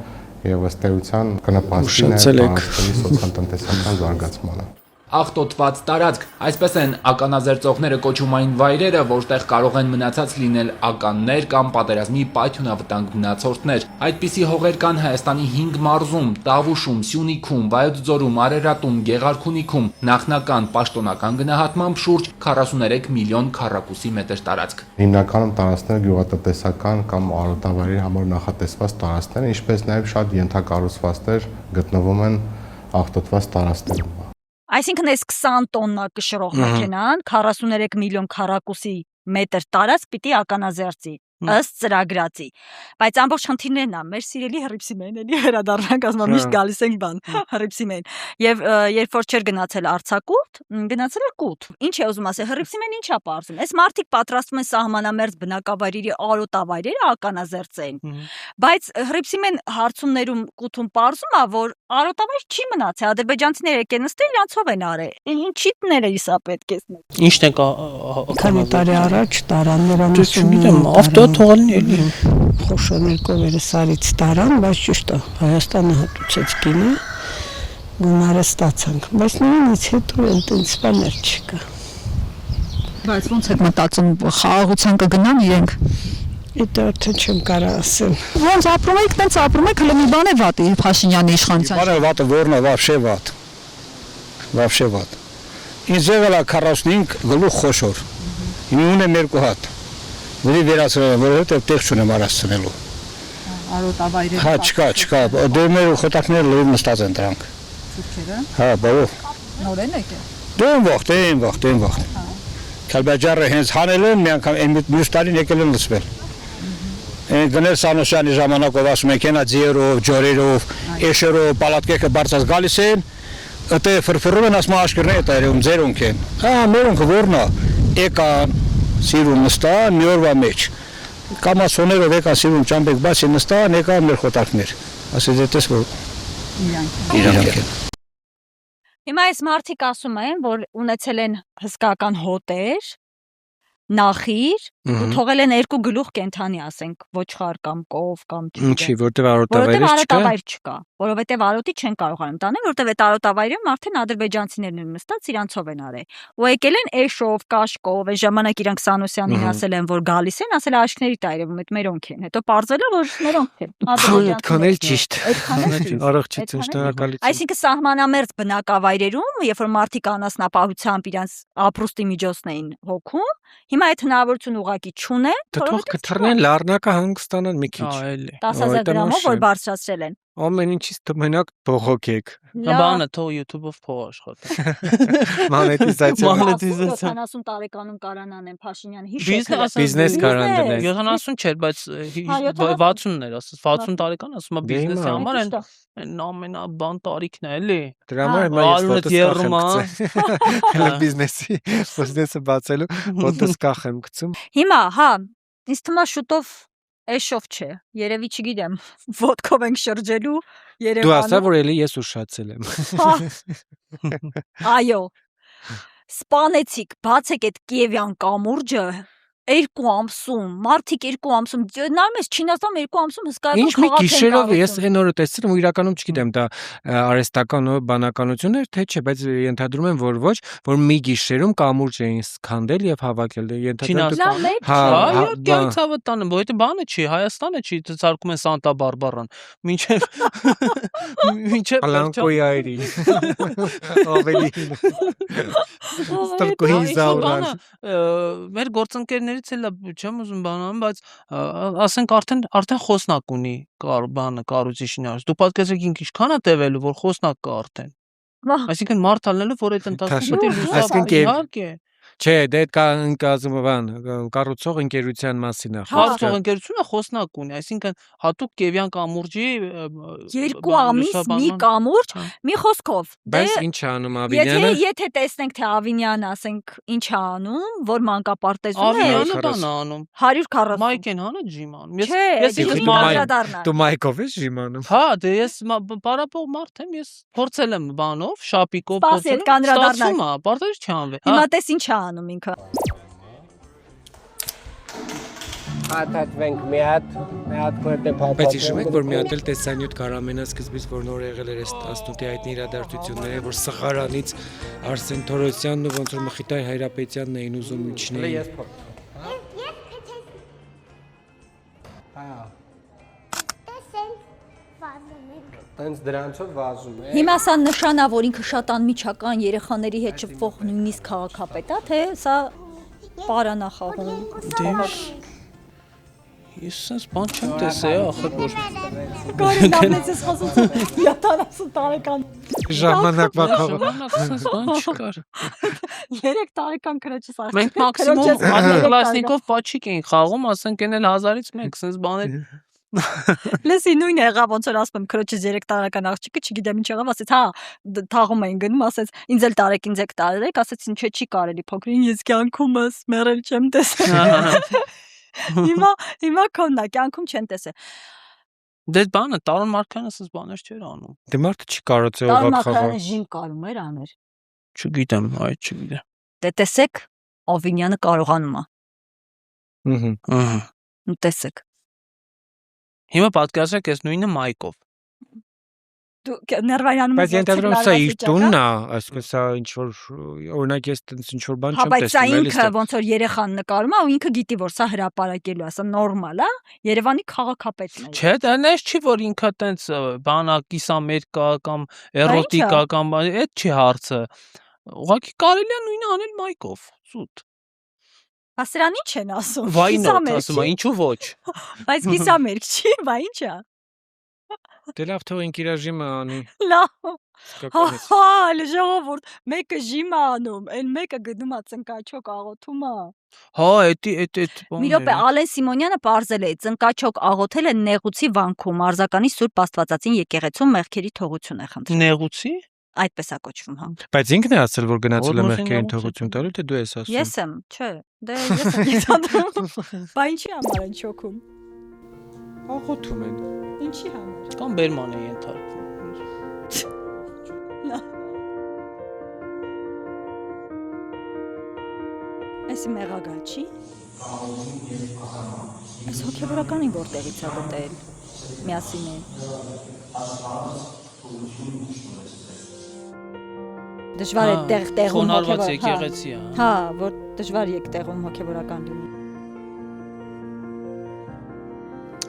եւ ըստ էության կնպաստի նաեւ սոցիալ-տնտեսական զարգացմանը։ աղտոտված տարածք։ Այսպես են ականազերծողները կոչում այն վայրերը, որտեղ կարող են մնացած լինել ականներ կամ պատերազմի պայթյունավտանգ մնացորդներ։ Այդպիսի հողեր կան Հայաստանի 5 մարզում՝ Տավուշում, Սյունիքում, Վայոց ձորում, Արարատում, Գեղարքունիքում, նախնական պաշտոնական գնահատմամբ շուրջ 43 միլիոն քառակուսի մետր տարածք։ Հիմնականում տարածքները գյուղատնտեսական կամ արոտավայրերի համար նախատեսված տարածքներ, ինչպես նաև շատ ենթակառուցվածքներ գտնվում են աղտոտված տարածքներում։ Այսինքն այս 20 տոննա կշռող մեքենան 43 միլիոն քառակուսի մետր տարածք պիտի ականազերծի ըստ ծրագրածի, բայց ամբողջ խնդիրներն է մեր սիրելի Հռիփսիմեն, էլի վերադառնանք, ասում միշտ գալիս ենք բան Հռիփսիմեն, եւ երբ որ չէր գնացել արձակուրդ, գնացել էր կուտ։ Ինչ է ուզում ասել, Հռիփսիմեն ի՞նչ է պարզում։ Այս մարդիկ պատրաստվում են սահմանամերձ բնակավայրերի արոտավայրերը ականազերծեն, բայց Հռիփսիմեն հարցումներում կուտում պարզում է, որ արոտավայր չի մնացել, ադրբեջանցիները եկեն նստել, իրանցով են արել։ Ինչիդները իսա պետք է։ Ինչն է քանի տարի առաջ տարան նրանց ավտո թողալին էլի խոշորներկովերը սարից տարան, բայց ճիշտ է Հայաստանը հատուցեց գինը գումարը ստացանք, բայց նրանից հետո այնտենց բաներ չկա։ Բայց ոնց եք մտածում խաղաղության կգնան իրենք։ Դա արդեն չեմ կարող ասել։ Ոնց ապրում եք, տենց ապրում եք, հələ մի բան է վատ Փաշինյանի իշխանության։ Բանը վատը որն է, вообще վատ։ Вообще վատ։ Ինձ եղել է 45 գլուխ խոշոր։ Հիմա ունեմ 2 հատ։ Որի վերացրել եմ, որովհետև տեղ չունեմ առասցնելու։ Արոտավայրեր։ Հա, չկա։ Դե մեր խոտակները լույն նստած են դրանք։ Սուրճերը։ Հա, բավով։ Նոր են եկել։ Դեն վաղ։ Քալբաջարը հենց հանել են, մի անգամ այն մյուս տարին եկել են լցվել։ Գնել Սանոսյանի ժամանակով ասում են կենա ձիերով, ջորերով, էշերով, պալատկեքը բարձած գալիս են, ըտե ֆրֆռում են ասում աշկերներ է երևում ձերոնք են։ Հա, մերոնքը որն է։ Եկան սիրում նստա մի օրվա մեջ։ Կամասոներով եկան սիրում ճամբեք բացի նստա, եկան մեր խոտակներ։ Ասես դες որ իրանք են։ Հիմա այս մարդիկ ասում են, որ ունեցել են հսկական հոտեր, նախիր, ու թողել են 2 գլուխ կենթանի, ասենք, ոչխար կամ կով կամ Ինչի, որտեղ արոտավայր չկա, որովհետև արոտի չեն կարողանում տանել, որտեղ այդ արոտավայրում արդեն ադրբեջանցիներն են նստած, իրանցով են արել։ Ու եկել են էշով, կաշկով, այս ժամանակ իրանք Սանոսյանին ասել են, որ գալիս են, ասել աշկների տա երևում այդ մերոնք են։ Հետո պարզել է, որ մերոնք են։ Այդքան էլ ճիշտ։ Առողջություն, շնորհակալություն։ Այսինքն սահմանամերձ բնակավայրերում, երբ որ մարդիկ անասնապահությամբ իրանց ապրուստի միջոցն էին հոգում, հիմա այդ հնարավորություն ուղղակի չունեն, թող կթռնեն լառնակը հանգստանան մի քիչ։ 10,000 դրամով որ բարձրացրել են։ Ամեն ինչից մենակ բողոքեք։ Բանը թող YouTube-ով փող աշխատի։ Մոնետիզացիա։ 70 տարեկանում կարան անեն Փաշինյանը հիշեք։ Բիզնես կարան դնել։ 70 չէր, բայց 60-ներ, ասես 60 տարեկան ասում է բիզնեսի համար են ամենաբան տարիքն է, էլի։ Դրա համար ես բիզնեսը բացելու ֆոտոս կախ եմ գցում։ Հիմա, հա, ինձ թվում է շուտով էշով չէ, երևի չգիտեմ, ոդկով ենք շրջելու Երևանում։ Դու ասա, որ էլի ես ուշացել եմ։ Այո, սպանեցիք, բացեք այդ Կիևյան կամուրջը 2 ամսում, մարդիկ 2 ամսում, նայում ես Չինաստան 2 ամսում հսկայական Ինչ մի գիշերով ես այն օրը տեսել եմ ու իրականում չգիտեմ դա արհեստական բանականություն էր թե չէ, բայց ենթադրում եմ որ ոչ, որ մի գիշերում կամուրջ էին սքանդել եւ հավաքել ենթադրում եմ։ Հա, ցավը տանը, որովհետեւ բանը չի, Հայաստանը չի, ցարկում են Սանտա Բարբարան։ Մինչեւ Պլանկոյայրի։ Ավելի Ստորկոյի զաուրան։ Մեր գործընկերներից էլ չեմ ուզում բանան, բայց ասենք արդեն խոսնակ ունի բանը կառույցի Դու պատկերացրեք ինչքան է տևելու, որ խոսնակ կա արդեն։ Այսինքն մարդ ալնելով, որ այդ ընթացքում պետք է լուսավոր իհարկե։ Չէ, դե կա ընկազում բան, կառուցող ընկերության մասին է։ Կառուցող ընկերությունը խոսնակ ունի, այսինքն հատուկ Կիևյան կամուրջի 2 ամիս մի կամուրջ, մի խոսքով։ Բայց ինչ է անում Ավինյանը։ Եթե տեսնենք թե Ավինյանը, ասենք, ինչ է անում, որ մանկապարտեզում է։ Ավինյանը բան է անում։ 140։ Մայքեն հանը ջիմ անում։ Ես Դու մայքով ես ջիմ անում։ Հա, դե ես պարապող մարդ եմ, ես փորձել եմ բանով, շապիկով փորձել, ստացվում է, պարտադիր չի անվի։ Հիմա տես ինչ է անում ինքը։ Հաթաթվենք մի հատ քորտե փաթաթ։ Բայց հիշում եք, որ մի հատ էլ տեսանյութ կար ամենասկզբից, որ նոր եղել էր այս 18-ի հայտնի իրադարձությունները, որ Սղարանից Արսեն Թորոսյանն ու ոնց որ Մխիթար Հայրապետյանն էին ուզում իջնել։ Տենց դրանցով վազում է։ Հիմա սա նշանա, որ ինքը շատ անմիջական երեխաների հետ շփվող նույնիսկ քաղաքապետ է, թե սա պարանախաղում։ Ես sense բան չեմ տեսել, ախր որ Կարեն ամենից խոսում 70 տարեկան ժամանակվա sense բան չկար։ 3 տարեկան քրոջս արդեն։ Մենք մաքսիմում ադնոկլասնիկով պաչիկ էինք խաղում, ասենք էնել 1000-ից 1, sense բաներ։ Լսի նույնը եղավ ոնց որ ասում եմ քրոջս 3 տարեկան աղջիկը չգիտեմ ինչ եղավ, ասեց հա թաղում էին գնում, ասեց ինձ էլ տարեք, ինձ եք տարեք, ասեց ինչ չի կարելի փոքրին ես կյանքումս մեռել չեմ տեսել։ Հիմա քոննա կյանքում չեն տեսել։ Դե բանը Տարոն Մարկյանը sense բաներ չէր անում։ Դե մարդը չի կարծել Տարոն օղակ խաղալ։ Մարկյանը ժին կարում էր աներ։ Չգիտեմ, այդ չգիտեմ։ Դե տեսեք Ավինյանը կարողանում է։ Ահա։ Տեսեք։ Հիմա պատկերացրեք այս նույնը մայկով։ Դու ներվայանում Բայց ենթադրում սա իր տունն է, այսպես սա ինչ որ օրինակ ես տենց ինչ որ բան չեմ Բայց սա տեսնում, ինքը ոնց որ երեխան նկարում է ու ինքը գիտի որ սա հրապարակելու է, սա նորմալ է, Երևանի քաղաքապետն է։ Չէ, դա նես չի որ ինքը տենց բանակիս ամերիկա կամ էրոտիկա կամ այդ չի հարցը։ Ուղղակի կարելի է նույնը անել մայկով, սուտ։ Ասրան ինչ են ասում։ Վայ նոթ ասում է, ինչու ոչ։ Բայց կիսամերկ չի, բա ինչ է։ Դե լավ թող ինք իր ժիմը անի։ Լավ։ Հա, ժողովուրդ, մեկը ժիմը անում, այն մեկը գնում է ծնկաչոկ աղոթում է։ Հա, էդ Մի րոպե, Ալեն Սիմոնյանը պարզել է, ծնկաչոկ աղոթել է Նեղուցի վանքում, Արձականի Սուրբ Աստվածածին եկեղեցում մեղքերի թողություն է խնդրում։ Նեղուցի։ Այդպես է կոչվում, հա։ Բայց ինքն է ասել, որ գնացել է մեղքերին թողություն տալու, թե դու ես ասում։ Ես եմ, չէ, դե ես եմ ենթադրում։ Բա ինչի համար են շոքում։ Աղոթում են։ Ինչի համար։ Կամ բերման է ենթարկվում։ Էսի մեղագալ չի։ Այս հոգևորականին որտեղից է գտել։ Միասին է։ Դժվար է տեղում խոնարհված եկեղեցի է։ Հա, որ դժվար է տեղում հոգևորական լինի։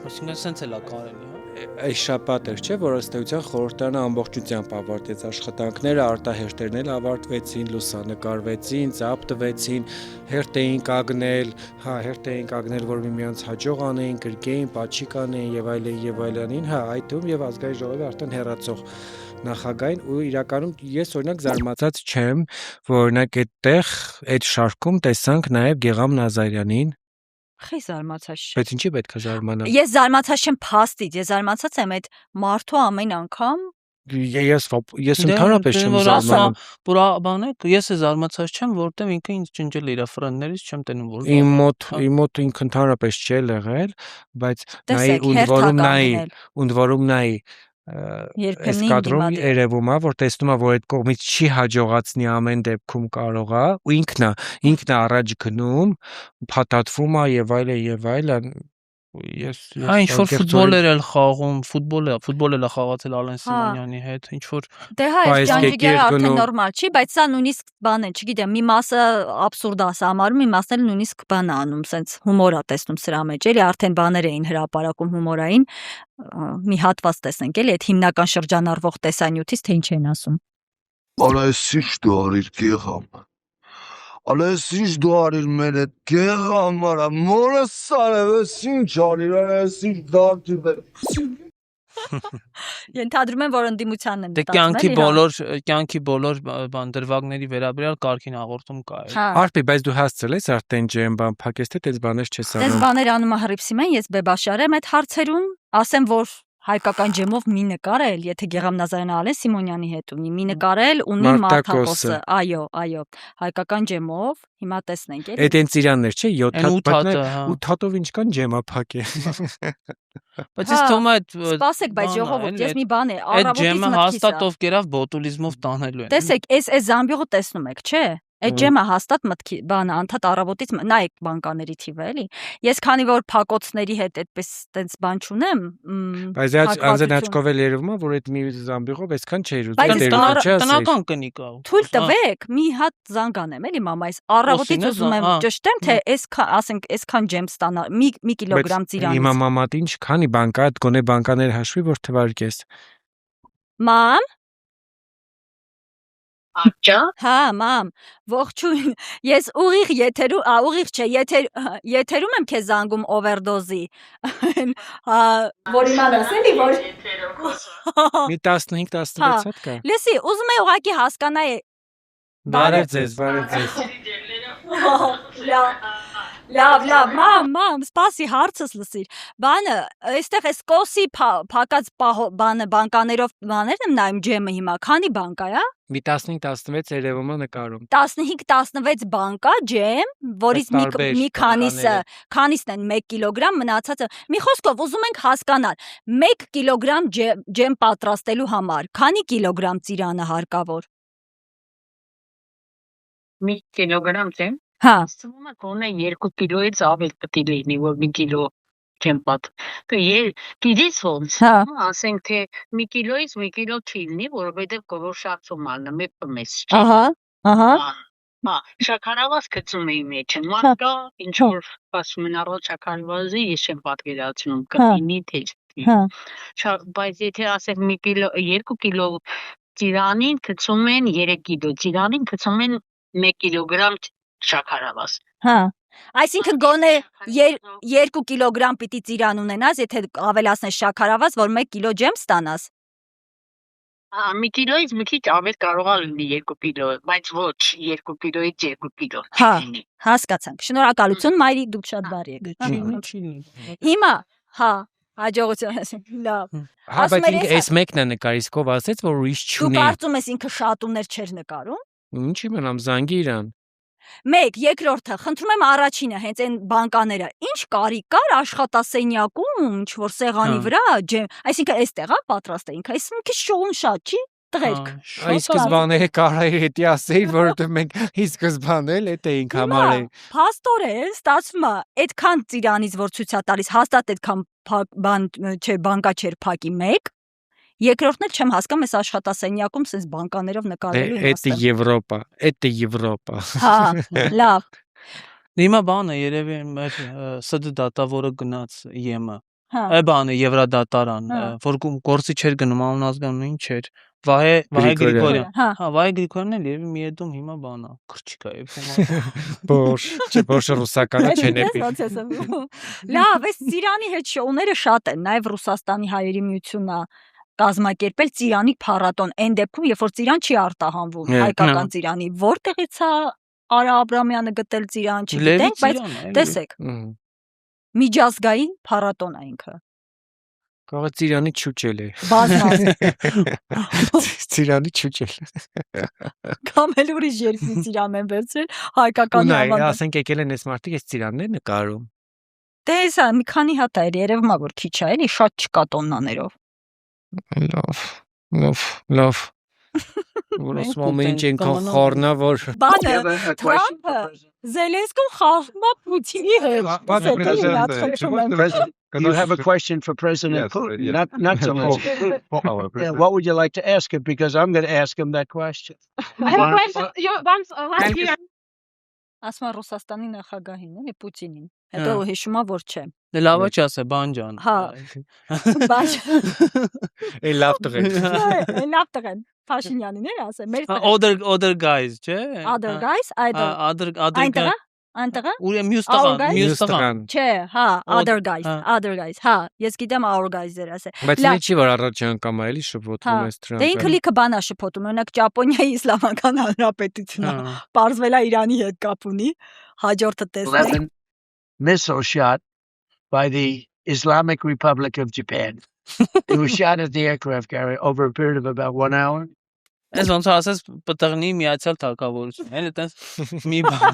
Այսինքն sense էլա կարելի, հա։ Այս շաբաթ էր, չէ, որ ըստ էության խորհրդարանը ամբողջությամբ ավարտեց աշխատանքները, արտահերթերն էլ ավարտվեցին, լուսանկարվեցին, ծափ տվեցին, հերթ էին կանգնել, հա, հերթ էին կանգնել, որ միմյանց հաջող անեին, գրկեին, պաչիկ անեին եւ այլն, հա, այդ թվում եւ ազգային ժողովի արդեն հեռացող նախագահին ու իրականում ես օրինակ զարմացած չեմ, որ օրինակ այդտեղ այդ շարքում տեսանք նաեւ Գեգամ Նազարյանին։ Խի զարմացած չի։ Բայց ինչի պետք է զարմանալ։ Ես զարմացած չեմ փաստից, ես զարմացած եմ այդ մարդու ամեն անգամ Ես ընդհանրապես չեմ զարմանում։ Բուրա բանը, ես զարմացած չեմ, որտեղ ինքը ինձ ջնջել իր ֆրենդներից չեմ տենում որ։ Իմ մոտ ինքը ընդհանրապես չի եղել, բայց նայի und warum նայի Այս կադրում երևում է, որ տեսնում է, որ այդ կողմից չի հաջողացնի ամեն դեպքում կարող է, ու ինքն է առաջ գնում, փաթաթվում է եւ այլն, Ինչ որ ֆուտբոլեր էլ խաղում, ֆուտբոլ էլ խաղացել Ալեն Սիմոնյանի հետ, ինչ որ Դե հա, այս ջանջիկերը արդեն նորմալ չի, բայց սա նույնիսկ բան է, չգիտեմ, մի մասը աբսուրդ է համարում, մի մասն էլ նույնիսկ բան է անում, սենց հումոր է տեսնում սրա մեջ, էլի արդեն բաներ էին հրապարակում հումորային, մի հատված տեսնենք, էլի այդ հիմնական շրջանառվող տեսանյութից թե ինչ են ասում։ Այս ինչ դու արիր Գեգամ։ Ալես ինչ դու արիր մեր այդ Գեգամարա, մորս արևես ինչ արիր, այս ինչ դարձի Ենթադրում եմ, որ ընդդիմությանն են մտածում։ Կյանքի բոլոր բան դրվագների վերաբերյալ կարգին հաղորդում կա։ Արփի, բայց դու հասցրել ես արդեն ջեմ բան փակես թե դες բաներ չես անում։ Դες բաներ անում է Հռիփսիմեն, ես բեբաշար եմ այդ հարցերում, ասեմ որ հայկական ջեմով մի նկարել, եթե Գեգամ Նազարյանը Ալեն Սիմոնյանի հետ ունի, մի նկարել ունի Մարտակոսը, այո, հայկական ջեմով, հիմա տեսնենք էլի։ Այդ են ծիրաններ, չէ, 7 հատով ինչքան ջեմա փակե։ Բայց ես թվում է սպասեք, բայց ժողովուրդ, ես մի բան է, առավոտից մտքիս է։ Այդ ջեմը հաստատով կերավ բոտուլիզմով տանելու են։ Տեսեք, այս զամբյուղը տեսնում եք, չէ։ Այդ ջեմը հաստատ մտքի բանը անդադ առավոտից նայեք բանկաների թիվը էլի։ Ես քանի որ փակոցների հետ այդպես տենց բան չունեմ, Բայց անձն աչքով էլ երևում է, որ այդ մի զամբիղով այսքան չէր ուզում տնական կնի կա։ Թույլ տվեք, մի հատ զանգ անեմ էլի մամայիս, առավոտից ուզում եմ ճշտեմ, թե ասենք այսքան ջեմ ստանա, մի կիլոգրամ ծիրանից։ Հիմա մամատ ինչ քանի բան կա, այդ գոնե բանկաներ հաշվի, որ թվարկես։ Մամ Աճա։ Հա, մամ, ողջույն։ Ես ուղիղ եթերում, ուղիղ չէ, եթերում եմ քեզ զանգում օվերդոզի։ Հա, որ իմանաս էլի, որ մի 15-16 հատ կա։ Լսի, ուզում եմ ուղղակի հասկանալ։ Բարև ձեզ։ Լավ, մամ, սպասի հարցս լսիր։ Բանը, այստեղ էս կոսի փակած բանը բանկաներով բաներն եմ նայում ջեմը հիմա, քանի բան կա, հա։ Մի 15-16 երևում է նկարում։ 15-16 բան կա ջեմ, որից մի քանիսն են 1 կիլոգրամ, մնացածը։ Մի խոսքով ուզում ենք հասկանալ, 1 կիլոգրամ ջեմ պատրաստելու համար, քանի կիլոգրամ ծիրանը հարկավոր։ 1 կիլոգրամ ջեմ։ Հա։ Ասում եմ գոնե 2 կիլոից ավել պետք է լինի, որ 1 կիլո ջեմ պատ։ Գիտես ոնց։ Ասենք թե 1 կիլոից 1 կիլո չի լինի, որովհետև գորոշացում ալնը մի պմես չի։ Ահա։ Հա, շաքարավազ գցում էի մեջ, մատկա, ինչ որ ասում են առողջ շաքարավազի, ես չեմ պատկերացնում, կլինի թե չի։ Բայց եթե ասենք 1 կիլո, 2 կիլո ծիրանին գցում են 3 կիլո, ծիրանին գցում են 1 կիլոգրամ շաքարավազ։ Հա։ Այսինքն գոնե 2 կիլոգրամ պիտի ծիրան ունենաս, եթե ավելացնես շաքարավազ, որ 1 կիլո ջեմ ստանաս։ 1 կիլոից մի քիչ ավել կարող է լինի 2 կիլո, բայց ոչ 2 կիլոից 2 կիլո։ Հա, հասկացանք։ Շնորհակալություն, մայրիկ, դուք շատ բարի եք։ Հիմա, հա, հաջողություն, լավ։ Հա, բայց ինքը այս մեկն է նկարի, սկով ասեց, որ ուրիշ չունի։ Դու կարծում ես ինքը շատումներ չէր նկարում։ Ինչի մնամ զանգի իրան։ Մեկ, երկրորդը, խնդրում եմ առաջինը, հենց այն բանկաները, ինչ կարիք կար աշխատասենյակում, ինչ որ սեղանի վրա, այսինքն այստեղ է պատրաստ է ինքը, այս մի քիչ շոուն շատ չի, տղերք։ Այս սկզբաները կարա հետի ասեի, որովհետև մենք ի սկզբանե էլ էդ էինք համարել։ Փաստորեն, ստացվում է, այդքան ծիրանից որ ցույց է տալիս, հաստատ այդքան բանկա չէր փակի մեկ։ Երկրորդն էլ չեմ հասկանում, այս աշխատասենյակում sense բանկաներով նկարելու իմաստը։ Էդ է Եվրոպա։ Հա, լավ։ Հիմա բանը երևի մեր ՍԴ դատավորը գնաց ԵՄ։ Հա։ Այ բանը Եվրադատարան, որ գործի չէր գնում անազգանուն չէր։ Վահե Գրիգորյան։ Հա, Վահե Գրիգորյանն էլ երևի մի հետում հիմա բանա, քրչիկա է։ Ոչ ռուսականը չեն էպի։ Լավ, այս ծիրանի հետ շոուները շատ են, նաև Ռուսաստանի հայերի միությունն է կազմակերպել ծիրանի փառատոն, այն դեպքում, երբ որ ծիրան չի արտահանվում, հայկական ծիրանի, որտեղից է Արա Աբրամյանը գտել ծիրան, չգիտենք, բայց տեսեք։ Միջազգային փառատոն է ինքը։ Կարող է ծիրանի չուճել է։ Բազմազան։ Ծիրանի չուճել։ Կամ էլ ուրիշ երկրի ծիրան են վերցրել, հայկական ավանդը։ Ասենք եկել են այս մարդիկ այս ծիրաններ նկարում։ Դե հեսա մի քանի հատ է, երևում է որ քիչ է, էլի շատ չկա տոննաներով։ Լավ։ Որոշ մոմենտ ինքան խորնա որ բանը Թրամփը Զելենսկին խաղում է Պուտինի հետ։ You have a question for President Putin, not Zelensky. What would you like to ask him? Because I'm going to ask him that question. I have a question. Last year. Ասում Ռուսաստանի նախագահին, էլի Պուտինին։ Հետո հիշում է որ չէ։ Դե լավ է ասե բանջան։ Հա։ Բանջան։ Է լավ տղեն։ Լավ տղեն։ Փաշինյանին էր ասել։ Other guys, չէ։ Other guys, other guys։ Անտղա։ Ուրեմն մյուս տղան։ Չէ, հա, other guys, հա, ես գիտեմ our guys-եր ասել։ Բայց ինձ չի որ առաջ անգամ էլի շփոթում ես Թրամփը։ Դե ինքը լիքը բան է շփոթում, օրինակ Ճապոնիայի Իսլամական Հանրապետությունը պարզվել է Իրանի հետ կապ ունի, հաջորդը տեսնել։ Missile shot by the Islamic Republic of Japan. It was shot at the aircraft carrier over a period of about 1 hour. Այս ոնց ասես պտղնի միացյալ թակավորություն, էլի տես մի բան։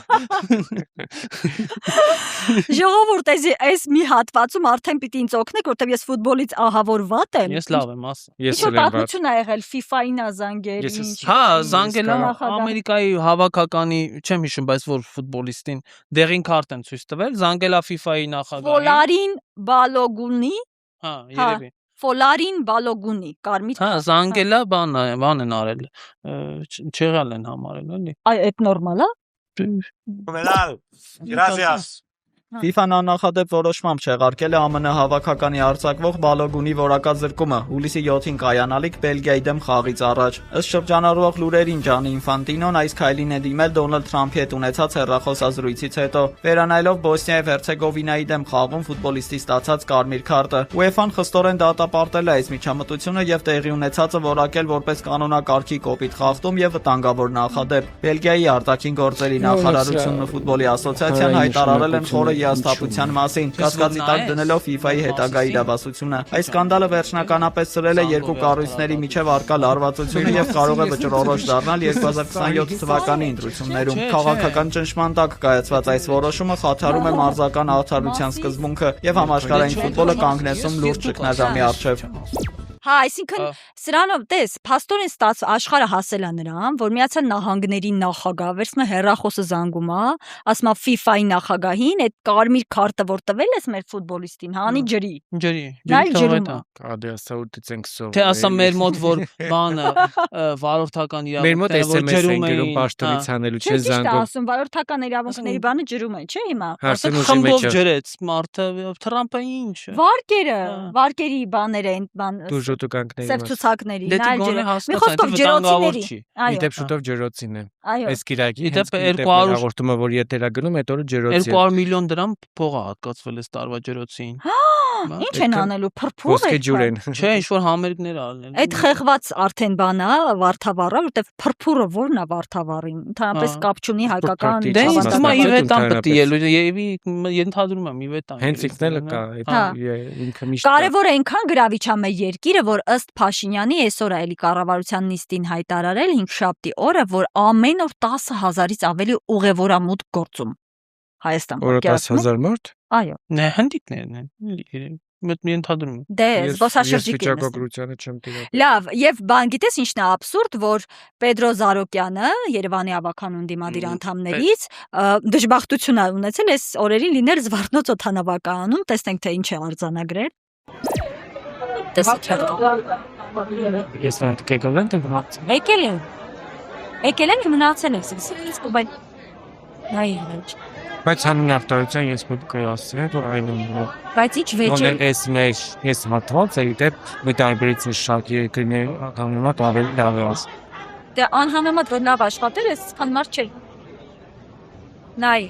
Ժողովուրդ, այս մի հատվածում արդեն պիտի ինձ օգնեք, որտեղ ես ֆուտբոլից ահավոր վատ եմ։ Ես լավ եմ, ասա։ Ինչ պատմություն ա եղել FIFA-ին ա զանգել։ Հա, զանգել Ամերիկայի հավաքականի, չեմ հիշում, բայց որ ֆուտբոլիստին դեղին քարտ են ցույց տվել, զանգել ա FIFA-ի նախագահին։ Ֆոլարին Բալոգունի։ Հա, երևի։ Ֆոլարին Բալոգունի, կարմիր։ Հա, զանգելա բան են արել։ Չեղալ են համարել, էլի։ Այ այդ նորմալ է։ Gracias. FIFA-ն աննախադեպ որոշմամբ չեղարկել է ԱՄՆ հավաքականի արձակվող Բալոգունի որակազրկումը հուլիսի 7-ին կայանալիք Բելգիայի դեմ խաղից առաջ։ Ըստ շրջանառվող լուրերին Ջանի Ինֆանտինոն այս քայլին է դիմել Դոնալդ Թրամփի հետ ունեցած հեռախոսազրույցից հետո։ Վերանայելով Բոսնիա եւ Հերցեգովինայի դեմ խաղում ֆուտբոլիստի ստացած կարմիր քարտը, UEFA-ն խստորեն դատապարտել է այս միջամտությունը եւ տեղի ունեցածը որակել որպես կանոնակարգի կոպիտ խախտում եւ վտանգավոր նախադեպ։ Բելգիայի արտաքին գործերի նախարարությունն ու ֆուտբոլի ասոցիացիան հայտարարել են խորը հիասթափության մասին, կասկածի տակ դնելով FIFA-ի հետագա իրավասությունը։ Այս սկանդալը վերջնականապես սրել է երկու կառույցների միջև առկա լարվածությունը եւ կարող է վճռորոշ դառնալ 2027 թվականի ընտրություններում։ Քաղաքական ճնշման տակ կայացված այս որոշումը խաթարում է մարզական արդարության սկզբունքը եւ համաշխարհային ֆուտբոլը կանգնեցում լուրջ ճգնաժամի առջեւ։ Հա, այսինքն սրանով տես, փաստորեն աշխարհը հասել է նրան, որ Միացյալ Նահանգների նախագահ վերցնում է հեռախոսը զանգում է, ասում է FIFA-ի նախագահին, այդ կարմիր քարտը որ տվել ես մեր ֆուտբոլիստին, հանի ջրի։ Ադեսաուտից ենք սով։ Թե ասա մեր մոտ որ բանը վարորդական իրավունքները որ ջրում էին պաշտոնից հանելու չէ զանգում։ Չէ, ասում վարորդական իրավունքների բանը ջրում են, չէ՞ հիմա։ Խմբով ջրեց մարդը, Թրամփը ինչ։ Վարկերի բաները են բան Սերտուցակների, նայել ջրը։ Մի խոսքով ջրոցիների։ Իդեպ շուտով ջրոցին է։ Այո։ Այս գիրակի հաղորդումը որ եթերա գնում, այդ օրը ջրոցի է։ 200 միլիոն դրամ փող է հատկացվել այս տարվա ջրոցին։ Ինչ են անելու, փրփուր է։ Ոսկե ջուր են։ Չէ, ինչ որ համերգներ արել են։ Այդ խեղված արդեն բան է, վարդավառը, որտեվ փրփուրը ո՞րն է վարդավառին։ Ընդհանրապես կապ չունի հայկական։ Դե ինձ թվում է իվետան պետք է ելույթ, եւի ենթադրում եմ իվետան։ Հենց ինքն էլ կա, ինքը միշտ։ Կարևորը այնքան գրավիչ է մեր երկիրը, որ ըստ Փաշինյանի այսօր էլի կառավարության նիստին հայտարարել 5-շաբթի օրը, որ ամեն օր 10,000-ից ավելի ուղևորամուտք գործում Հայաստան։ Օրը 10,000 մարդ։ Այո։ Նե հնդիկներն են։ Մի ընդհանրում եմ։ Դե զբոսաշրջիկ են։ Ես վիճակագրությանը չեմ տիրապետում։ Լավ, եւ բան գիտես ինչն է աբսուրդ, որ Պետրո Զարոկյանը, Երևանի ավականուն դիմադիր անդամներից, դժբախտություն է ունեցել այս օրերին լինել Զվարթնոց օդանավակայանում, տեսնենք թե ինչ է արձանագրել։ Ես եկել եմ մնացել եմ, բայց Բայց հանուն արտարության ես պետք է ասեմ, որ այլն բայց ինչ վեճ է։ Ես մտածած եմ, դե մի տարբերից շատ երկրներ համեմատ ավելի լավ է։ Դե անհամեմատ որ լավ աշխատել ես, անմարդ չէ։ Նայ։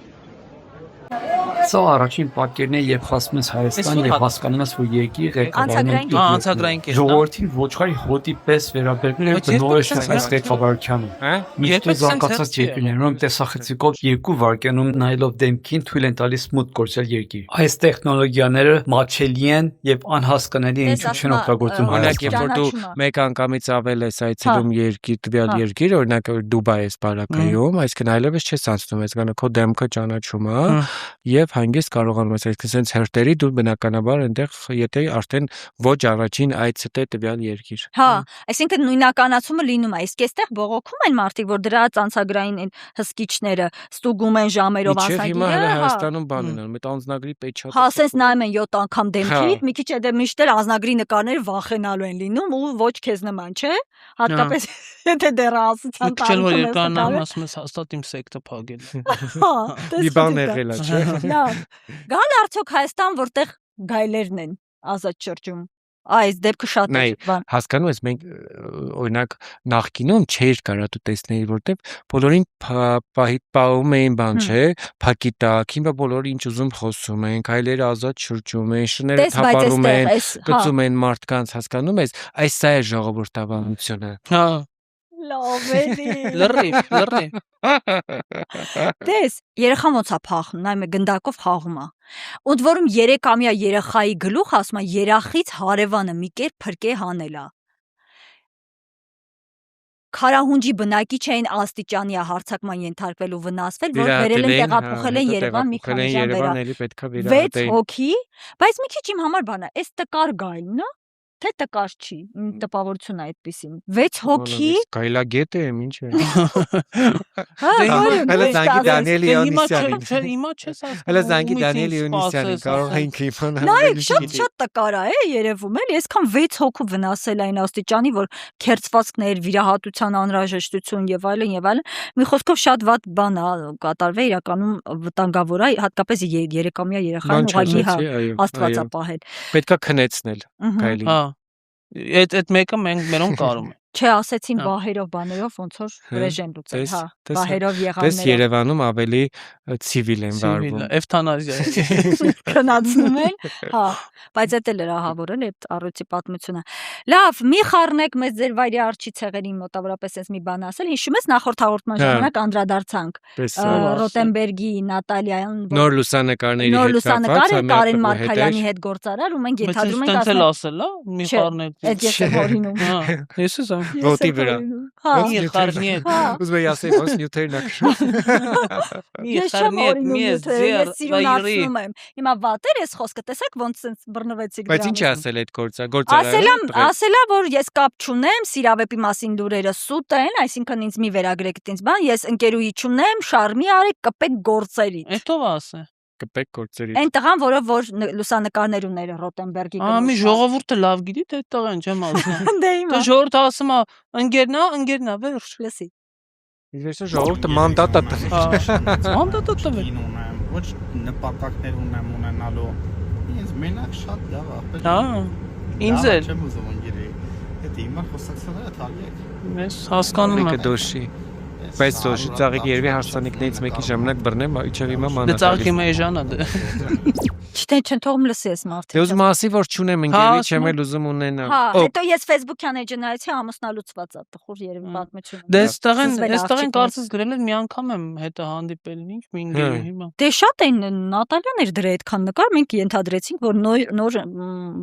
Սա առաջին պատկերն է, երբ հասնում ես Հայաստան եւ հասկանում ես, որ երկիրը ղեկավարում է անցագրային կետն է։ Ժողովրդին ոչխարի հոտի պես վերաբերվում է բնորոշ այս ղեկավարությանը։ Միշտ զարգացած երկրներում տեսախցիկով 2 վայրկյանում նայելով դեմքին թույլ են տալիս մուտք գործել երկիր։ Այս տեխնոլոգիաները մատչելի են եւ անհասկանալի են ինչու չեն օգտագործում Օրինակ, երբ որ դու մեկ անգամից ավել ես այցելում երկիր, տվյալ երկիր, օրինակ Դուբայ ես բարակայում, այսինքն այլևս չես անցնում, այսինքն քո դեմքը ճանաչում է եւ հանգիստ կարողանում ես այսինքն sense հերթերի դու բնականաբար այնտեղ եթե արդեն ոչ առաջին այցդ է տվյալ երկիր։ Հա, այսինքն նույնականացումը լինում է, իսկ այստեղ բողոքում են մարդիկ, որ դրա անցագրային այն հսկիչները ստուգում են ժամերով անցագիրը։ Հիմա Հայաստանում բան են անում, այդ անձնագրի պեչատը։ Հա, sense նայում են 7 անգամ դեմքիդ, մի քիչ է միշտ էլ անձնագրի նկարները վախենալու են լինում ու ոչ քեզ նման, չէ՞։ Հատկապես եթե դեռ ասության տարիքում ես կանամ ասում ես հաստատ իմ սեկտը փագել։ Հա, մի բան եղել է, չէ՞։ Լավ։ Գալ արդյոք Հայաստան, որտեղ գայլերն են ազատ շրջում։ Այս դեպքը շատ է բան։ Հասկանում ես, մենք օրինակ նախկինում չէր կարա դու տեսնեի, որտեվ բոլորին պահում էին բան, չէ, փակի տակ, հիմա բոլորը ինչ ուզում խոսում են, գայլերը ազատ շրջում են, շները թափառում են, գծում են մարդկանց, հասկանում ես, այս սա է ժողովրդավարությունը։ Հա։ Լավ էլի։ Լրիվ։ Դες, երեխան ոնց է փախնում, նայում է գնդակով խաղում է։ Ու դեռ 3-ամյա երեխայի գլուխ ասում է երախից հարևանը մի կերպ փրկե հանելա։ քարահունջի բնակիչ էին աստիճանյա հարձակման ենթարկվել ու վնասվել, որ վերել են տեղափոխել են Երևան մի քանի ժամ վերա։ 6 հոգի, բայց մի քիչ իմ համար բան է, այս տկար գայլն է, թե տկար չի, տպավորություն է այդպեսին։ 6 հոգի գայլագետ է, ինչ է։ Հələ զանգի Դանիել Իոնիսյանին։ Հիմա չես ասում։ Հələ զանգի Դանիել Իոնիսյանին, կարող ենք իմանալ։ Նայեք, շատ տկար է, երևում էլի, այսքան 6 հոգու վնասել այն աստիճանի, որ քերծվածքներ, վիրահատության անհրաժեշտություն եւ այլն եւ այլն։ Մի խոսքով շատ վատ բան է կատարվել, իրականում վտանգավոր է, հատկապես 3-ամյա երեխան ուղղակի Աստվածապահել։ Պետքա քնեցնել գայլին։ Այդ մեկը մերոնք կարում են։ Չէ, ասեցին բահերով, բաներով ոնց որ ռեժիմ լուծել, հա, բահերով եղաններով։ Դες Երևանում ավելի ցիվիլ են վարվում։ Էվթանազիա։ Քնածնում են, հա, բայց դա էլ լրահավոր է այդ առույցի պատմությունը։ Լավ, մի խառնեք մեզ ձեր վայրի արջի ցեղերին մոտավորապես էս մի բան ասել։ Հիշում ես նախորդ հաղորդման ժամանակ անդրադարձանք Ռոտենբերգի Նատալիան նոր լուսանկարների հետ լուսանկարը Կարեն Մարկարյանի հետ գործարար ու մենք ենթադրում ենք ասել ասել, հա, մի խառնեք։ Այդ ես եմ հորինում։ Հա, ես եմ Ոտի վրա։ Մի խառնեք։ Ուզում եի ասել, ոնց նյութերն ակշու։ Մի խառնեք, մի ձեր վայրի։ Հիմա վատեր էս խոսքը, տեսեք ոնց sense բռնվեցիք դրանից։ Բայց ինչ է ասել այդ գործարարը։ Ասելա, որ ես կապ չունեմ, Սիրավեպի մասին լուրերը սուտ են, այսինքն ինձ մի վերագրեք ինձ բան, ես ընկերուհի չունեմ, շարմի արեք, կպեք գործերից։ Էդով ասե։ Կպեք գործերից։ Այն տղան, որ լուսանկարներ ուներ Ռոտենբերգի։ Մի ժողովուրդը լավ գիտի թե այդ տղան չեմ ասում։ Դե հիմա։ Դա ժողովուրդը ասում է, ընկերնա, վերջ։ Լսի։ Իսկ ժողովուրդը մանդատա տվել։ Մանդատա տվել։ Ոչ նպատակներ ունեմ ունենալու։ Ինձ մենակ շատ լավ է։ Հա։ Ինձ էլ։ Չեմ ուզում ընկերի։ Դա հիմա խոսակցողը թալիեք։ Ես հասկանում եմ։ Կդոշի։ Բայց դոշի ծաղիկի երևի հարսանիքներից մեկի ժամանակ բռնեմ, իջավ հիմա մանա։ Դա ծաղիկի մեժանա դա։ Չտեն չեն թողում լսի ես մարդը։ Ուզում ասի, որ չունեմ ընկերի, չեմ էլ ուզում ունենալ։ Հա, հետո ես Facebook-յան էջը նայեցի, ամուսնալուծված է, տխուր երևի պատմություն։ Դե այստեղեն կարծես գրել են մի անգամ եմ հետը հանդիպել, ինչ մի ընկերի հիմա։ Դե շատ են Նատալյան էր դրա այդքան նկար, մենք ենթադրեցինք, որ նոր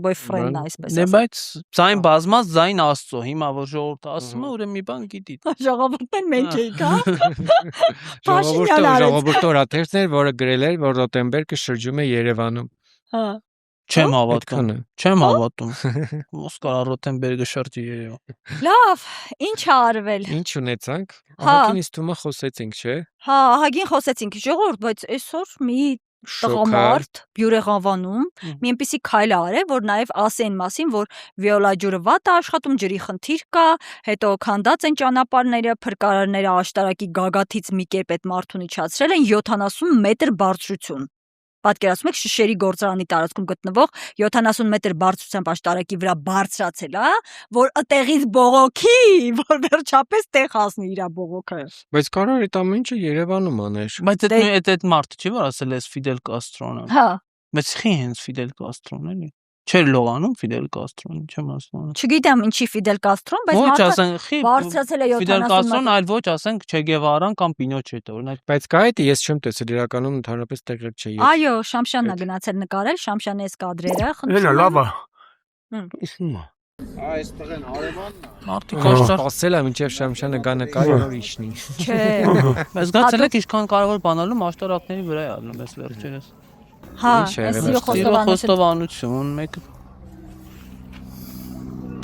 boyfriend-ն է, այսպես ասած։ Դե բայց ձայն բազմած ձայն Աստծո, հիմա որ ժողովուրդը ասում է, ուրեմն մի բան գիտի։ Ժողովուրդն մենք էինք, հա։ Ժողովուրդը օրաթերթն էր, որը գրել էր, որ Ռոտենբերգը շրջում է Երևանում։ Հա։ Չեմ հավատում։ Չեմ հավատում։ Օսկար Ռոտենբերգը շրջի Երևան։ Լավ, ինչ է արվել։ Ինչ ունեցանք։ Ահագին իսկ թվում է խոսեցինք, չէ։ Հա, ահագին խոսեցինք, ժողովուրդ, բայց այսօր մի տղամարդ Բյուրեղանվանում մի այնպիսի քայլ արել, որ նաև ասեն մասին, որ վիոլաջուրը վատ է աշխատում, ջրի խնդիր կա, հետո քանդած են ճանապարհները, փրկարարները աշտարակի գագաթից մի կերպ այդ մարդուն իջացրել են 70 մետր բարձրություն։ Պատկերացնում եք Շշերի գործարանի տարածքում գտնվող 70 մետր բարձրությամբ աշտարակի վրա բարձրացել, հա, որ ըտեղից բողոքի, որ վերջապես տեղ հասնի իր բողոքը։ Բայց կարող է այդ ամեն ինչը Երևանում աներ։ Բայց այդ մարդը չի որ ասել էս Ֆիդել Կաստրոն է։ Հա։ Բայց խի հենց Ֆիդել Կաստրոն էլի։ Չէր լողանում Ֆիդել Կաստրոն, չեմ ասում։ Չգիտեմ ինչի Ֆիդել Կաստրոն, բայց մարդը բարձրացել է 70 Ֆիդել Կաստրոն, այլ ոչ ասենք Չէ Գևարան կամ Պինոչետը, օրինակ։ Բայց կա դա ես չեմ տեսել իրականում ընդհանրապես տեղեր չէ։ Այո, Շամշյանն է գնացել նկարել, Շամշյանի էս կադրերը, Էլա լավ է։ Այստեղ են հարևանն է։ Մարդիկ աշտար ասել եմ ինչեւ Շամշյանը գա նկարի նոր իշնի։ Չէ։ Բայց զգացել եք ինչքան կարևոր բանալու աշտարակների վրա է առնում այս վերջերս։ Հա, այս խոստովանություն մեկը։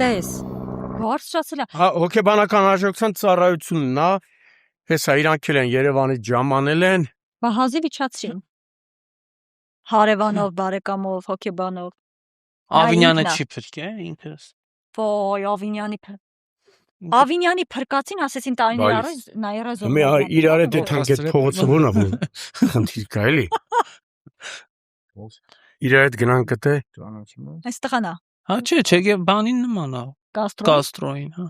Տես։ Բարձրացել է։ Հա, հոգեբանական հաջողության ծառայությունն է։ Հեսա իրանք են Երևանից ջամանել են։ Բահազի վիճացրին։ Հարևանով, բարեկամով, հոգեբանով։ Ավինյանը չի փրկե ինքս։ Ոյ, Ավինյանի փրկացին, ասեցին տարիներ առաջ, նայերը զոհ։ Մի իրար հետ թանկ այդ փողոցը ո՞րն է։ Խնդիր կա էլի։ Իրար հետ գնան կտե։ Այստեղ անա։ Հա չէ, բանին նման է։ Կաստրոին, հա։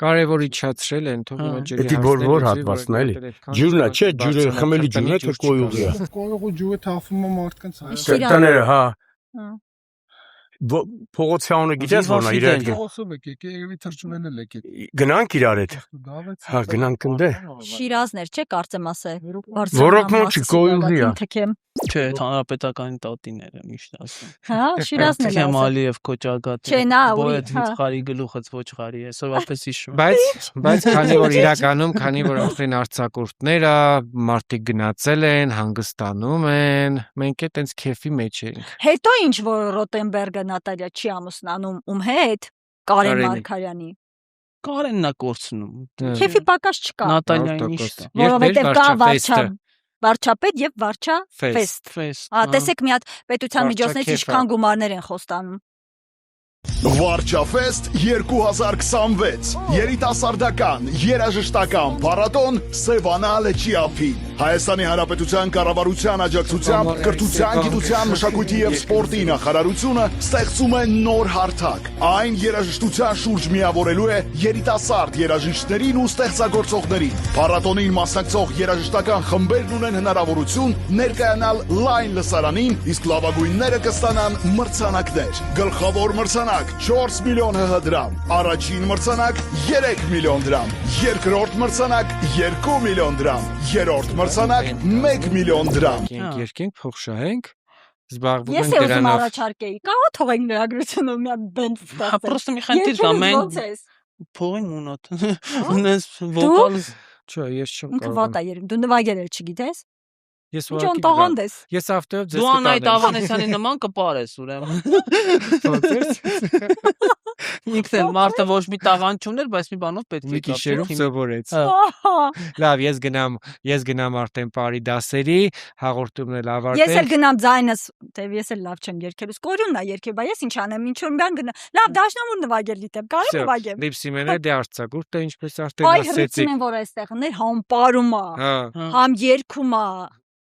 Կարևոր իջացրել են, թող հիմա ջրի Դա որ հատվածն է էլի։ Ջուրն է, չէ, ջուրը խմելի ջուրն է, թե կոյուղի է։ Կոյուղու ջուրը թափվում է մարդկանց։ Կտաները, հա։ Փողոցյանը գիտես ո՞րն է իրար հետ։ Փողոցով եք եկել, երևի թրջունեն եք եկել։ Գնանք իրար հետ։ Հա, գնանք ընդե։ Շիրազներ, չէ՞ կարծեմ ասել։ Որոք նոչի կոյուղի է։ Չէ, հանրապետականի տատիները միշտ ասում։ Հա, Շիրազն էլ Քեմ ասում։ Ալիև Քոչագատը։ Չէ, նա Ոյ ուրի, ինձ հա։ խարի գլուխից ոչխարի, այսօր ապես հիշում։ Բայց քանի որ իրականում, քանի որ արդեն արձակուրդներ ա, մարդիկ գնացել են, հանգստանում են, մենք է տենց քեֆի մեջ ենք։ Հետո ինչ որ Ռոտենբերգը Նատալիա չի ամուսնանում ում հետ Կարեն Կարենի։ Մարգարյանի։ Կարենն է կորցնում։ Քեֆի պակաս չկա։ Նատալիային իշտ։ Որովհետև կա վարչապետ եւ վարչաֆեստ։ Ֆեստ։ Ահա տեսեք մի հատ պետության միջոցներից Վարչակեֆ ա։ ինչքան գումարներ են խոստանում։ Վարչաֆեստ 2026 երիտասարդական երաժշտական փառատոն Սևանա Լեչիափին Հայաստանի Հանրապետության կառավարության աջակցությամբ կրթության, գիտության, մշակույթի եւ սպորտի նախարարությունը ստեղծում է նոր հարթակ։ Այն երաժշտության շուրջ միավորելու է երիտասարդ երաժիշտներին ու ստեղծագործողներին։ Փառատոնին մասնակցող երաժշտական խմբերն ունեն հնարավորություն ներկայանալ լայն լսարանին, իսկ լավագույնները կստանան մրցանակներ։ Գլխավոր մրցանակ 4 միլիոն ՀՀ դրամ, առաջին մրցանակ 3 միլիոն դրամ, երկրորդ մրցանակ 2 միլիոն դրամ, երրորդ մրցանակ 1 միլիոն դրամ։ Երկենք փող շահենք, զբաղվում Ես ենք էլ ուզում դրանով։ առաջարկեի, կարող թողենք լրագրությունը մի հատ բենդ Հա, պրոստը մի խնդիր կա, ոնց ես։ փողին մունոտ։ Ունես վոկալ։ Չէ, ես չեմ Ինքը կարող։ վատ է երևում։ Դու նվագել էլ չգիտես։ Ես Ինչ on տաղանդ ես։ Ես ավտոյով ձեզ Դու Անայդ Ավանեսյանի նման կպարես ուրեմն։ Ինքն էլ մարդը ոչ մի տաղանդ չուներ, բայց մի բանով պետք է մի գիշերում սովորեց։ Ահա։ Լավ, ես գնամ արդեն բարի դասերի, հաղորդումն էլ Ես ավարտել։ էլ գնամ ձայնս, դե ես էլ լավ չեմ երգելու։ Սկորյունն է երգել, բայց ես ինչ անեմ, ինչ որ բան գնա։ Լավ, դաշնամուր նվագել դիտեմ, կարող եմ նվագեմ։ Լիպսիմենը դե արձակուրդը ինչպես արդեն Այ ասեցի։ հրցին են որ այստեղ ներ համ պարում է, Հա։ համ երգում է։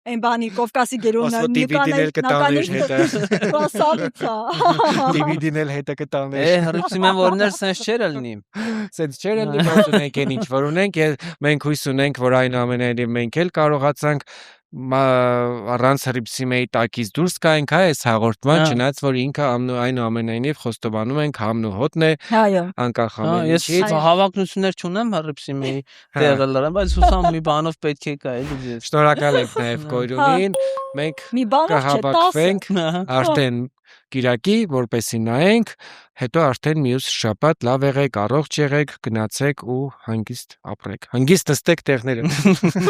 Այն բանի Կովկասի DVD-ն էլ կտանеш հետը։ Красавица։ DVD-ն էլ հետը կտանеш։ հրցիմեն որներ սենց չեր լինի։ Սենց չեր լինի, բայց ունենք այն ինչ որ ունենք, մենք հույս ունենք, որ այն ամենայնիվ մենք էլ կարողացանք առանց հրիպսիմեի տակից դուրս գայինք, հա, այս հաղորդման, չնայած որ ինքը այնուամենայնիվ խոստովանում ենք համն ու հոտն է, այո, անկախ Ես ամենից։ հավակնություններ չունեմ հրիպսիմեի տեղը լրան, բայց հուսամ մի բանով պետք է կա էլի ձեզ։ Շնորհակալ ենք նաև Կոյրունին, մենք մի բանով չէ, 10 կհավաքվենք արդեն Կիրակի, որպեսի նայենք, հետո արդեն մյուս շաբաթ լավ եղեք, առողջ եղեք, գնացեք ու հանգիստ ապրեք։ Հանգիստ նստեք տեղները։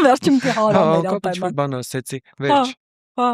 Վերջին հարամեր ապայման։ Բան ասեցի, վերջ։ Հա։